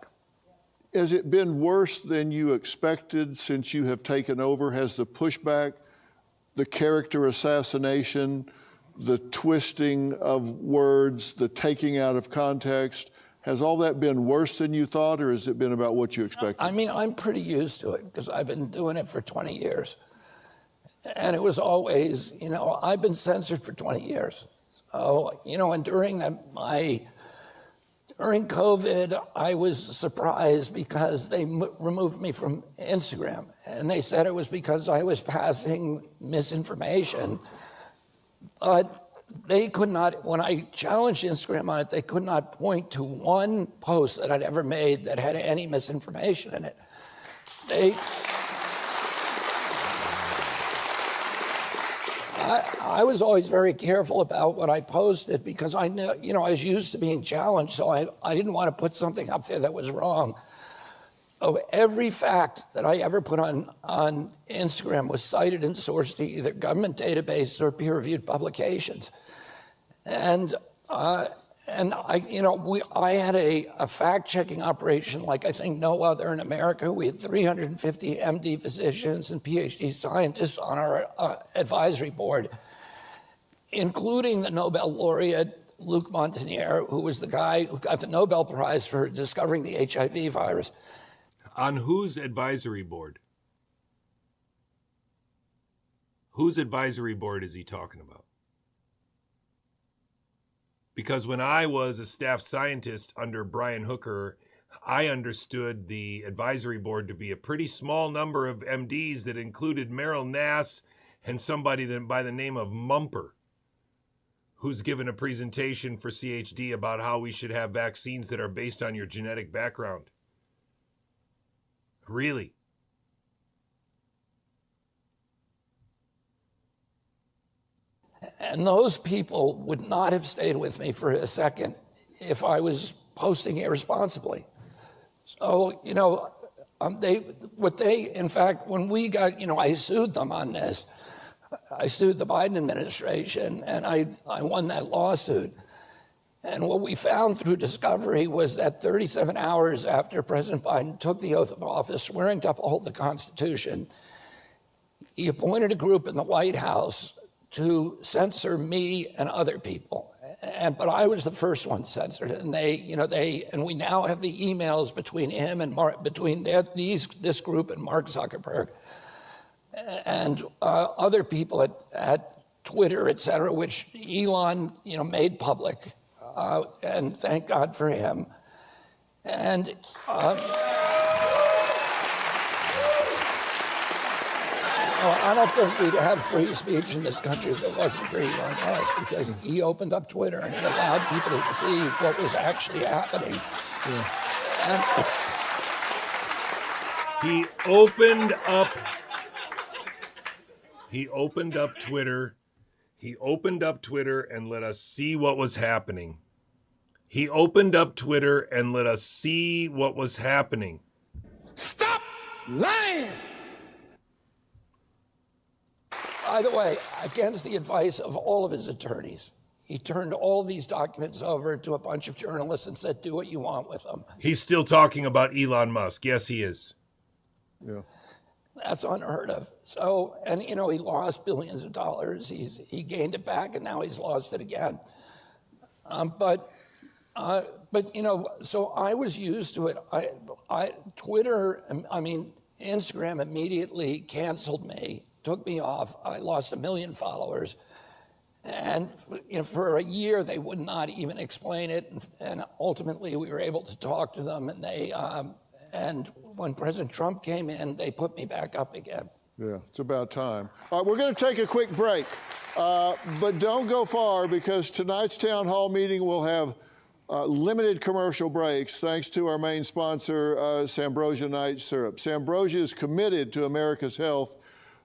Has it been worse than you expected since you have taken over? Has the pushback, the character assassination, the twisting of words, the taking out of context, has all that been worse than you thought, or has it been about what you expected? I mean, I'm pretty used to it because I've been doing it for 20 years. And it was always, I've been censored for 20 years. So, and during COVID, I was surprised because they removed me from Instagram. And they said it was because I was passing misinformation. But they could not, when I challenged Instagram on it, they could not point to one post that I'd ever made that had any misinformation in it. I was always very careful about what I posted because I knew, I was used to being challenged, so I didn't want to put something up there that was wrong. So every fact that I ever put on Instagram was cited and sourced to either government databases or peer-reviewed publications. And I had a fact-checking operation like I think no other in America. We had 350 MD physicians and PhD scientists on our advisory board, including the Nobel laureate Luc Montagnier, who was the guy who got the Nobel Prize for discovering the HIV virus. On whose advisory board? Whose advisory board is he talking about? Because when I was a staff scientist under Brian Hooker, I understood the advisory board to be a pretty small number of MDs that included Merrill Nass and somebody that by the name of Mumper, who's given a presentation for CHD about how we should have vaccines that are based on your genetic background. Really? And those people would not have stayed with me for a second if I was posting irresponsibly. So, you know, in fact, when we got, you know, I sued them on this. I sued the Biden administration, and I won that lawsuit. And what we found through discovery was that 37 hours after President Biden took the oath of office, swearing to uphold the Constitution, he appointed a group in the White House to censor me and other people. But I was the first one censored, and and we now have the emails between him and this group and Mark Zuckerberg and other people at Twitter, et cetera, which Elon, made public, and thank God for him. And I don't think we'd have free speech in this country if it wasn't for Elon Musk, because he opened up Twitter and he allowed people to see what was actually happening. Yeah. He opened up Twitter. He opened up Twitter and let us see what was happening. He opened up Twitter and let us see what was happening. Stop lying! By the way, against the advice of all of his attorneys, he turned all these documents over to a bunch of journalists and said, do what you want with them. He's still talking about Elon Musk. Yes, he is. Yeah. That's unheard of. So, and he lost billions of dollars. He gained it back, and now he's lost it again. But so I was used to it. Instagram immediately canceled me, took me off. I lost 1 million followers. And for a year, they would not even explain it. And ultimately, we were able to talk to them. And and when President Trump came in, they put me back up again. Yeah, it's about time. All right, we're going to take a quick break. But don't go far, because tonight's town hall meeting will have limited commercial breaks, thanks to our main sponsor, Sambrosia Night Syrup. Sambrosia is committed to America's health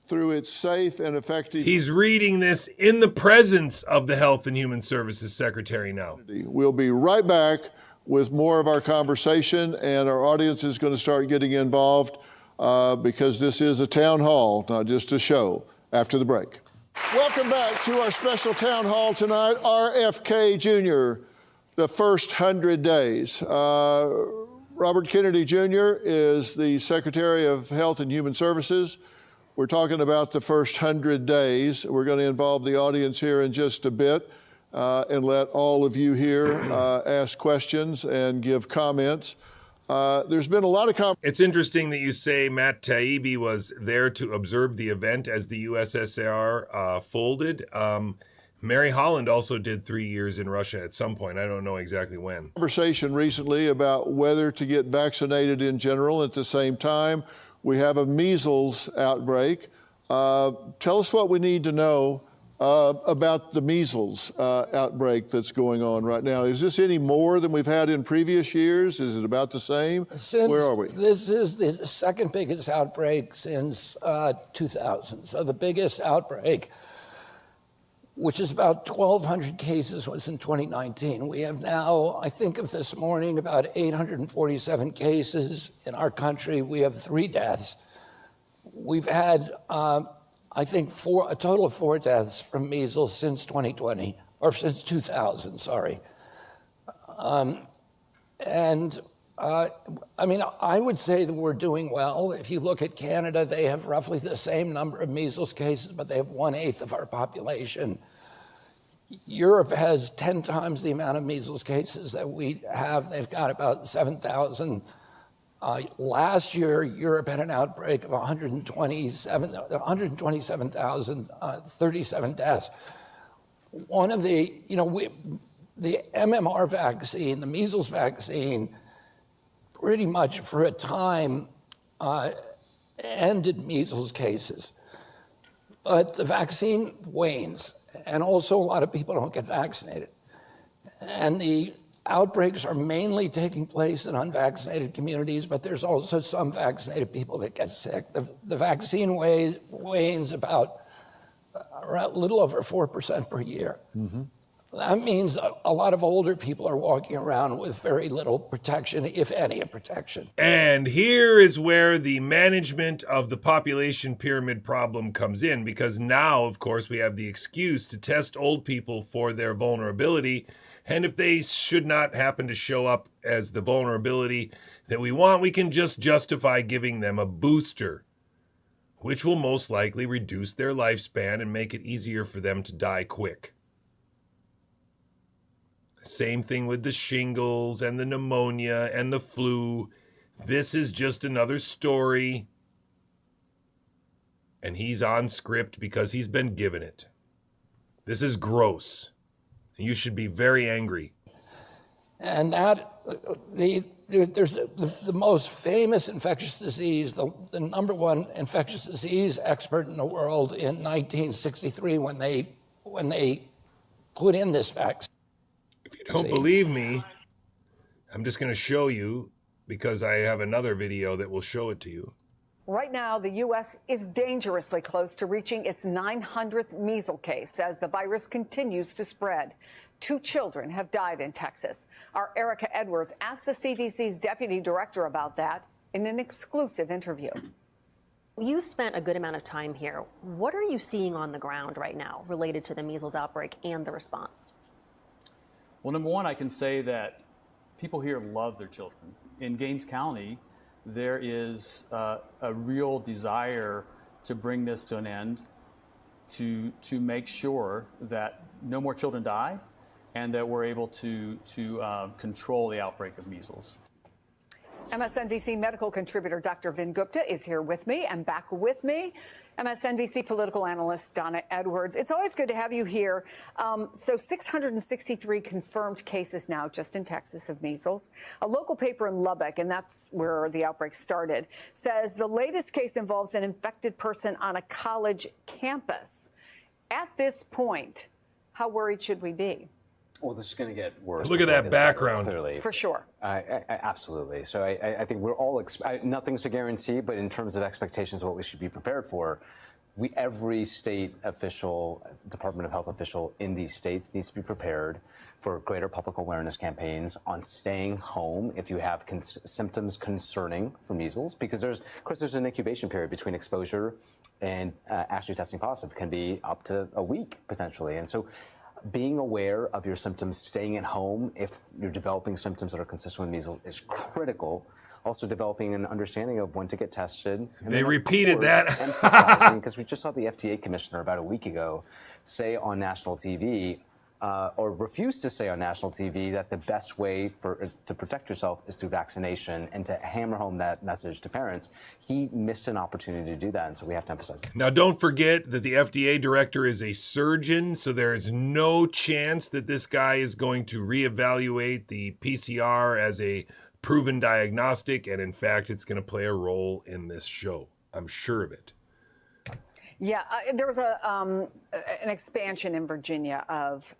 through its safe and effective... He's reading this in the presence of the Health and Human Services Secretary now. We'll be right back with more of our conversation, and our audience is going to start getting involved because this is a town hall, not just a show, after the break. Welcome back to our special town hall tonight, RFK Jr., the first 100 days. Robert Kennedy Jr. is the Secretary of Health and Human Services. We're talking about the first 100 days. We're going to involve the audience here in just a bit and let all of you here ask questions and give comments. There's been a lot of It's interesting that you say Matt Taibbi was there to observe the event as the USSR folded. Mary Holland also did 3 years in Russia at some point. I don't know exactly when. Conversation recently about whether to get vaccinated in general. At the same time, we have a measles outbreak. Tell us what we need to know about the measles outbreak that's going on right now. Is this any more than we've had in previous years? Is it about the same? Where are we? This is the second biggest outbreak since 2000. So the biggest outbreak, which is about 1,200 cases, was in 2019. We have now, I think of this morning, about 847 cases in our country. We have 3 deaths. We've had, I think, a total of 4 deaths from measles since 2020, or since 2000, sorry. I would say that we're doing well. If you look at Canada, they have roughly the same number of measles cases, but they have 1/8 of our population. Europe has 10 times the amount of measles cases that we have. They've got about 7,000. Last year, Europe had an outbreak of 127,037 deaths. One of the, the MMR vaccine, the measles vaccine, pretty much for a time ended measles cases. But the vaccine wanes, and also a lot of people don't get vaccinated. And the outbreaks are mainly taking place in unvaccinated communities, but there's also some vaccinated people that get sick. The vaccine wanes about a little over 4% per year. Mm-hmm. That means a lot of older people are walking around with very little protection, if any protection. And here is where the management of the population pyramid problem comes in, because now, of course, we have the excuse to test old people for their vulnerability. And if they should not happen to show up as the vulnerability that we want, we can just justify giving them a booster, which will most likely reduce their lifespan and make it easier for them to die quick. Same thing with the shingles and the pneumonia and the flu. This is just another story. And he's on script because he's been given it. This is gross. You should be very angry. And that, there's the most famous infectious disease, the number one infectious disease expert in the world in 1963 when they put in this vaccine. If you don't believe me, I'm just going to show you because I have another video that will show it to you. Right now, the U.S. is dangerously close to reaching its 900th measles case as the virus continues to spread. 2 children have died in Texas. Our Erica Edwards asked the CDC's deputy director about that in an exclusive interview. You've spent a good amount of time here. What are you seeing on the ground right now related to the measles outbreak and the response? Well, number one, I can say that people here love their children. In Gaines County, there is a real desire to bring this to an end, to make sure that no more children die, and that we're able to control the outbreak of measles. MSNBC medical contributor Dr. Vin Gupta is here with me, and back with me, MSNBC political analyst Donna Edwards. It's always good to have you here. So 663 confirmed cases now just in Texas of measles. A local paper in Lubbock, and that's where the outbreak started, says the latest case involves an infected person on a college campus. At this point, how worried should we be? Well, this is going to get worse. Look at that background. Clearly. For sure. Absolutely. So I think we're all, nothing's a guarantee, but in terms of expectations of what we should be prepared for, every state official, Department of Health official in these states needs to be prepared for greater public awareness campaigns on staying home if you have symptoms concerning for measles, because of course, there's an incubation period between exposure and actually testing positive. It can be up to a week potentially. And so being aware of your symptoms, staying at home if you're developing symptoms that are consistent with measles is critical. Also developing an understanding of when to get tested. And they repeated that. Emphasizing, because we just saw the FDA commissioner about a week ago say on national TV, or refuse to say on national TV, that the best way to protect yourself is through vaccination, and to hammer home that message to parents. He missed an opportunity to do that, and so we have to emphasize it. Now, don't forget that the FDA director is a surgeon, so there is no chance that this guy is going to reevaluate the PCR as a proven diagnostic, and in fact, it's going to play a role in this show. I'm sure of it. Yeah, there was an expansion in Virginia of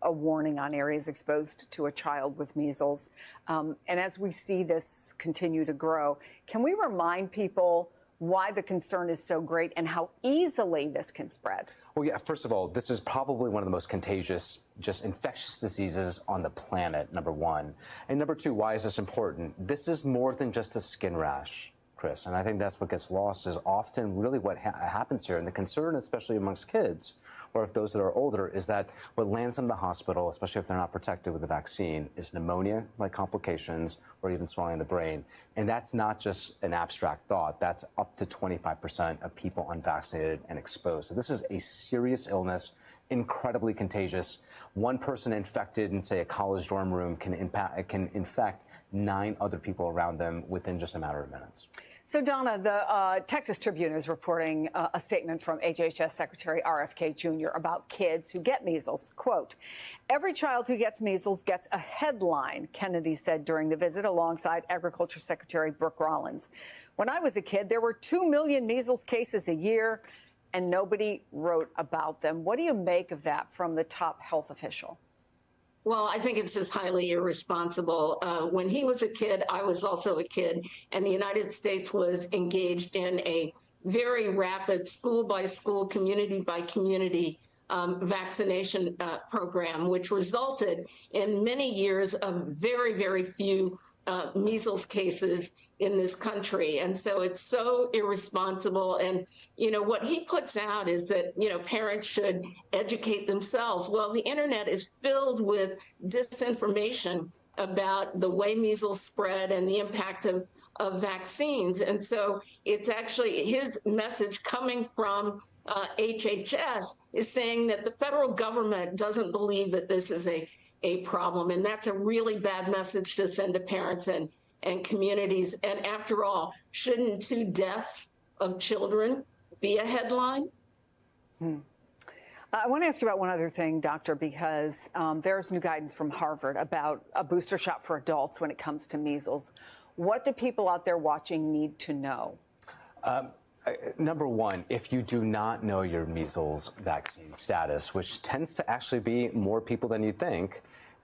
a warning on areas exposed to a child with measles. And as we see this continue to grow, can we remind people why the concern is so great and how easily this can spread? Well, yeah, first of all, this is probably one of the most contagious, just infectious diseases on the planet, number one. And number two, why is this important? This is more than just a skin rash, Chris, and I think that's what gets lost is often really what happens here. And the concern, especially amongst kids, or if those that are older, is that what lands them in the hospital, especially if they're not protected with the vaccine, is pneumonia-like complications or even swelling in the brain. And that's not just an abstract thought. That's up to 25% of people unvaccinated and exposed. So this is a serious illness, incredibly contagious. One person infected in, say, a college dorm room can infect 9 other people around them within just a matter of minutes. So, Donna, the Texas Tribune is reporting a statement from HHS Secretary RFK Jr. about kids who get measles. Quote, "Every child who gets measles gets a headline," Kennedy said during the visit alongside Agriculture Secretary Brooke Rollins. "When I was a kid, there were 2 million measles cases a year, and nobody wrote about them." What do you make of that from the top health official? Well, I think it's just highly irresponsible. When he was a kid, I was also a kid, and the United States was engaged in a very rapid school-by-school, community-by-community vaccination program, which resulted in many years of very, very few measles cases in this country. And so it's so irresponsible. And, you know, what he puts out is that, you know, parents should educate themselves. Well, the internet is filled with disinformation about the way measles spread and the impact of vaccines. And so it's actually his message coming from HHS is saying that the federal government doesn't believe that this is a problem. And that's a really bad message to send to parents and communities. And after all, shouldn't 2 deaths of children be a headline? I want to ask you about one other thing, Doctor, because there's new guidance from Harvard about a booster shot for adults when it comes to measles. What do people out there watching need to know? Number one, if you do not know your measles vaccine status, which tends to actually be more people than you think,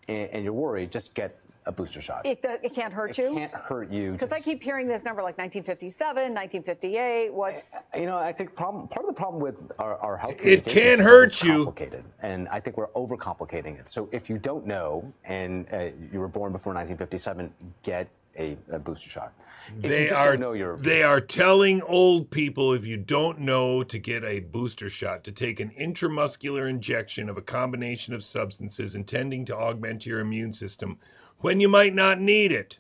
and you're worried, just get a booster shot. It can't hurt you? It can't hurt you. Because I keep hearing this number like 1957, 1958. What's... You know, I think part of the problem with our health it can't hurt you. Complicated, and I think we're overcomplicating it. So if you don't know and you were born before 1957, get a booster shot. They are telling old people, if you don't know, to get a booster shot, to take an intramuscular injection of a combination of substances intending to augment your immune system when you might not need it.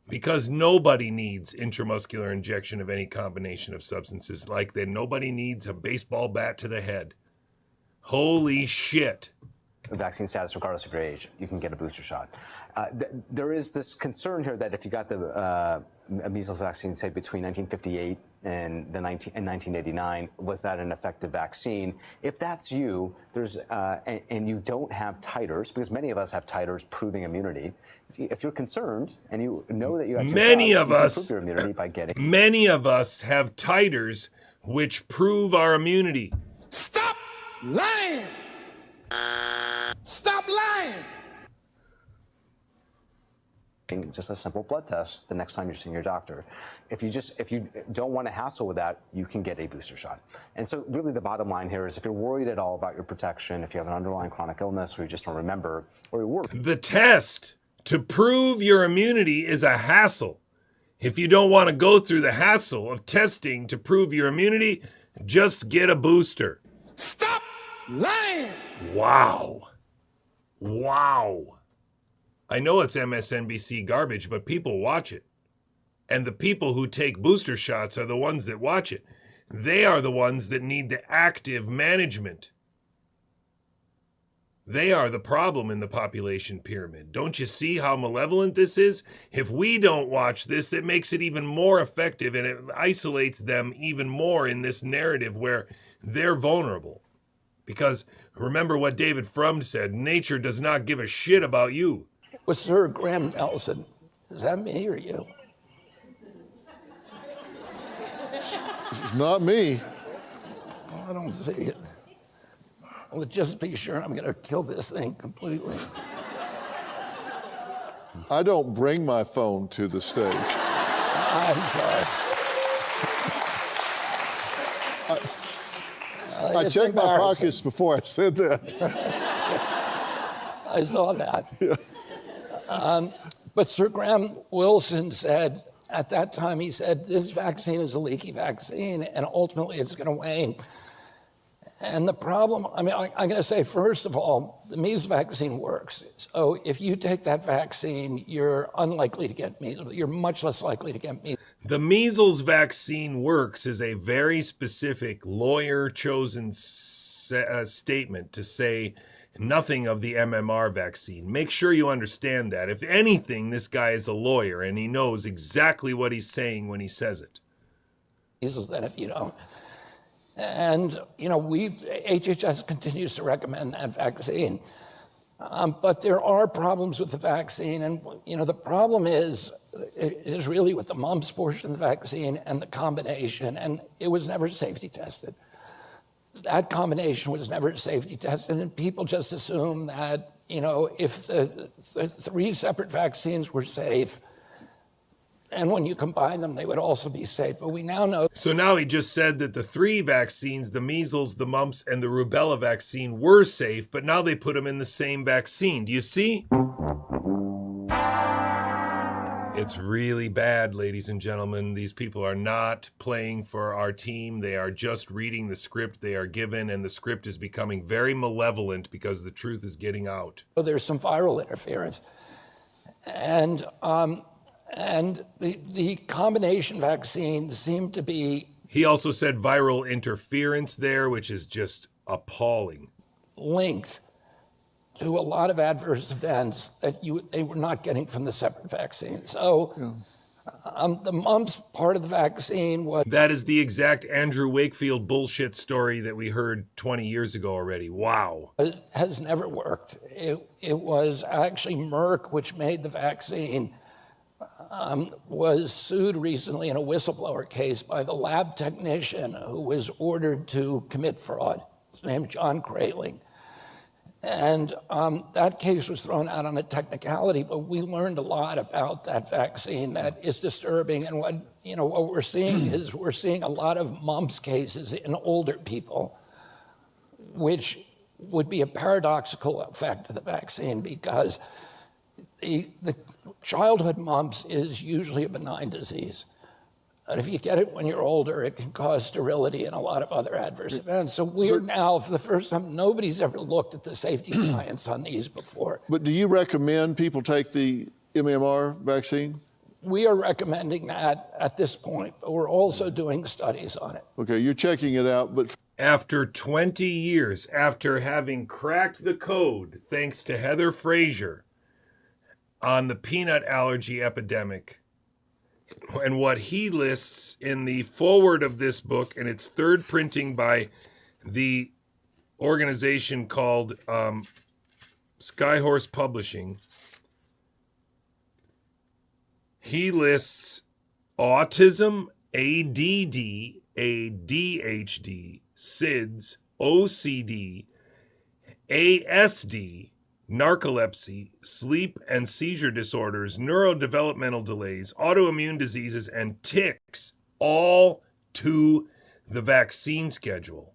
Because nobody needs intramuscular injection of any combination of substances like that. Nobody needs a baseball bat to the head. Holy shit. Vaccine status, regardless of your age, you can get a booster shot. There is this concern here that if you got the measles vaccine, say, between 1958 and 1989, was that an effective vaccine? If that's you, there's and you don't have titers, because many of us have titers proving immunity. If you're concerned and you know that you have many of us prove your immunity by getting. Many of us have titers which prove our immunity. Stop lying! Stop lying! Just a simple blood test the next time you're seeing your doctor. If you don't want to hassle with that, you can get a booster shot. And so really the bottom line here is if you're worried at all about your protection, if you have an underlying chronic illness or you just don't remember, or you're worried. The test to prove your immunity is a hassle. If you don't want to go through the hassle of testing to prove your immunity, just get a booster. Stop lying! Wow. Wow. I know it's MSNBC garbage, but people watch it. And the people who take booster shots are the ones that watch it. They are the ones that need the active management. They are the problem in the population pyramid. Don't you see how malevolent this is? If we don't watch this, it makes it even more effective, and it isolates them even more in this narrative where they're vulnerable. Because remember what David Frum said, nature does not give a shit about you. Was Sir Graham Nelson. Is that me or you? This is not me. Oh, I don't see it. Well, just be sure I'm going to kill this thing completely. I don't bring my phone to the stage. I'm sorry. I checked my pockets before I said that. I saw that. Yeah. But Sir Graham Wilson said, at that time, he said, this vaccine is a leaky vaccine, and ultimately it's going to wane. And the problem, I mean, I'm going to say, first of all, the measles vaccine works. So if you take that vaccine, you're unlikely to get measles. You're much less likely to get measles. The measles vaccine works is a very specific lawyer-chosen statement to say, nothing of the MMR vaccine. Make sure you understand that. If anything, this guy is a lawyer and he knows exactly what he's saying when he says it. Than if you don't. And, HHS continues to recommend that vaccine. But there are problems with the vaccine. And, the problem is really with the mumps portion of the vaccine and the combination. And it was never safety tested. That combination was never safety tested. And people just assume that, if the 3 separate vaccines were safe, and when you combine them, they would also be safe. But we now know. So now he just said that the 3 vaccines, the measles, the mumps, and the rubella vaccine were safe, but now they put them in the same vaccine. Do you see? It's really bad, ladies and gentlemen. These people are not playing for our team. They are just reading the script they are given, and the script is becoming very malevolent because the truth is getting out. There's some viral interference. And the combination vaccines seem to be... He also said viral interference there, which is just appalling. Linked to a lot of adverse events that they were not getting from the separate vaccine. So the mumps part of the vaccine was... That is the exact Andrew Wakefield bullshit story that we heard 20 years ago already. Wow. It has never worked. It was actually Merck, which made the vaccine, was sued recently in a whistleblower case by the lab technician who was ordered to commit fraud. His name is John Kraling. And that case was thrown out on a technicality, but we learned a lot about that vaccine that is disturbing. And what we're seeing is we're seeing a lot of mumps cases in older people, which would be a paradoxical effect of the vaccine because the childhood mumps is usually a benign disease. But if you get it when you're older, it can cause sterility and a lot of other adverse events. So we're now, for the first time, nobody's ever looked at the safety science on these before. But do you recommend people take the MMR vaccine? We are recommending that at this point, but we're also doing studies on it. Okay, you're checking it out, but... After 20 years, after having cracked the code, thanks to Heather Frazier, on the peanut allergy epidemic, and what he lists in the foreword of this book, and its 3rd printing by the organization called Skyhorse Publishing, he lists autism, ADD, ADHD, SIDS, OCD, ASD, narcolepsy, sleep and seizure disorders, neurodevelopmental delays, autoimmune diseases, and tics, all to the vaccine schedule.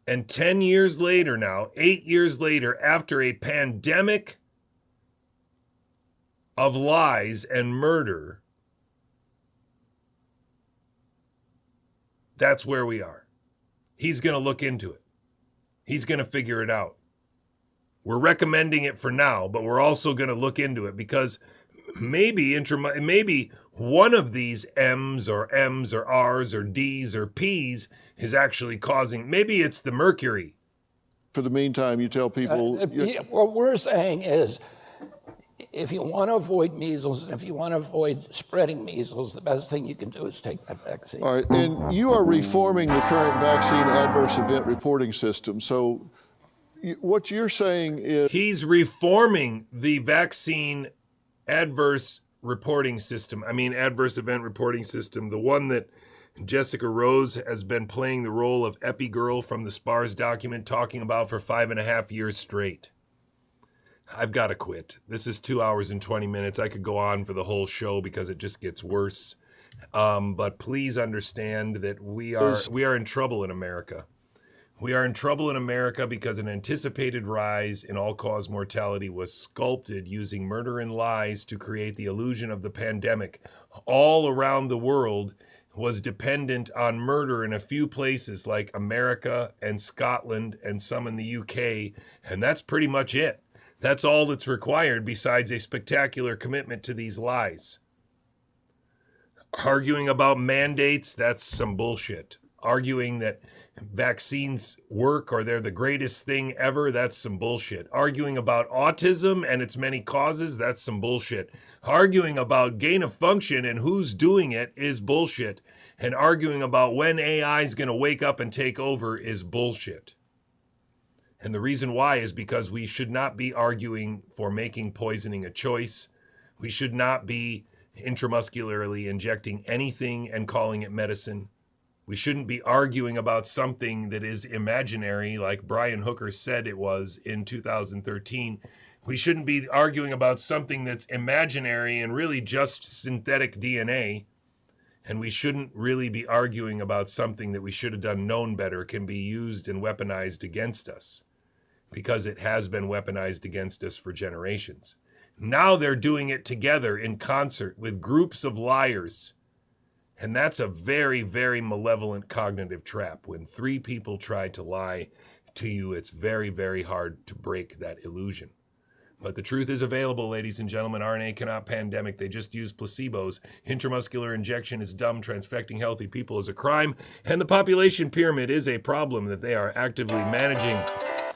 And 10 years later now, 8 years later, after a pandemic of lies and murder, that's where we are. He's going to look into it. He's going to figure it out. We're recommending it for now, but we're also going to look into it because maybe one of these M's or R's or D's or P's is actually causing, maybe it's the mercury. For the meantime, you tell people... What we're saying is, if you want to avoid measles, and if you want to avoid spreading measles, the best thing you can do is take that vaccine. All right, and you are reforming the current vaccine adverse event reporting system. So what you're saying is... He's reforming the vaccine adverse reporting system. Adverse event reporting system, the one that Jessica Rose has been playing the role of Epi-Girl from the SPARS document talking about for 5.5 years straight. I've got to quit. This is 2 hours and 20 minutes. I could go on for the whole show because it just gets worse. But please understand that we are in trouble in America. We are in trouble in America because an anticipated rise in all-cause mortality was sculpted using murder and lies to create the illusion of the pandemic. All around the world was dependent on murder in a few places like America and Scotland and some in the UK, and that's pretty much it. That's all that's required besides a spectacular commitment to these lies. Arguing about mandates, that's some bullshit. Arguing that vaccines work or they're the greatest thing ever, that's some bullshit. Arguing about autism and its many causes, that's some bullshit. Arguing about gain of function and who's doing it is bullshit. And arguing about when AI is going to wake up and take over is bullshit. And the reason why is because we should not be arguing for making poisoning a choice. We should not be intramuscularly injecting anything and calling it medicine. We shouldn't be arguing about something that is imaginary, like Brian Hooker said it was in 2013. We shouldn't be arguing about something that's imaginary and really just synthetic DNA. And we shouldn't really be arguing about something that we should have done known better can be used and weaponized against us, because it has been weaponized against us for generations. Now they're doing it together in concert with groups of liars. And that's a very, very malevolent cognitive trap. When three people try to lie to you, it's very, very hard to break that illusion. But the truth is available, ladies and gentlemen. RNA cannot pandemic. They just use placebos. Intramuscular injection is dumb. Transfecting healthy people is a crime. And the population pyramid is a problem that they are actively managing.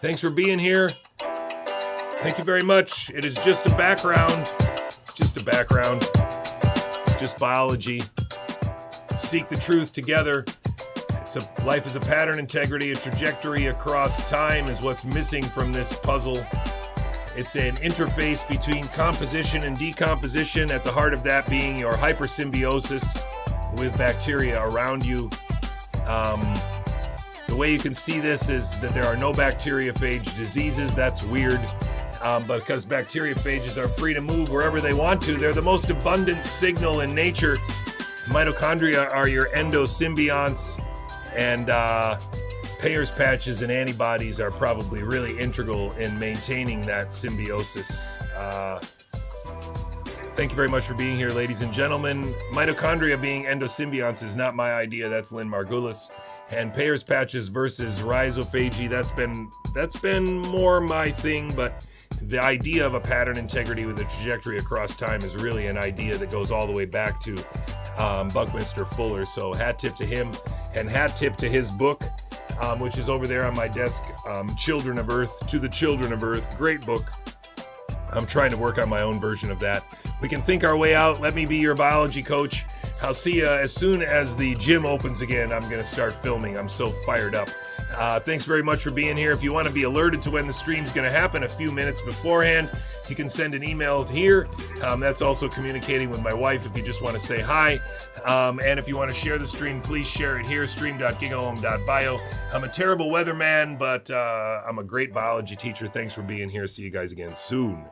Thanks for being here. Thank you very much. It is just a background. It's just a background. It's just biology. Seek the truth together. Life is a pattern, integrity, a trajectory across time is what's missing from this puzzle. It's an interface between composition and decomposition, at the heart of that being your hypersymbiosis with bacteria around you. The way you can see this is that there are no bacteriophage diseases. That's weird, because bacteriophages are free to move wherever they want to. They're the most abundant signal in nature. Mitochondria are your endosymbionts, and Payer's patches and antibodies are probably really integral in maintaining that symbiosis. Thank you very much for being here, ladies and gentlemen. Mitochondria being endosymbionts is not my idea. That's Lynn Margulis. And Payer's patches versus rhizophagy, that's been more my thing, but the idea of a pattern integrity with a trajectory across time is really an idea that goes all the way back to Buckminster Fuller. So hat tip to him, and hat tip to his book, which is over there on my desk, Children of Earth, To the Children of Earth. Great book. I'm trying to work on my own version of that. We can think our way out. Let me be your biology coach. I'll see you as soon as the gym opens again. I'm going to start filming. I'm so fired up. Thanks very much for being here. If you want to be alerted to when the stream's going to happen a few minutes beforehand, you can send an email here. That's also communicating with my wife if you just want to say hi. And if you want to share the stream, please share it here, stream.gigaohm.bio. I'm a terrible weatherman, but I'm a great biology teacher. Thanks for being here. See you guys again soon.